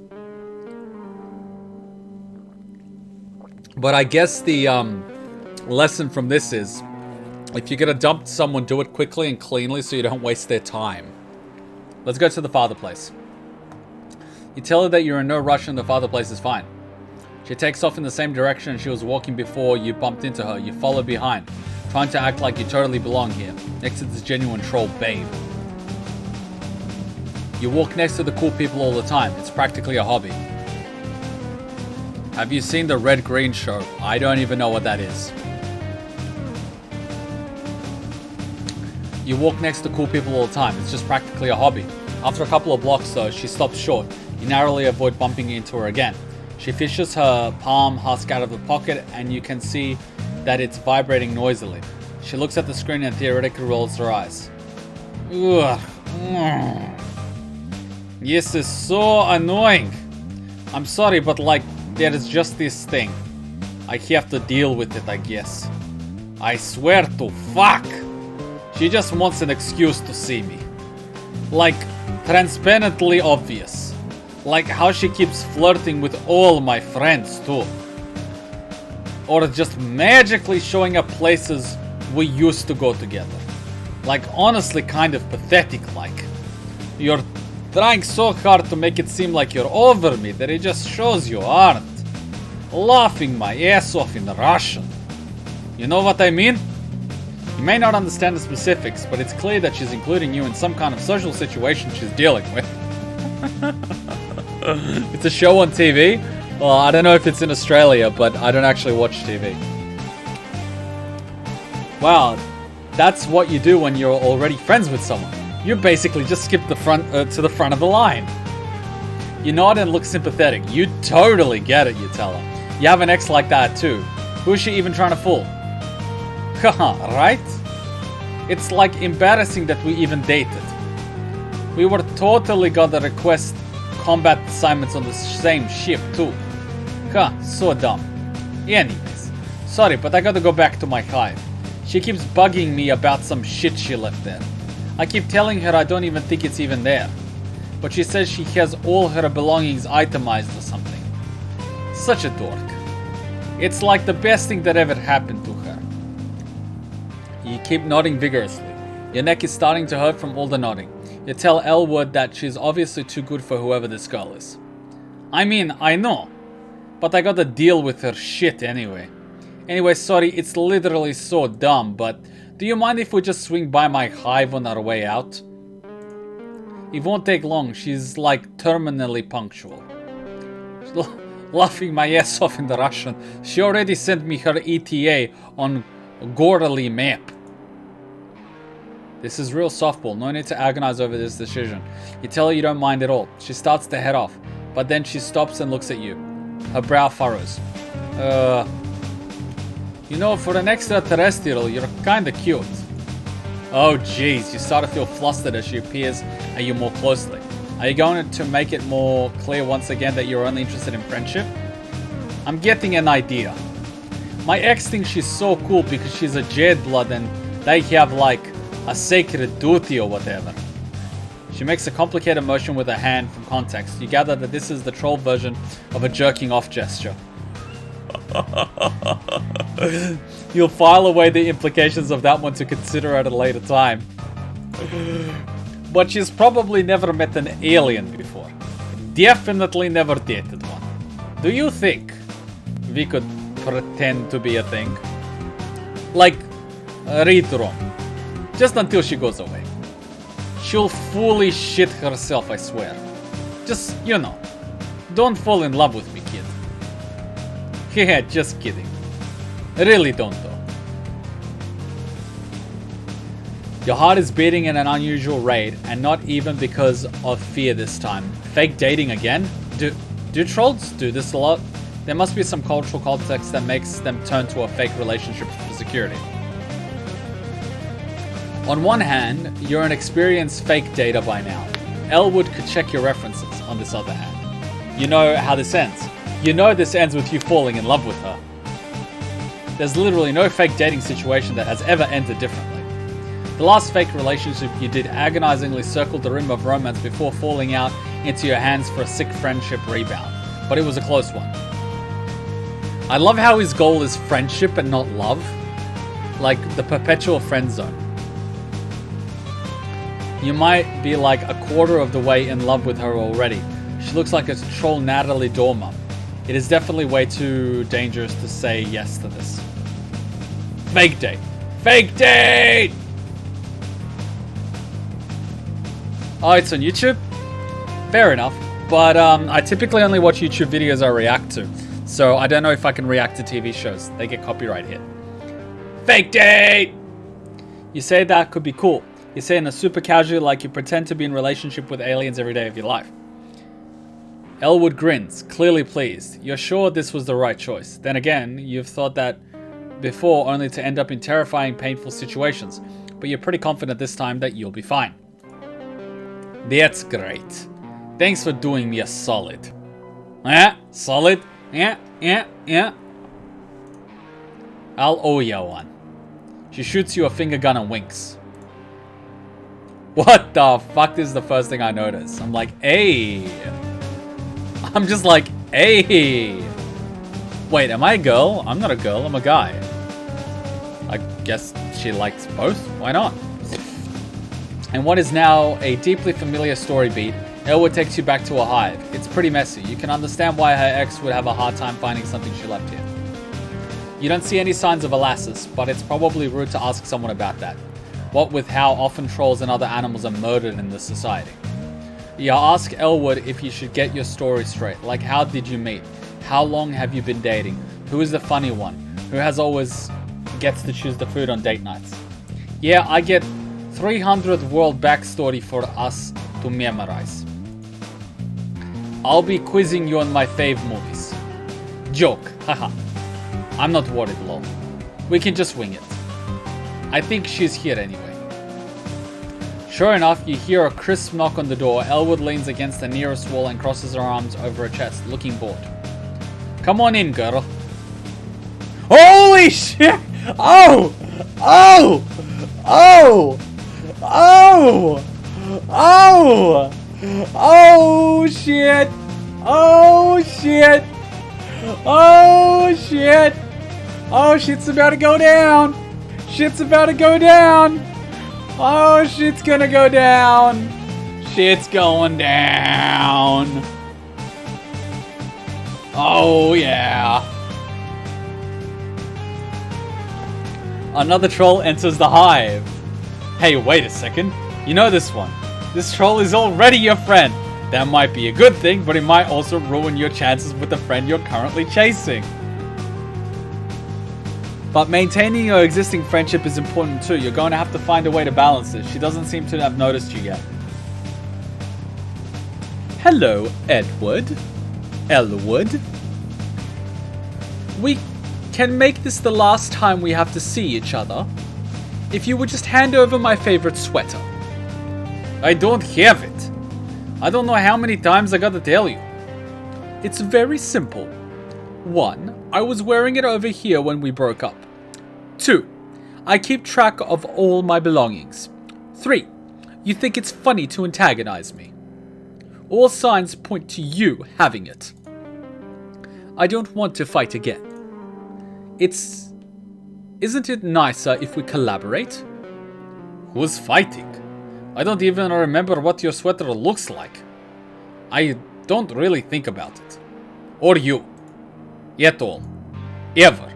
But I guess the lesson from this is, if you're gonna dump someone, do it quickly and cleanly so you don't waste their time. Let's go to the father place. You tell her that you're in no rush and the father place is fine. She takes off in the same direction she was walking before you bumped into her. You follow behind, trying to act like you totally belong here, next to this genuine troll babe. You walk next to the cool people all the time. It's practically a hobby. Have you seen the Red Green show? I don't even know what that is. You walk next to cool people all the time. It's just practically a hobby. After a couple of blocks though, she stops short. You narrowly avoid bumping into her again. She fishes her palm husk out of the pocket and you can see that it's vibrating noisily. She looks at the screen and theoretically rolls her eyes. Ugh. Yes, it's so annoying. I'm sorry, but like, there is just this thing. I have to deal with it, I guess. I swear to fuck. She just wants an excuse to see me. Like, transparently obvious. Like how she keeps flirting with all my friends too. Or just magically showing up places we used to go together. Like honestly kind of pathetic like. You're trying so hard to make it seem like you're over me that it just shows you aren't. Laughing my ass off in Russian. You know what I mean? You may not understand the specifics, but it's clear that she's including you in some kind of social situation she's dealing with. It's a show on TV? Well, I don't know if it's in Australia, but I don't actually watch TV. Wow, that's what you do when you're already friends with someone. You basically just skip the front to the front of the line. You nod and look sympathetic. You totally get it, you tell her. You have an ex like that too. Who is she even trying to fool? Haha, right? It's like embarrassing that we even dated. We were totally gonna request combat assignments on the same ship too. So dumb. Anyways, sorry, but I gotta go back to my hive. She keeps bugging me about some shit she left there. I keep telling her I don't even think it's even there. But she says she has all her belongings itemized or something. Such a dork. It's like the best thing that ever happened to her. You keep nodding vigorously. Your neck is starting to hurt from all the nodding. You tell Elwood that she's obviously too good for whoever this girl is. I mean, I know. But I gotta deal with her shit anyway. Anyway, sorry, it's literally so dumb, but do you mind if we just swing by my hive on our way out? It won't take long, she's like terminally punctual. Laughing my ass off in the Russian. She already sent me her ETA on Gorley map. This is real softball, no need to agonize over this decision. You tell her you don't mind at all. She starts to head off, but then she stops and looks at you. Her brow furrows. You know, for an extraterrestrial, you're kinda cute. Oh jeez, you start to feel flustered as she appears at you more closely. Are you going to make it more clear once again that you're only interested in friendship? I'm getting an idea. My ex thinks she's so cool because she's a Jade blood and they have like a sacred duty or whatever. She makes a complicated motion with her hand from context. You gather that this is the troll version of a jerking off gesture. You'll file away the implications of that one to consider at a later time. But she's probably never met an alien before. Definitely never dated one. Do you think we could pretend to be a thing? Like, read wrong. Just until she goes away. She'll fully shit herself, I swear. Just, you know, don't fall in love with me, kid. Yeah, just kidding. Really don't, though. Your heart is beating in an unusual rate, and not even because of fear this time. Fake dating again? Do trolls do this a lot? There must be some cultural context that makes them turn to a fake relationship for security. On one hand, you're an experienced fake dater by now. Elwood could check your references, on this other hand. You know how this ends. You know this ends with you falling in love with her. There's literally no fake dating situation that has ever ended differently. The last fake relationship you did agonizingly circled the rim of romance before falling out into your hands for a sick friendship rebound. But it was a close one. I love how his goal is friendship and not love. Like the perpetual friend zone. You might be like a quarter of the way in love with her already. She looks like a troll Natalie Dormer. It is definitely way too dangerous to say yes to this. Fake date. Fake date! Oh, it's on YouTube? Fair enough. But I typically only watch YouTube videos I react to. So I don't know if I can react to TV shows. They get copyright hit. Fake date! You say that could be cool. You say in a super casual like you pretend to be in relationship with aliens every day of your life. Elwood grins, clearly pleased. You're sure this was the right choice. Then again, you've thought that before only to end up in terrifying, painful situations. But you're pretty confident this time that you'll be fine. That's great. Thanks for doing me a solid. Yeah, solid. Yeah. I'll owe you one. She shoots you a finger gun and winks. What the fuck is the first thing I notice? I'm like, hey. I'm just like, hey. Wait, am I a girl? I'm not a girl, I'm a guy. I guess she likes both. Why not? And what is now a deeply familiar story beat, Elwood takes you back to a hive. It's pretty messy. You can understand why her ex would have a hard time finding something she left here. You don't see any signs of Elastis, but it's probably rude to ask someone about that. What with how often trolls and other animals are murdered in this society. You ask Elwood if you should get your story straight. Like, how did you meet? How long have you been dating? Who is the funny one? Who has always gets to choose the food on date nights? Yeah, I get 300th world backstory for us to memorize. I'll be quizzing you on my fave movies. Joke, haha. I'm not worried, lol. We can just wing it. I think she's here anyway. Sure enough, you hear a crisp knock on the door. Elwood leans against the nearest wall and crosses her arms over her chest, looking bored. Come on in, girl. Holy shit! Oh! Shit! Oh, shit's about to go down! Shit's gonna go down! Shit's going down! Oh, yeah! Another troll enters the hive. Hey, wait a second. You know this one. This troll is already your friend. That might be a good thing, but it might also ruin your chances with the friend you're currently chasing. But maintaining your existing friendship is important too. You're going to have to find a way to balance it. She doesn't seem to have noticed you yet. Hello, Elwood. We can make this the last time we have to see each other. If you would just hand over my favorite sweater. I don't have it. I don't know how many times I gotta tell you. It's very simple. 1. I was wearing it over here when we broke up. 2. I keep track of all my belongings. 3. You think it's funny to antagonize me. All signs point to you having it. I don't want to fight again. Isn't it nicer if we collaborate? Who's fighting? I don't even remember what your sweater looks like. I don't really think about it. Or you. At all. Ever.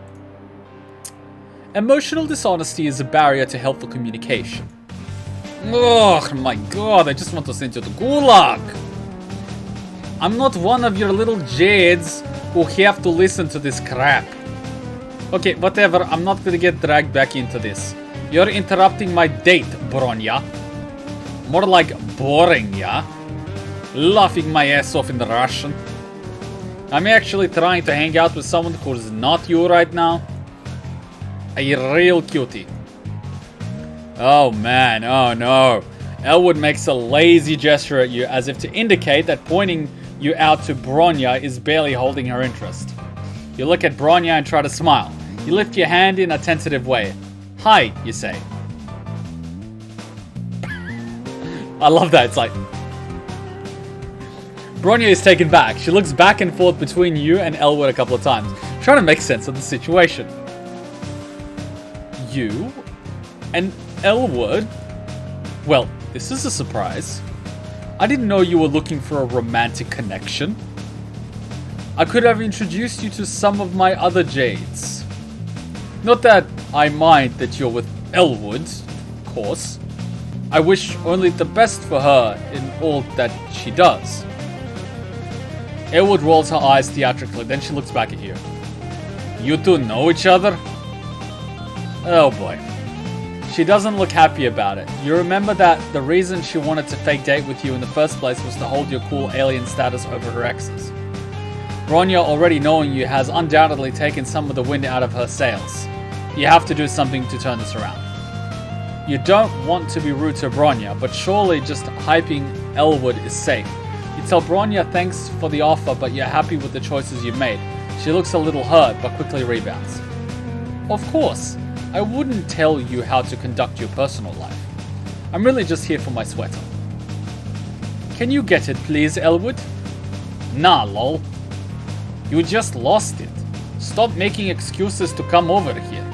Emotional dishonesty is a barrier to helpful communication. Oh my god, I just want to send you to Gulag. I'm not one of your little jades who have to listen to this crap. Okay, whatever, I'm not gonna get dragged back into this. You're interrupting my date, Bronya. More like boring, yeah? Laughing my ass off in the Russian. I'm actually trying to hang out with someone who's not you right now. A real cutie. Oh man, oh no. Elwood makes a lazy gesture at you as if to indicate that pointing you out to Bronya is barely holding her interest. You look at Bronya and try to smile. You lift your hand in a tentative way. Hi, you say. I love that, it's like... Bronya is taken back. She looks back and forth between you and Elwood a couple of times, trying to make sense of the situation. You and Elwood? Well, this is a surprise. I didn't know you were looking for a romantic connection. I could have introduced you to some of my other jades. Not that I mind that you're with Elwood, of course. I wish only the best for her in all that she does. Elwood rolls her eyes theatrically, then she looks back at you. You two know each other? Oh boy. She doesn't look happy about it. You remember that the reason she wanted to fake date with you in the first place was to hold your cool alien status over her exes. Bronya, already knowing you, has undoubtedly taken some of the wind out of her sails. You have to do something to turn this around. You don't want to be rude to Bronya, but surely just hyping Elwood is safe. You tell Bronya thanks for the offer, but you're happy with the choices you've made. She looks a little hurt, but quickly rebounds. Of course, I wouldn't tell you how to conduct your personal life. I'm really just here for my sweater. Can you get it, please, Elwood? Nah, lol. You just lost it. Stop making excuses to come over here.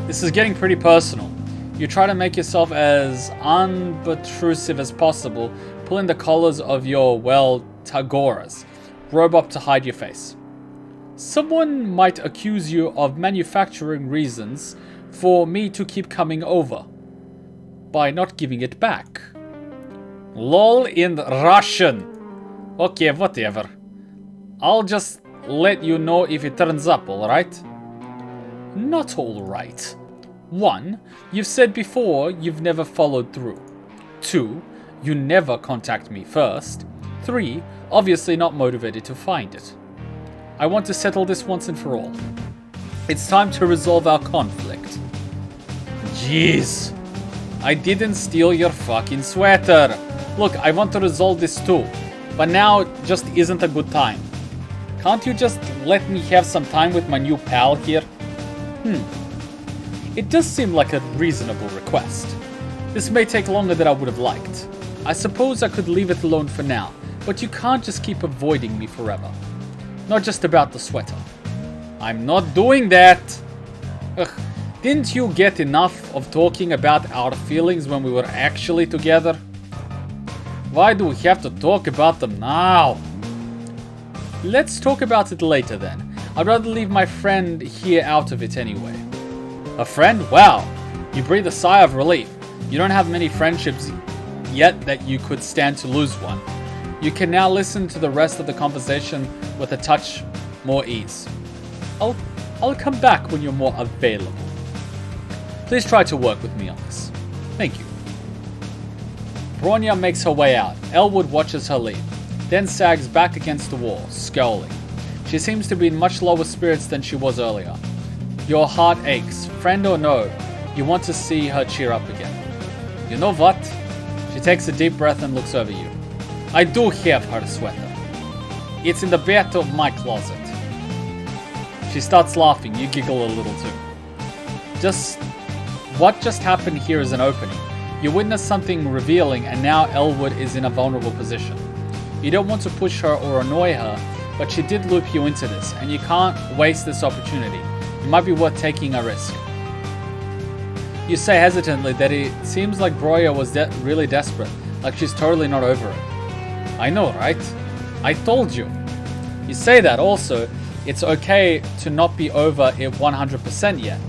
This is getting pretty personal. You try to make yourself as unobtrusive as possible, pulling the collars of your, well, tagoras. Robe up to hide your face. Someone might accuse you of manufacturing reasons for me to keep coming over by not giving it back. LOL in Russian. Okay, whatever. I'll just let you know if it turns up, alright? Not alright. 1. You've said before you've never followed through. 2. You never contact me first. 3. Obviously not motivated to find it. I want to settle this once and for all. It's time to resolve our conflict. Jeez. I didn't steal your fucking sweater. Look, I want to resolve this too. But now just isn't a good time. Can't you just let me have some time with my new pal here? It does seem like a reasonable request. This may take longer than I would have liked. I suppose I could leave it alone for now, but you can't just keep avoiding me forever. Not just about the sweater. I'm not doing that! Ugh, didn't you get enough of talking about our feelings when we were actually together? Why do we have to talk about them now? Let's talk about it later then. I'd rather leave my friend here out of it anyway. A friend? Wow! You breathe a sigh of relief. You don't have many friendships yet that you could stand to lose one. You can now listen to the rest of the conversation with a touch more ease. I'll come back when you're more available. Please try to work with me on this. Thank you. Bronya makes her way out. Elwood watches her leave, then sags back against the wall, scowling. She seems to be in much lower spirits than she was earlier. Your heart aches. Friend or no, you want to see her cheer up again. You know what? She takes a deep breath and looks over you. I do have her sweater. It's in the back of my closet. She starts laughing. You giggle a little too. What just happened here is an opening. You witness something revealing, and now Elwood is in a vulnerable position. You don't want to push her or annoy her, but she did loop you into this, and you can't waste this opportunity. It might be worth taking a risk. You say hesitantly that it seems like Broya was really desperate, like she's totally not over it. I know, right? I told you. You say that also, it's okay to not be over it 100% yet.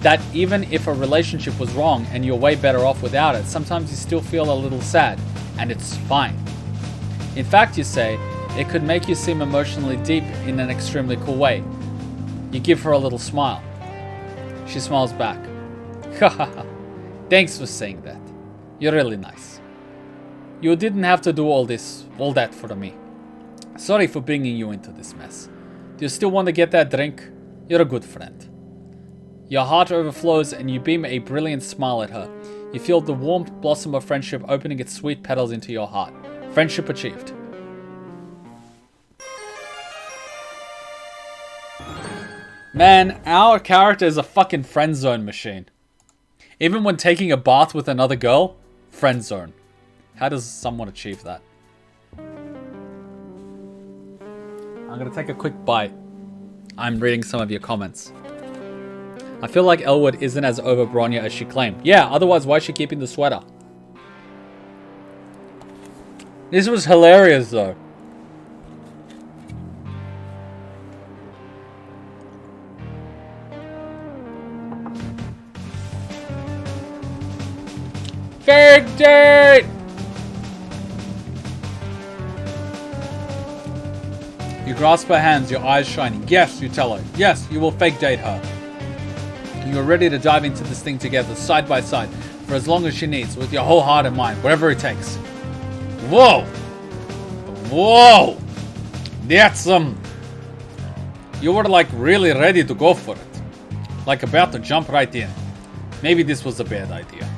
That even if a relationship was wrong and you're way better off without it, sometimes you still feel a little sad, and it's fine. In fact, you say, it could make you seem emotionally deep in an extremely cool way. You give her a little smile. She smiles back. Hahaha. Thanks for saying that. You're really nice. You didn't have to do all that for me. Sorry for bringing you into this mess. Do you still want to get that drink? You're a good friend. Your heart overflows and you beam a brilliant smile at her. You feel the warm blossom of friendship opening its sweet petals into your heart. Friendship achieved. Man, our character is a fucking friend zone machine. Even when taking a bath with another girl, friend zone. How does someone achieve that? I'm gonna take a quick bite. I'm reading some of your comments. I feel like Elwood isn't as over Bronya as she claimed. Yeah, otherwise why is she keeping the sweater? This was hilarious though. Fake date! You grasp her hands, your eyes shining. Yes, you tell her. Yes, you will fake date her. You are ready to dive into this thing together, side by side, for as long as she needs, with your whole heart and mind, whatever it takes. Whoa! Whoa! That's you were like really ready to go for it. Like about to jump right in. Maybe this was a bad idea.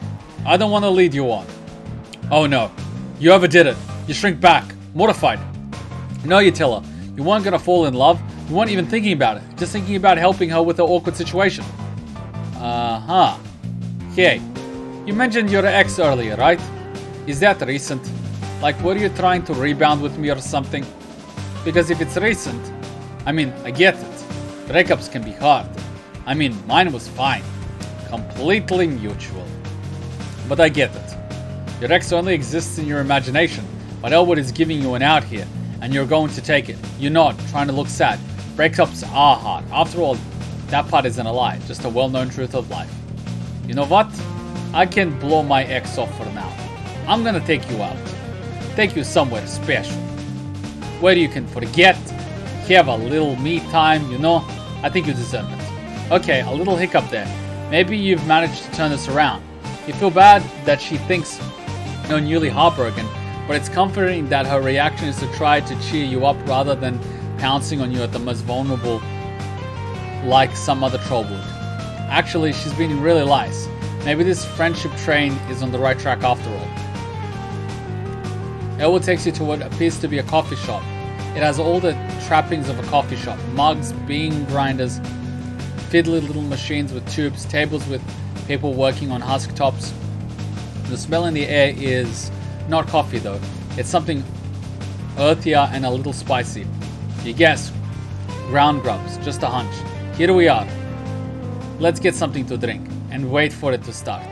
I don't want to lead you on. Oh no. You overdid it. You shrink back. Mortified. No, you tell her. You weren't gonna fall in love. You weren't even thinking about it. Just thinking about helping her with her awkward situation. Uh-huh. Hey, you mentioned your ex earlier, right? Is that recent? Like, were you trying to rebound with me or something? Because if it's recent, I mean, I get it. Breakups can be hard. I mean, mine was fine. Completely mutual. But I get it. Your ex only exists in your imagination, but Elwood is giving you an out here, and you're going to take it. You're not, trying to look sad. Breakups are hard. After all, that part isn't a lie, just a well-known truth of life. You know what? I can blow my ex off for now. I'm gonna take you out. Take you somewhere special. Where you can forget, have a little me time, you know? I think you deserve it. Okay, a little hiccup there. Maybe you've managed to turn this around. You feel bad that she thinks you're newly heartbroken, but it's comforting that her reaction is to try to cheer you up rather than pouncing on you at the most vulnerable like some other troll would. Actually, she's been really nice. Maybe this friendship train is on the right track after all. Elwood takes you to what appears to be a coffee shop. It has all the trappings of a coffee shop. Mugs, bean grinders, fiddly little machines with tubes, tables with people working on husk tops. The smell in the air is not coffee though. It's something earthier and a little spicy. You guess, ground grubs, just a hunch. Here we are. Let's get something to drink and wait for it to start.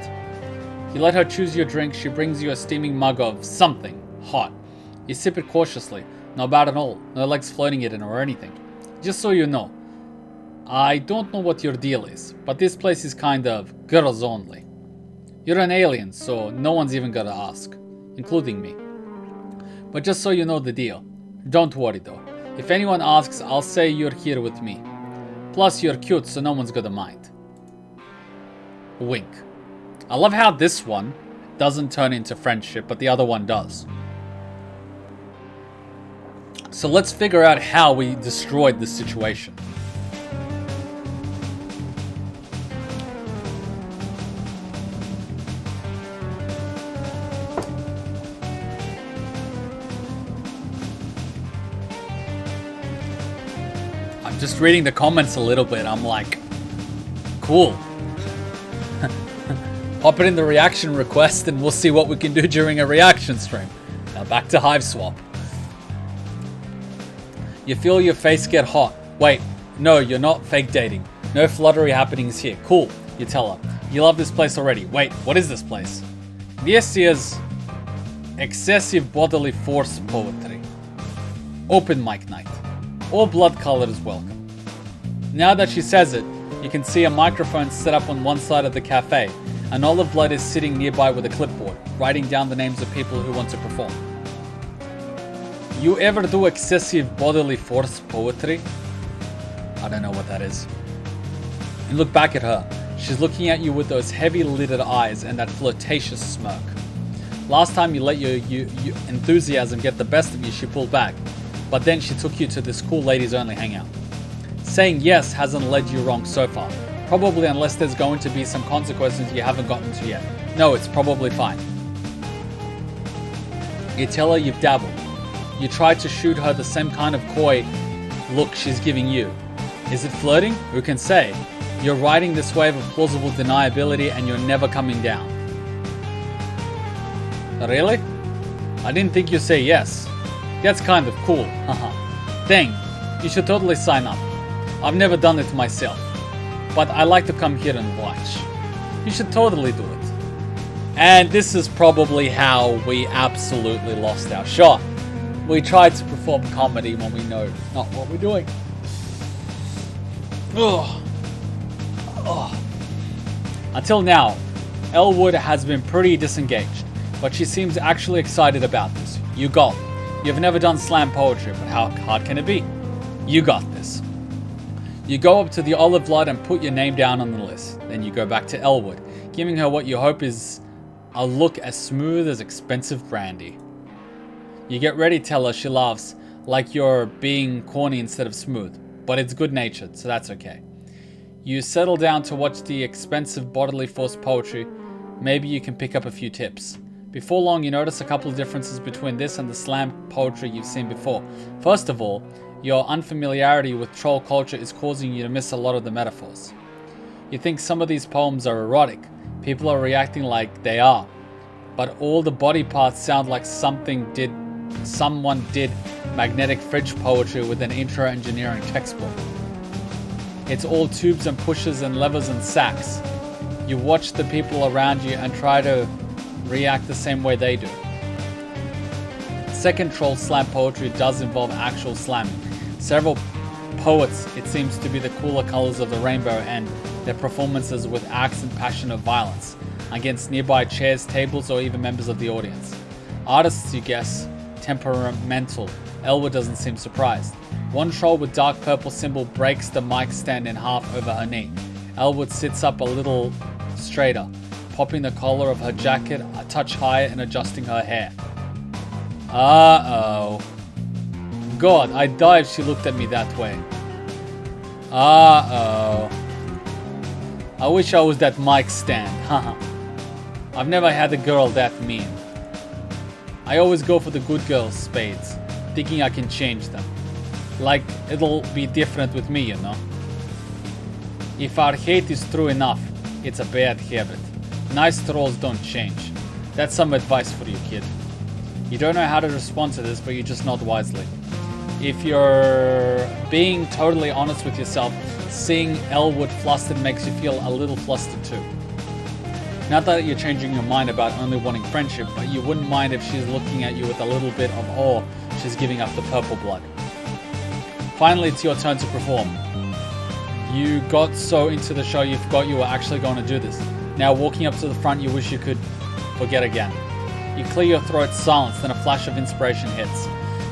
You let her choose your drink. She brings you a steaming mug of something hot. You sip it cautiously. No bad at all. No legs floating it in or anything. Just so you know, I don't know what your deal is, but this place is kind of girls only. You're an alien, so no one's even gonna ask, including me. But just so you know the deal. Don't worry though. If anyone asks, I'll say you're here with me. Plus you're cute, so no one's gonna mind. Wink. I love how this one doesn't turn into friendship, but the other one does. So let's figure out how we destroyed this situation. I'm just reading the comments a little bit. I'm like, cool. Pop it in the reaction request and we'll see what we can do during a reaction stream. Now back to Hiveswap. You feel your face get hot. Wait, no, you're not fake dating. No fluttery happenings here. Cool, you tell her. You love this place already. Wait, what is this place? This is excessive bodily force poetry. Open mic night. All blood colors welcome. Now that she says it, you can see a microphone set up on one side of the cafe, and Olive Blood is sitting nearby with a clipboard, writing down the names of people who want to perform. You ever do excessive bodily force poetry? I don't know what that is. You look back at her. She's looking at you with those heavy-lidded eyes and that flirtatious smirk. Last time you let your enthusiasm get the best of you, she pulled back. But then she took you to this cool ladies-only hangout. Saying yes hasn't led you wrong so far. Probably unless there's going to be some consequences you haven't gotten to yet. No, it's probably fine. You tell her you've dabbled. You try to shoot her the same kind of coy look she's giving you. Is it flirting? Who can say? You're riding this wave of plausible deniability and you're never coming down. Really? I didn't think you'd say yes. That's kind of cool, haha. Dang, you should totally sign up. I've never done it myself, but I like to come here and watch. You should totally do it. And this is probably how we absolutely lost our shot. We tried to perform comedy when we know not what we're doing. Ugh. Ugh. Until now, Elwood has been pretty disengaged, but she seems actually excited about this. You got it. You've never done slam poetry, but how hard can it be? You got this. You go up to the Olive Blood and put your name down on the list. Then you go back to Elwood, giving her what you hope is a look as smooth as expensive brandy. You get ready, tell her. She laughs, like you're being corny instead of smooth. But it's good-natured, so that's okay. You settle down to watch the expensive bodily force poetry. Maybe you can pick up a few tips. Before long, you notice a couple of differences between this and the slam poetry you've seen before. First of all, your unfamiliarity with troll culture is causing you to miss a lot of the metaphors. You think some of these poems are erotic. People are reacting like they are. But all the body parts sound like someone did magnetic fridge poetry with an intro engineering textbook. It's all tubes and pushes and levers and sacks. You watch the people around you and try to react the same way they do. Second troll slam poetry does involve actual slamming. Several poets, it seems to be the cooler colors of the rainbow, and their performances with acts and passion of violence against nearby chairs, tables, or even members of the audience. Artists, you guess, temperamental. Elwood doesn't seem surprised. One troll with dark purple symbol breaks the mic stand in half over her knee. Elwood sits up a little straighter, popping the collar of her jacket a touch higher and adjusting her hair. Uh-oh. God, I'd die if she looked at me that way. Uh-oh. I wish I was that mic stand, haha. I've never had a girl that mean. I always go for the good girls' spades, thinking I can change them. Like, it'll be different with me, you know. If our hate is true enough, it's a bad habit. Nice trolls don't change. That's some advice for you, kid. You don't know how to respond to this, but you just nod wisely. If you're being totally honest with yourself, seeing Elwood flustered makes you feel a little flustered too. Not that you're changing your mind about only wanting friendship, but you wouldn't mind if she's looking at you with a little bit of awe she's giving up the purple blood. Finally, it's your turn to perform. You got so into the show you forgot you were actually going to do this. Now walking up to the front, you wish you could forget again. You clear your throat, silence, then a flash of inspiration hits.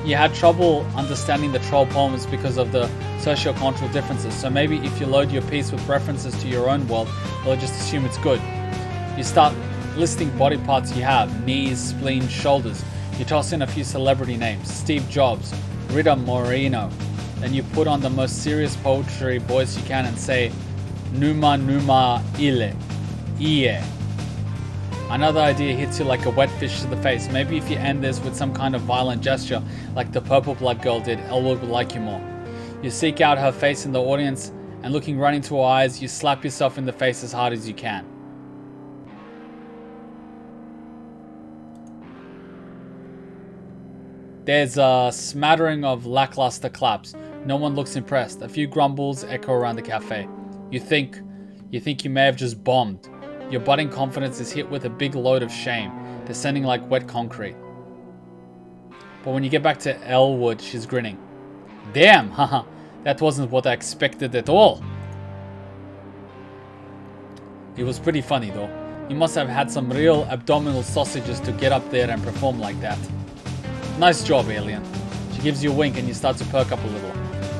You had trouble understanding the troll poems because of the socio-cultural differences, so maybe if you load your piece with references to your own world, they'll just assume it's good. You start listing body parts you have: knees, spleen, shoulders. You toss in a few celebrity names: Steve Jobs, Rita Moreno. Then you put on the most serious poetry voice you can and say, Numa Numa Ile. Ie. Another idea hits you like a wet fish to the face. Maybe if you end this with some kind of violent gesture, like the purple blood girl did, Elwood would like you more. You seek out her face in the audience, and looking right into her eyes, you slap yourself in the face as hard as you can. There's a smattering of lackluster claps. No one looks impressed. A few grumbles echo around the cafe. You think you may have just bombed. Your budding confidence is hit with a big load of shame, descending like wet concrete. But when you get back to Elwood, she's grinning. Damn, haha, that wasn't what I expected at all. It was pretty funny though. You must have had some real abdominal sausages to get up there and perform like that. Nice job, alien. She gives you a wink and you start to perk up a little.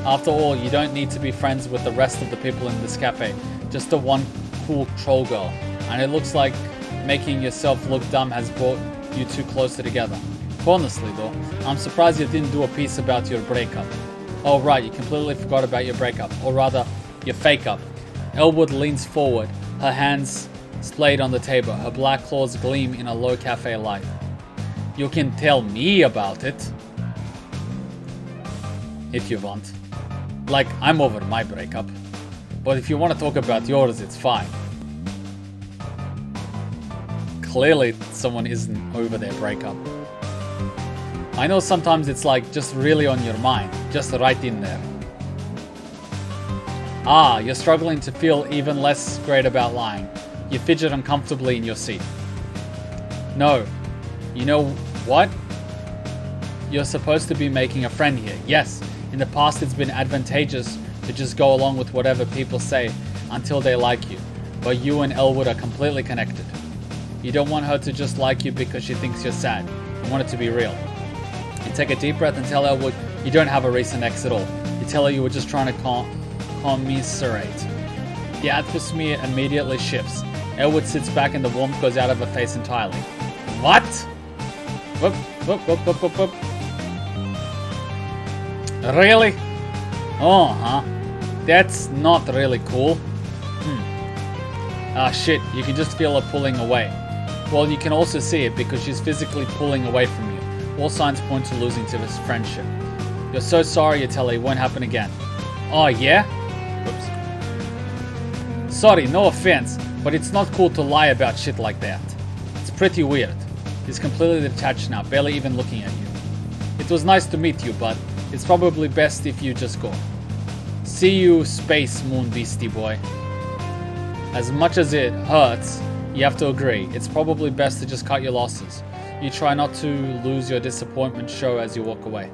After all, you don't need to be friends with the rest of the people in this cafe. Just the one cool troll girl. And it looks like making yourself look dumb has brought you two closer together. Honestly though, I'm surprised you didn't do a piece about your breakup. Oh right, you completely forgot about your breakup. Or rather, your fake-up. Elwood leans forward, her hands splayed on the table, her black claws gleam in a low cafe light. You can tell me about it. If you want. Like, I'm over my breakup. But if you want to talk about yours, it's fine. Clearly, someone isn't over their breakup. I know sometimes it's like just really on your mind, just right in there. Ah, you're struggling to feel even less great about lying. You fidget uncomfortably in your seat. No. You know what? You're supposed to be making a friend here. Yes, in the past it's been advantageous to just go along with whatever people say until they like you. But you and Elwood are completely connected. You don't want her to just like you because she thinks you're sad. You want it to be real. You take a deep breath and tell Elwood you don't have a recent ex at all. You tell her you were just trying to commiserate. The atmosphere immediately shifts. Elwood sits back and the warmth goes out of her face entirely. What? Whoop, whoop, whoop, whoop, whoop, whoop. Really? Oh, huh. That's not really cool. Ah, shit, you can just feel her pulling away. Well, you can also see it because she's physically pulling away from you. All signs point to losing to this friendship. You're so sorry, you tell her, it won't happen again. Oh, yeah? Whoops. Sorry, no offense, but it's not cool to lie about shit like that. It's pretty weird. He's completely detached now, barely even looking at you. It was nice to meet you, but it's probably best if you just go. See you, Space Moon Beastie Boy. As much as it hurts, you have to agree, it's probably best to just cut your losses. You try not to lose your disappointment show as you walk away.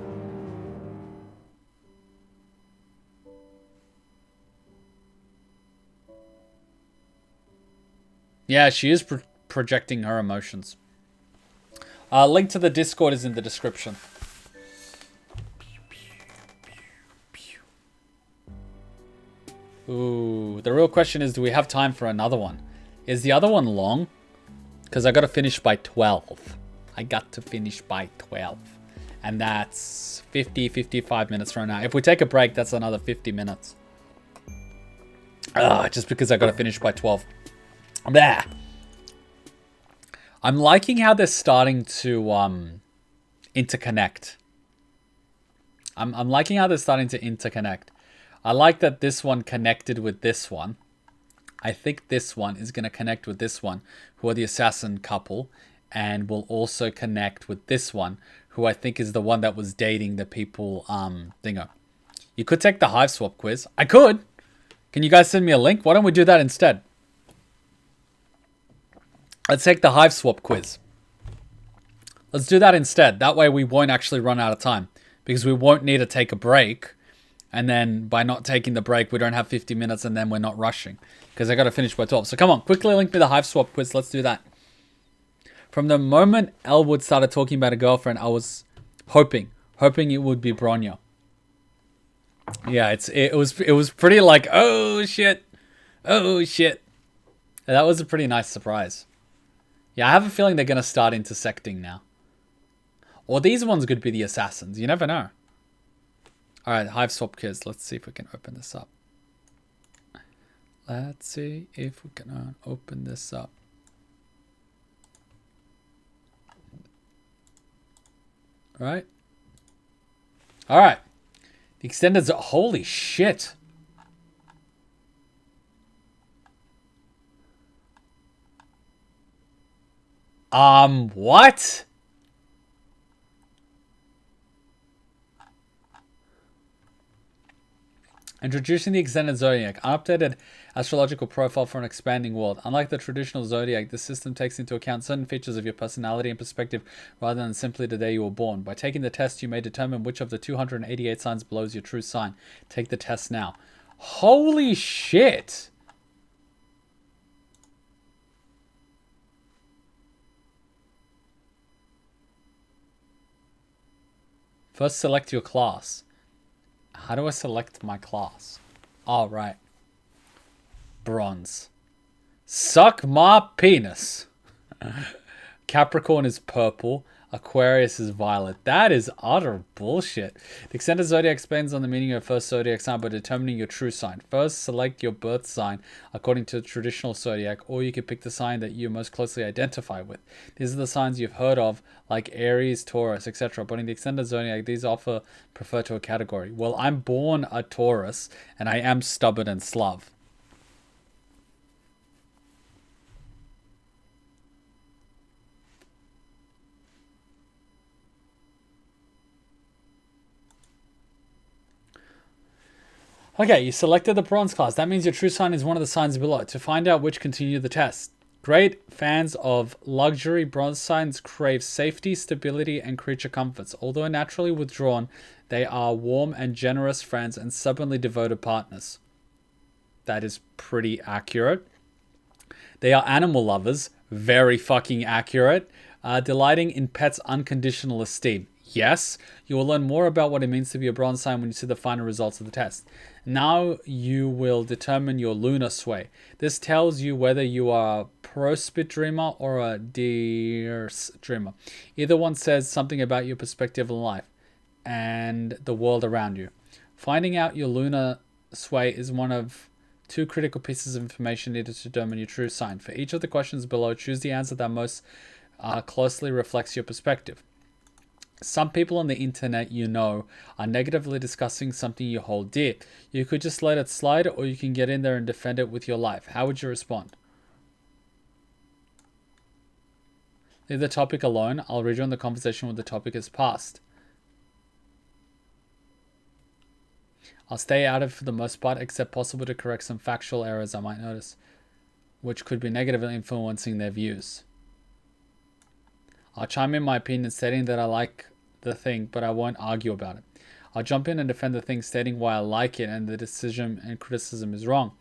Yeah, she is projecting her emotions. Link to the Discord is in the description. Ooh, the real question is, do we have time for another one? Is the other one long? Because I got to finish by 12. I got to finish by 12. And that's 55 minutes from now. If we take a break, that's another 50 minutes. Just because I got to finish by 12. There. I'm liking how they're starting to interconnect. I'm liking how they're starting to interconnect. I like that this one connected with this one. I think this one is going to connect with this one, who are the assassin couple, and will also connect with this one, who I think is the one that was dating the people, thingo. You could take the Hiveswap quiz. I could. Can you guys send me a link? Why don't we do that instead? Let's take the Hiveswap quiz. Let's do that instead. That way we won't actually run out of time, because we won't need to take a break. And then by not taking the break, we don't have 50 minutes and then we're not rushing. Because I got to finish by 12. So come on, quickly link me the Hiveswap quiz. Let's do that. From the moment Elwood started talking about a girlfriend, I was hoping it would be Bronya. Yeah, it was pretty like, oh shit. Oh shit. That was a pretty nice surprise. Yeah, I have a feeling they're going to start intersecting now. Or these ones could be the assassins. You never know. Alright, Hiveswap quiz. Let's see if we can open this up. Let's see if we can open this up. Alright. Alright. The extended's... Holy shit. What? Introducing the extended zodiac, an updated astrological profile for an expanding world. Unlike the traditional zodiac, this system takes into account certain features of your personality and perspective rather than simply the day you were born. By taking the test, you may determine which of the 288 signs below is your true sign. Take the test now. Holy shit! First, select your class. How do I select my class? All right. Bronze. Suck my penis. Capricorn is purple. Aquarius is violet. That is utter bullshit. The extended zodiac expands on the meaning of your first zodiac sign by determining your true sign. First, select your birth sign according to the traditional zodiac, or you can pick the sign that you most closely identify with. These are the signs you've heard of, like Aries, Taurus, etc. But in the extended zodiac, these often refer to a category. Well, I'm born a Taurus, and I am stubborn and Slav. Okay, you selected the bronze class. That means your true sign is one of the signs below. To find out which, continue the test. Great fans of luxury, bronze signs crave safety, stability, and creature comforts. Although naturally withdrawn, they are warm and generous friends and stubbornly devoted partners. That is pretty accurate. They are animal lovers. Very fucking accurate. Delighting in pets' unconditional esteem. Yes, you will learn more about what it means to be a bronze sign when you see the final results of the test. Now you will determine your lunar sway. This tells you whether you are a prospit dreamer or a Dierce dreamer. Either one says something about your perspective on life and the world around you. Finding out your lunar sway is one of two critical pieces of information needed to determine your true sign. For each of the questions below, choose the answer that most closely reflects your perspective. Some people on the internet are negatively discussing something you hold dear. You could just let it slide, or you can get in there and defend it with your life. How would you respond? Leave the topic alone. I'll rejoin the conversation when the topic is passed. I'll stay out of it for the most part, except possible to correct some factual errors I might notice, which could be negatively influencing their views. I'll chime in my opinion stating that I like the thing, but I won't argue about it. I'll jump in and defend the thing stating why I like it and the decision and criticism is wrong.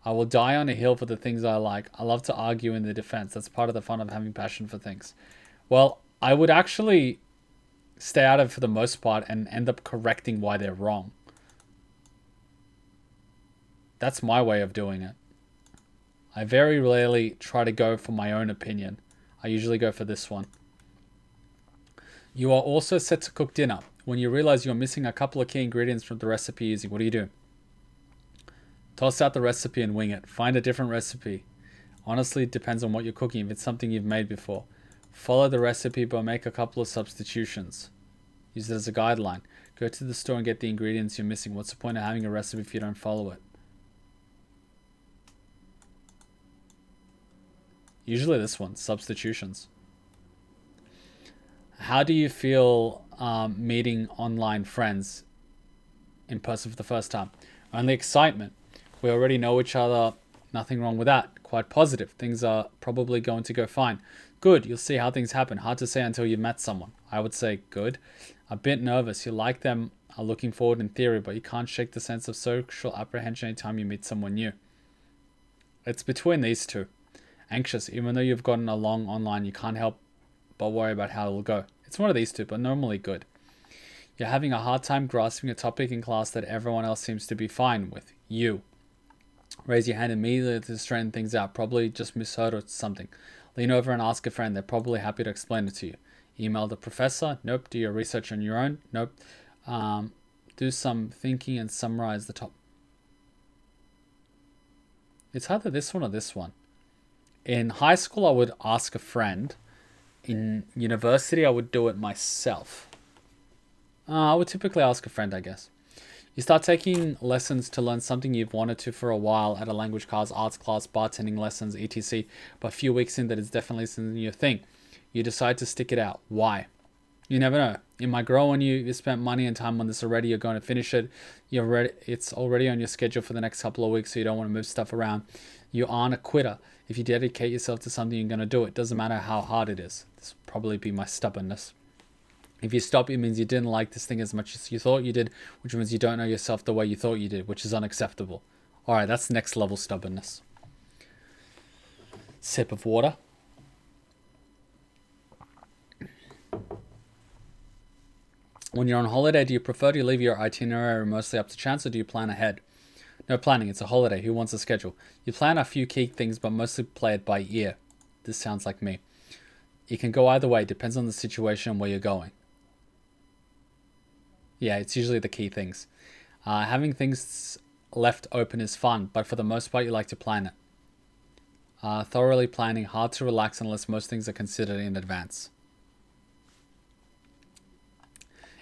I will die on a hill for the things I like. I love to argue in the defense. That's part of the fun of having passion for things. Well, I would actually stay out of it for the most part and end up correcting why they're wrong. That's my way of doing it. I very rarely try to go for my own opinion. I usually go for this one. You are also set to cook dinner. When you realize you're missing a couple of key ingredients from the recipe using, what do? Toss out the recipe and wing it. Find a different recipe. Honestly, it depends on what you're cooking. If it's something you've made before, follow the recipe but make a couple of substitutions. Use it as a guideline. Go to the store and get the ingredients you're missing. What's the point of having a recipe if you don't follow it? Usually this one, substitutions. How do you feel meeting online friends in person for the first time? Only excitement. We already know each other. Nothing wrong with that. Quite positive. Things are probably going to go fine. Good. You'll see how things happen. Hard to say until you've met someone. I would say good. A bit nervous. You like them, are looking forward in theory, but you can't shake the sense of social apprehension anytime you meet someone new. It's between these two. Anxious. Even though you've gotten along online, you can't help but worry about how it will go. It's one of these two, but normally good. You're having a hard time grasping a topic in class that everyone else seems to be fine with. You. Raise your hand immediately to straighten things out. Probably just misheard or something. Lean over and ask a friend. They're probably happy to explain it to you. Email the professor. Nope. Do your research on your own. Nope. Do some thinking and summarize the top. It's either this one or this one. In high school, I would ask a friend. In university, I would do it myself. I would typically ask a friend, I guess. You start taking lessons to learn something you've wanted to for a while at a language class, arts class, bartending lessons, etc. But a few weeks in, that is definitely something your thing. You decide to stick it out. Why? You never know. It might grow on you. You spent money and time on this already. You're going to finish it. You're ready. It's already on your schedule for the next couple of weeks, so you don't want to move stuff around. You aren't a quitter. If you dedicate yourself to something, you're going to do it. Doesn't matter how hard it is. This will probably be my stubbornness. If you stop, it means you didn't like this thing as much as you thought you did, which means you don't know yourself the way you thought you did, which is unacceptable. All right, that's next level stubbornness. Sip of water. When you're on holiday, do you prefer to leave your itinerary mostly up to chance, or do you plan ahead? No planning, it's a holiday. Who wants a schedule? You plan a few key things, but mostly play it by ear. This sounds like me. It can go either way, depends on the situation and where you're going. Yeah, it's usually the key things. Having things left open is fun, but for the most part, you like to plan it. Thoroughly planning, hard to relax unless most things are considered in advance.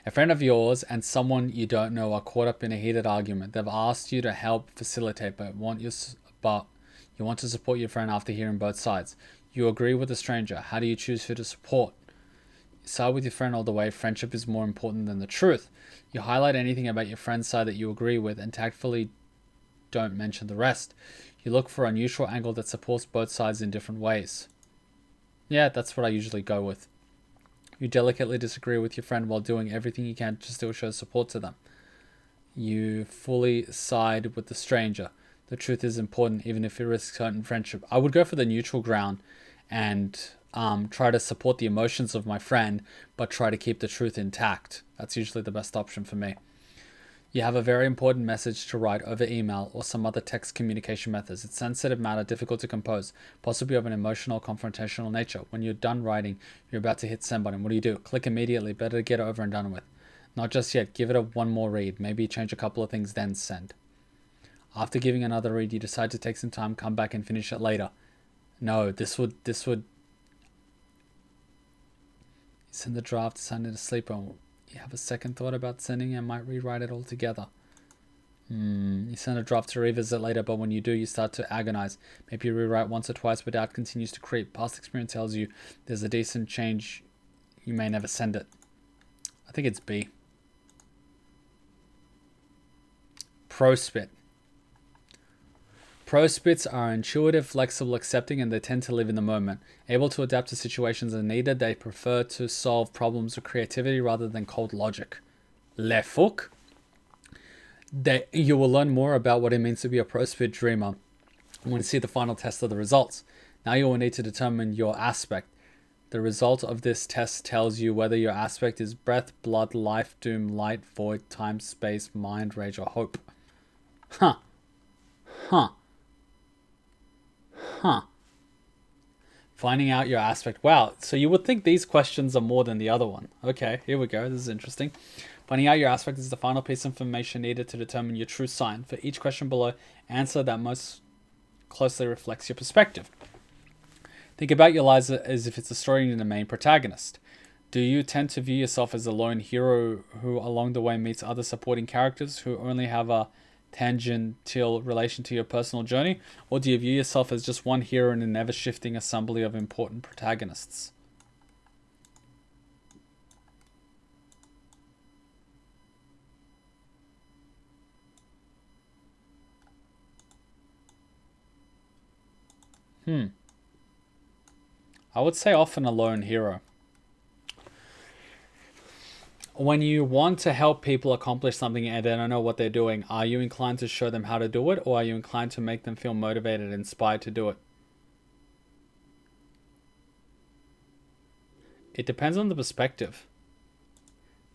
A friend of yours and someone you don't know are caught up in a heated argument. They've asked you to help facilitate, but you want to support your friend after hearing both sides. You agree with the stranger. How do you choose who to support? You side with your friend all the way. Friendship is more important than the truth. You highlight anything about your friend's side that you agree with and tactfully don't mention the rest. You look for a neutral angle that supports both sides in different ways. Yeah, that's what I usually go with. You delicately disagree with your friend while doing everything you can to still show support to them. You fully side with the stranger. The truth is important even if it risks hurting friendship. I would go for the neutral ground and try to support the emotions of my friend, but try to keep the truth intact. That's usually the best option for me. You have a very important message to write over email or some other text communication methods. It's sensitive matter, difficult to compose, possibly of an emotional, confrontational nature. When you're done writing, you're about to hit send button. What do? Click immediately. Better to get it over and done with. Not just yet. Give it one more read. Maybe change a couple of things, then send. After giving another read, you decide to take some time, come back and finish it later. No, this would send the draft, send it to sleep on. You have a second thought about sending and might rewrite it all together. You send a draft to revisit later, but when you do, you start to agonize. Maybe you rewrite once or twice, but doubt continues to creep. Past experience tells you there's a decent change. You may never send it. I think it's B. Pro-spit. Pro-spits are intuitive, flexible, accepting, and they tend to live in the moment. Able to adapt to situations as needed, they prefer to solve problems with creativity rather than cold logic. Le fuck? You will learn more about what it means to be a pro-spit dreamer when you see the final test of the results. Now you will need to determine your aspect. The result of this test tells you whether your aspect is breath, blood, life, doom, light, void, time, space, mind, rage, or hope. Huh. Finding out your aspect. Wow, so you would think these questions are more than the other one. Okay, here we go. This is interesting. Finding out your aspect is the final piece of information needed to determine your true sign. For each question below, answer that most closely reflects your perspective. Think about your lives as if it's a story in the main protagonist. Do you tend to view yourself as a lone hero who along the way meets other supporting characters who only have a tangential relation to your personal journey? Or do you view yourself as just one hero in an ever-shifting assembly of important protagonists? I would say often a lone hero. When you want to help people accomplish something and they don't know what they're doing, are you inclined to show them how to do it, or are you inclined to make them feel motivated and inspired to do it? It depends on the perspective.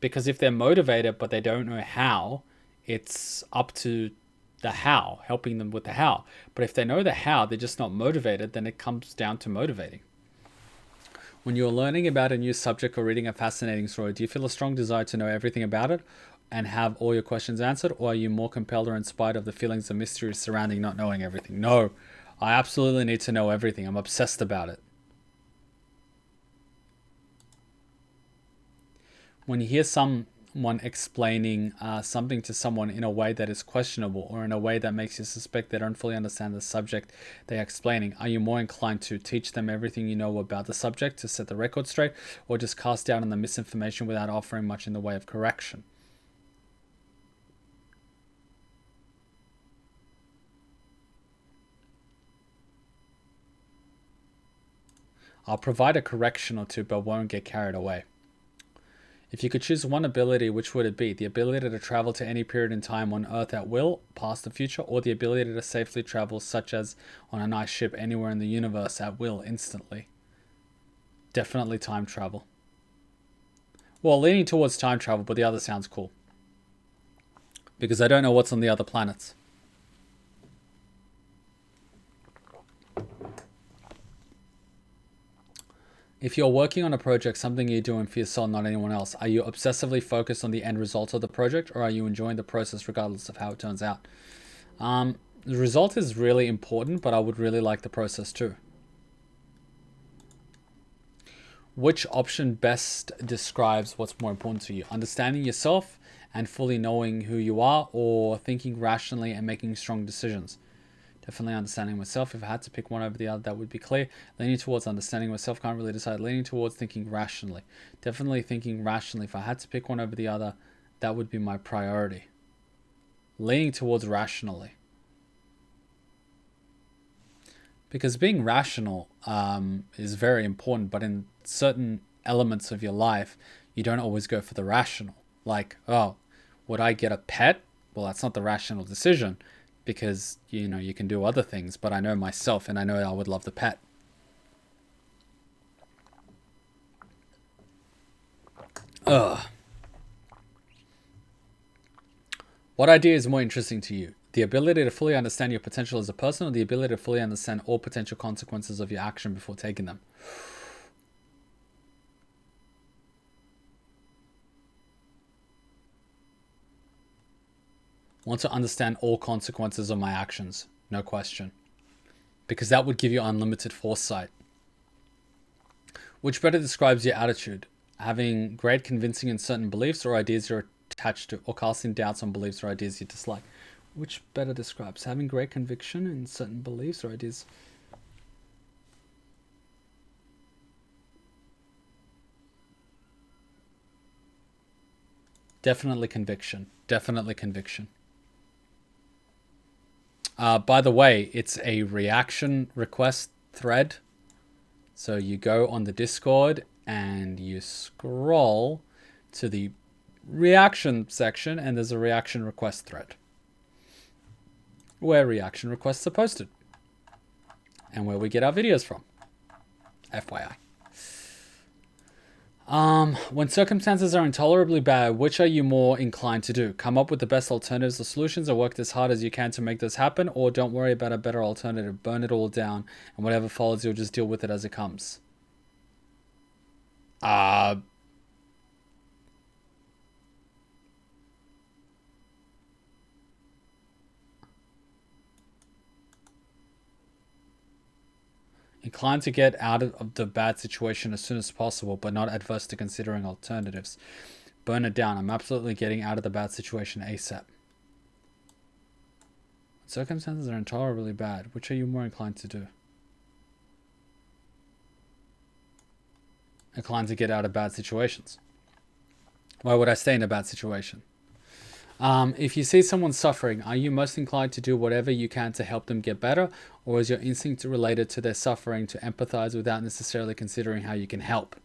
Because if they're motivated but they don't know how, it's up to the how, helping them with the how. But if they know the how, they're just not motivated, then it comes down to motivating. When you're learning about a new subject or reading a fascinating story, do you feel a strong desire to know everything about it and have all your questions answered? Or are you more compelled or inspired of the feelings of mystery surrounding not knowing everything? No, I absolutely need to know everything. I'm obsessed about it. When you hear some someone explaining something to someone in a way that is questionable or in a way that makes you suspect they don't fully understand the subject they're explaining? Are you more inclined to teach them everything you know about the subject to set the record straight, or just cast doubt on the misinformation without offering much in the way of correction? I'll provide a correction or two, but won't get carried away. If you could choose one ability, which would it be? The ability to travel to any period in time on Earth at will, past the future, or the ability to safely travel, such as on a nice ship anywhere in the universe at will, instantly? Definitely time travel. Well, leaning towards time travel, but the other sounds cool. Because I don't know what's on the other planets. If you're working on a project, something you're doing for yourself, not anyone else, are you obsessively focused on the end result of the project, or are you enjoying the process regardless of how it turns out? The result is really important, but I would really like the process too. Which option best describes what's more important to you? Understanding yourself and fully knowing who you are, or thinking rationally and making strong decisions? Definitely understanding myself. If I had to pick one over the other, that would be clear. Leaning towards understanding myself, can't really decide. Leaning towards thinking rationally. Definitely thinking rationally. If I had to pick one over the other, that would be my priority. Leaning towards rationally. Because being rational is very important, but in certain elements of your life, you don't always go for the rational. Like, oh, would I get a pet? Well, that's not the rational decision. Because, you know, you can do other things, but I know myself and I know I would love the pet. Ugh. What idea is more interesting to you? The ability to fully understand your potential as a person, or the ability to fully understand all potential consequences of your action before taking them? Want to understand all consequences of my actions, no question. Because that would give you unlimited foresight. Which better describes your attitude? Having great convincing in certain beliefs or ideas you're attached to, or casting doubts on beliefs or ideas you dislike? Which better describes having great conviction in certain beliefs or ideas? Definitely conviction. Definitely conviction. By the way, it's a reaction request thread. So you go on the Discord and you scroll to the reaction section, and there's a reaction request thread where reaction requests are posted and where we get our videos from. FYI. When circumstances are intolerably bad, which are you more inclined to do? Come up with the best alternatives or solutions, or work as hard as you can to make those happen, or don't worry about a better alternative, burn it all down, and whatever follows, you'll just deal with it as it comes? Inclined to get out of the bad situation as soon as possible, but not adverse to considering alternatives. Burn it down. I'm absolutely getting out of the bad situation ASAP. Circumstances are intolerably bad. Which are you more inclined to do? Inclined to get out of bad situations. Why would I stay in a bad situation? If you see someone suffering, are you most inclined to do whatever you can to help them get better, or is your instinct related to their suffering to empathize without necessarily considering how you can help?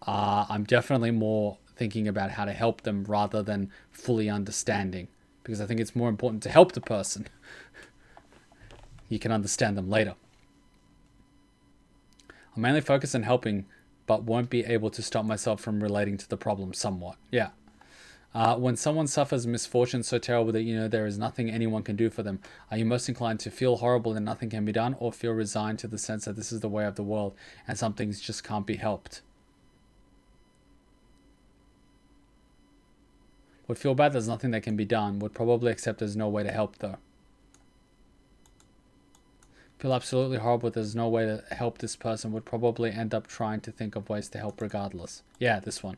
I'm definitely more thinking about how to help them rather than fully understanding, because I think it's more important to help the person. You can understand them later. I'm mainly focused on helping, but won't be able to stop myself from relating to the problem somewhat. Yeah. When someone suffers misfortune so terrible that you know there is nothing anyone can do for them, are you most inclined to feel horrible and nothing can be done, or feel resigned to the sense that this is the way of the world and some things just can't be helped? Would feel bad there's nothing that can be done. Would probably accept there's no way to help though. Feel absolutely horrible there's no way to help this person. Would probably end up trying to think of ways to help regardless. Yeah, this one.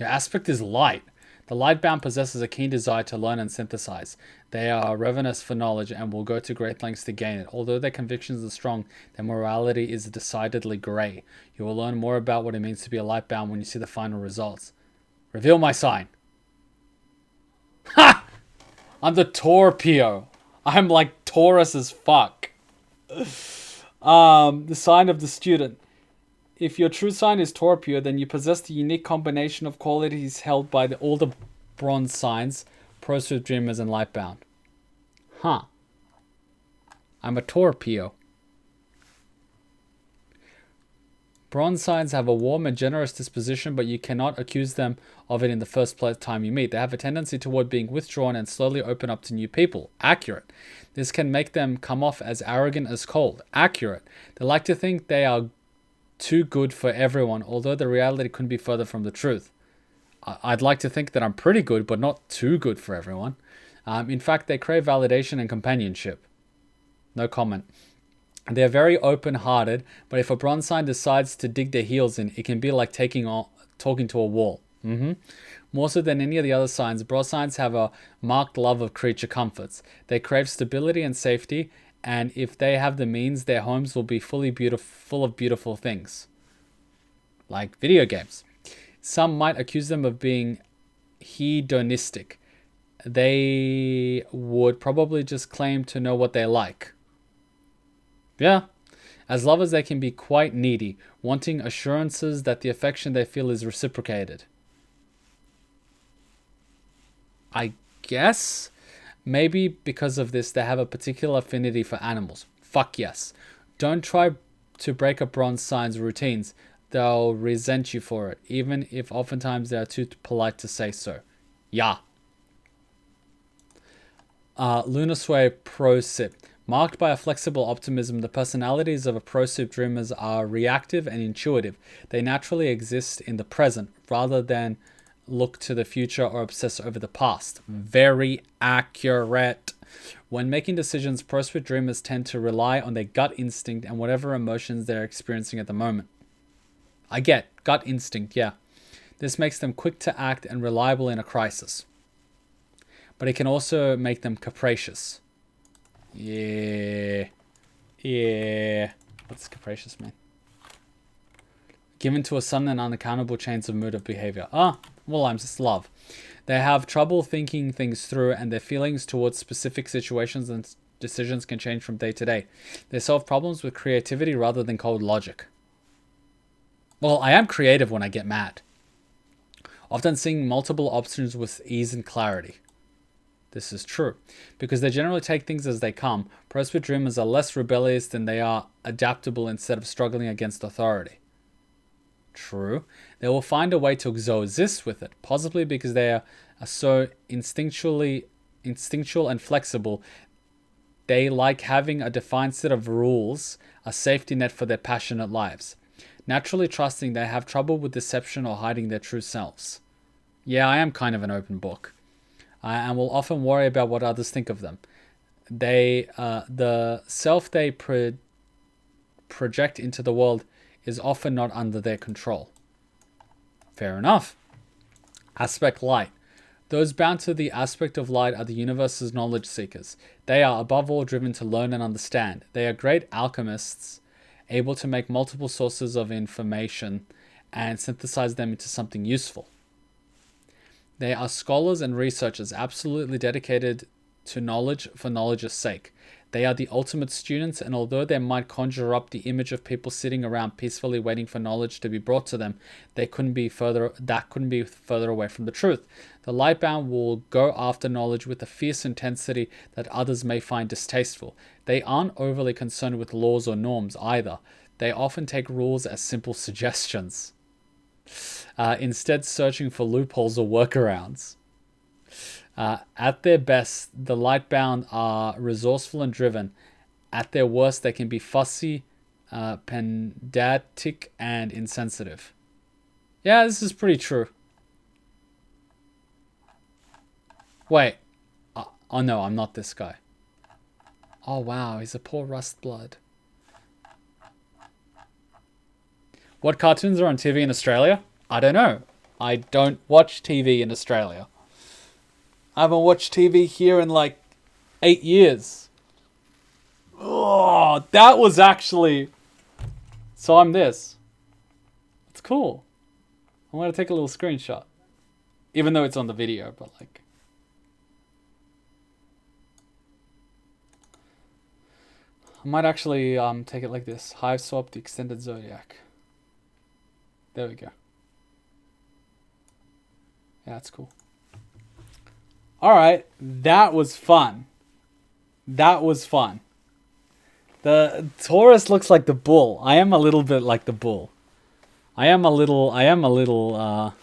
Your aspect is light. The lightbound possesses a keen desire to learn and synthesize. They are ravenous for knowledge and will go to great lengths to gain it. Although their convictions are strong, their morality is decidedly grey. You will learn more about what it means to be a lightbound when you see the final results. Reveal my sign. Ha! I'm the Torpio. I'm like Taurus as fuck. The sign of the student. If your true sign is Torpio, then you possess the unique combination of qualities held by all the bronze signs, Proswift, Dreamers, and Lightbound. Huh. I'm a Torpio. Bronze signs have a warm and generous disposition, but you cannot accuse them of it in the first time you meet. They have a tendency toward being withdrawn and slowly open up to new people. Accurate. This can make them come off as arrogant as cold. Accurate. They like to think they are too good for everyone, although the reality couldn't be further from the truth. I'd like to think that I'm pretty good, but not too good for everyone. In fact, they crave validation and companionship. No comment. They're very open-hearted, but if a bronze sign decides to dig their heels in, it can be like talking to a wall. More so than any of the other signs, bronze signs have a marked love of creature comforts. They crave stability and safety, and if they have the means, their homes will be full of beautiful things. Like video games. Some might accuse them of being hedonistic. They would probably just claim to know what they like. Yeah. As lovers, they can be quite needy, wanting assurances that the affection they feel is reciprocated. I guess maybe because of this, they have a particular affinity for animals. Fuck yes. Don't try to break a bronze sign's routines. They'll resent you for it, even if oftentimes they are too polite to say so. Yeah. Lunasway Prosip. Marked by a flexible optimism, the personalities of a Prosip dreamers are reactive and intuitive. They naturally exist in the present, rather than look to the future or obsess over the past. Very accurate. When making decisions, Prosip dreamers tend to rely on their gut instinct and whatever emotions they're experiencing at the moment. I get gut instinct, yeah. This makes them quick to act and reliable in a crisis. But it can also make them capricious. Yeah. What's capricious mean? Given to a sudden and unaccountable change of mood of behavior. Well, I'm just love. They have trouble thinking things through, and their feelings towards specific situations and decisions can change from day to day. They solve problems with creativity rather than cold logic. Well, I am creative when I get mad. Often seeing multiple options with ease and clarity. This is true. Because they generally take things as they come, Prosper dreamers are less rebellious than they are adaptable instead of struggling against authority. True. They will find a way to coexist with it, possibly because they are so instinctual and flexible. They like having a defined set of rules, a safety net for their passionate lives. Naturally trusting, they have trouble with deception or hiding their true selves. Yeah, I am kind of an open book. And will often worry about what others think of them. The self they project into the world is often not under their control. Fair enough. Aspect light. Those bound to the aspect of light are the universe's knowledge seekers. They are above all driven to learn and understand. They are great alchemists, able to make multiple sources of information and synthesize them into something useful. They are scholars and researchers, absolutely dedicated to knowledge for knowledge's sake. They are the ultimate students, and although they might conjure up the image of people sitting around peacefully waiting for knowledge to be brought to them, that couldn't be further away from the truth. The lightbound will go after knowledge with a fierce intensity that others may find distasteful. They aren't overly concerned with laws or norms either. They often take rules as simple suggestions. Instead searching for loopholes or workarounds. At their best, the lightbound are resourceful and driven. At their worst, they can be fussy, pedantic, and insensitive. Yeah, this is pretty true. Wait. Oh no, I'm not this guy. Oh wow, he's a poor rust blood. What cartoons are on TV in Australia? I don't know. I don't watch TV in Australia. I haven't watched TV here in like 8 years. Oh, that was actually... So I'm this. It's cool. I'm going to take a little screenshot. Even though it's on the video, but like... I might actually take it like this. Hiveswap, the extended zodiac. There we go. Yeah, that's cool. Alright, that was fun. That was fun. The Taurus looks like the bull. I am a little bit like the bull. I am a little, oh,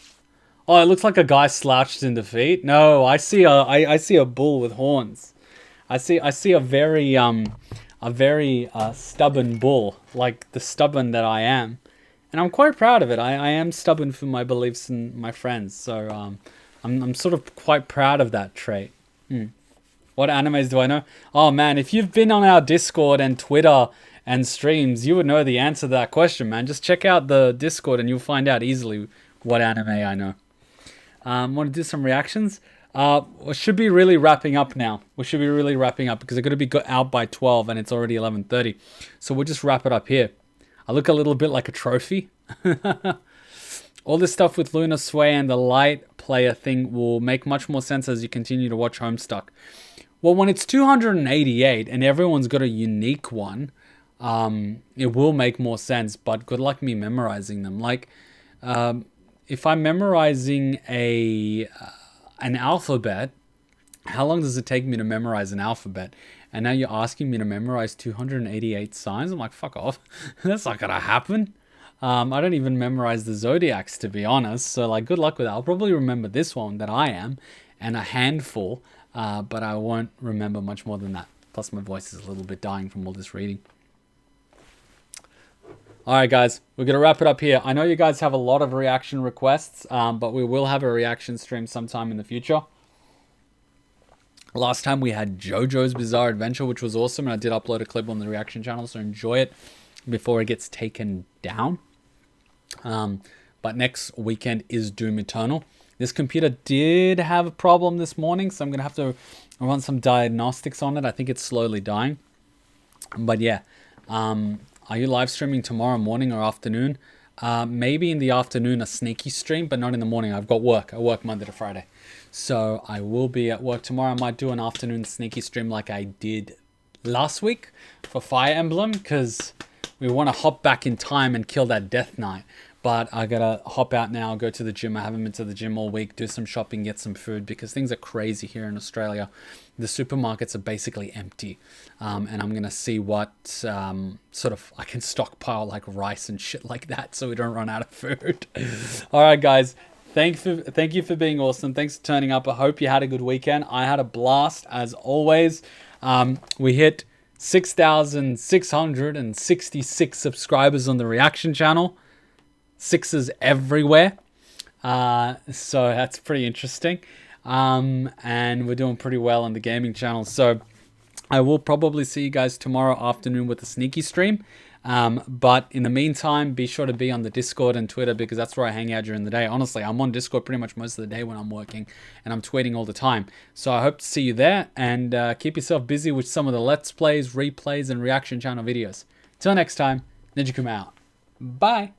it looks like a guy slouched in defeat. No, I see a bull with horns. I see a very stubborn bull, like the stubborn that I am. And I'm quite proud of it. I am stubborn for my beliefs and my friends. So, I'm sort of quite proud of that trait. What animes do I know? Oh man, if you've been on our Discord and Twitter and streams, you would know the answer to that question, man. Just check out the Discord and you'll find out easily what anime I know. Want to do some reactions? We should be really wrapping up now. We should be really wrapping up because they're going to be out by 12 and it's already 11:30. So we'll just wrap it up here. I look a little bit like a trophy. All this stuff with Lunar Sway and the light player thing will make much more sense as you continue to watch Homestuck. Well, when it's 288 and everyone's got a unique one, it will make more sense, but good luck me memorizing them. Like, if I'm memorizing an alphabet, how long does it take me to memorize an alphabet? And now you're asking me to memorize 288 signs? I'm like, fuck off. That's not gonna happen. I don't even memorize the zodiacs, to be honest. So, like, good luck with that. I'll probably remember this one that I am and a handful, but I won't remember much more than that. Plus, my voice is a little bit dying from all this reading. All right, guys, we're going to wrap it up here. I know you guys have a lot of reaction requests, but we will have a reaction stream sometime in the future. Last time we had JoJo's Bizarre Adventure, which was awesome, and I did upload a clip on the reaction channel, so enjoy it before it gets taken down. But next weekend is Doom Eternal. This computer did have a problem this morning, so I'm going to have to run some diagnostics on it. I think it's slowly dying. But yeah, are you live streaming tomorrow morning or afternoon? Maybe in the afternoon, a sneaky stream, but not in the morning. I've got work. I work Monday to Friday. So I will be at work tomorrow. I might do an afternoon sneaky stream like I did last week for Fire Emblem, because we want to hop back in time and kill that Death Knight. But I gotta hop out now, go to the gym. I haven't been to the gym all week, do some shopping, get some food, because things are crazy here in Australia. The supermarkets are basically empty. And I'm gonna see what sort of I can stockpile, like rice and shit like that, so we don't run out of food. All right, guys. Thank you for being awesome. Thanks for turning up. I hope you had a good weekend. I had a blast, as always. We hit 6,666 subscribers on the reaction channel. Sixes everywhere. So that's pretty interesting. And we're doing pretty well on the gaming channel. So I will probably see you guys tomorrow afternoon with a sneaky stream. But in the meantime, be sure to be on the Discord and Twitter, because that's where I hang out during the day. Honestly, I'm on Discord pretty much most of the day when I'm working, and I'm tweeting all the time. So I hope to see you there, and keep yourself busy with some of the Let's Plays, replays, and reaction channel videos. Till next time, Ninja Kuma out. Bye.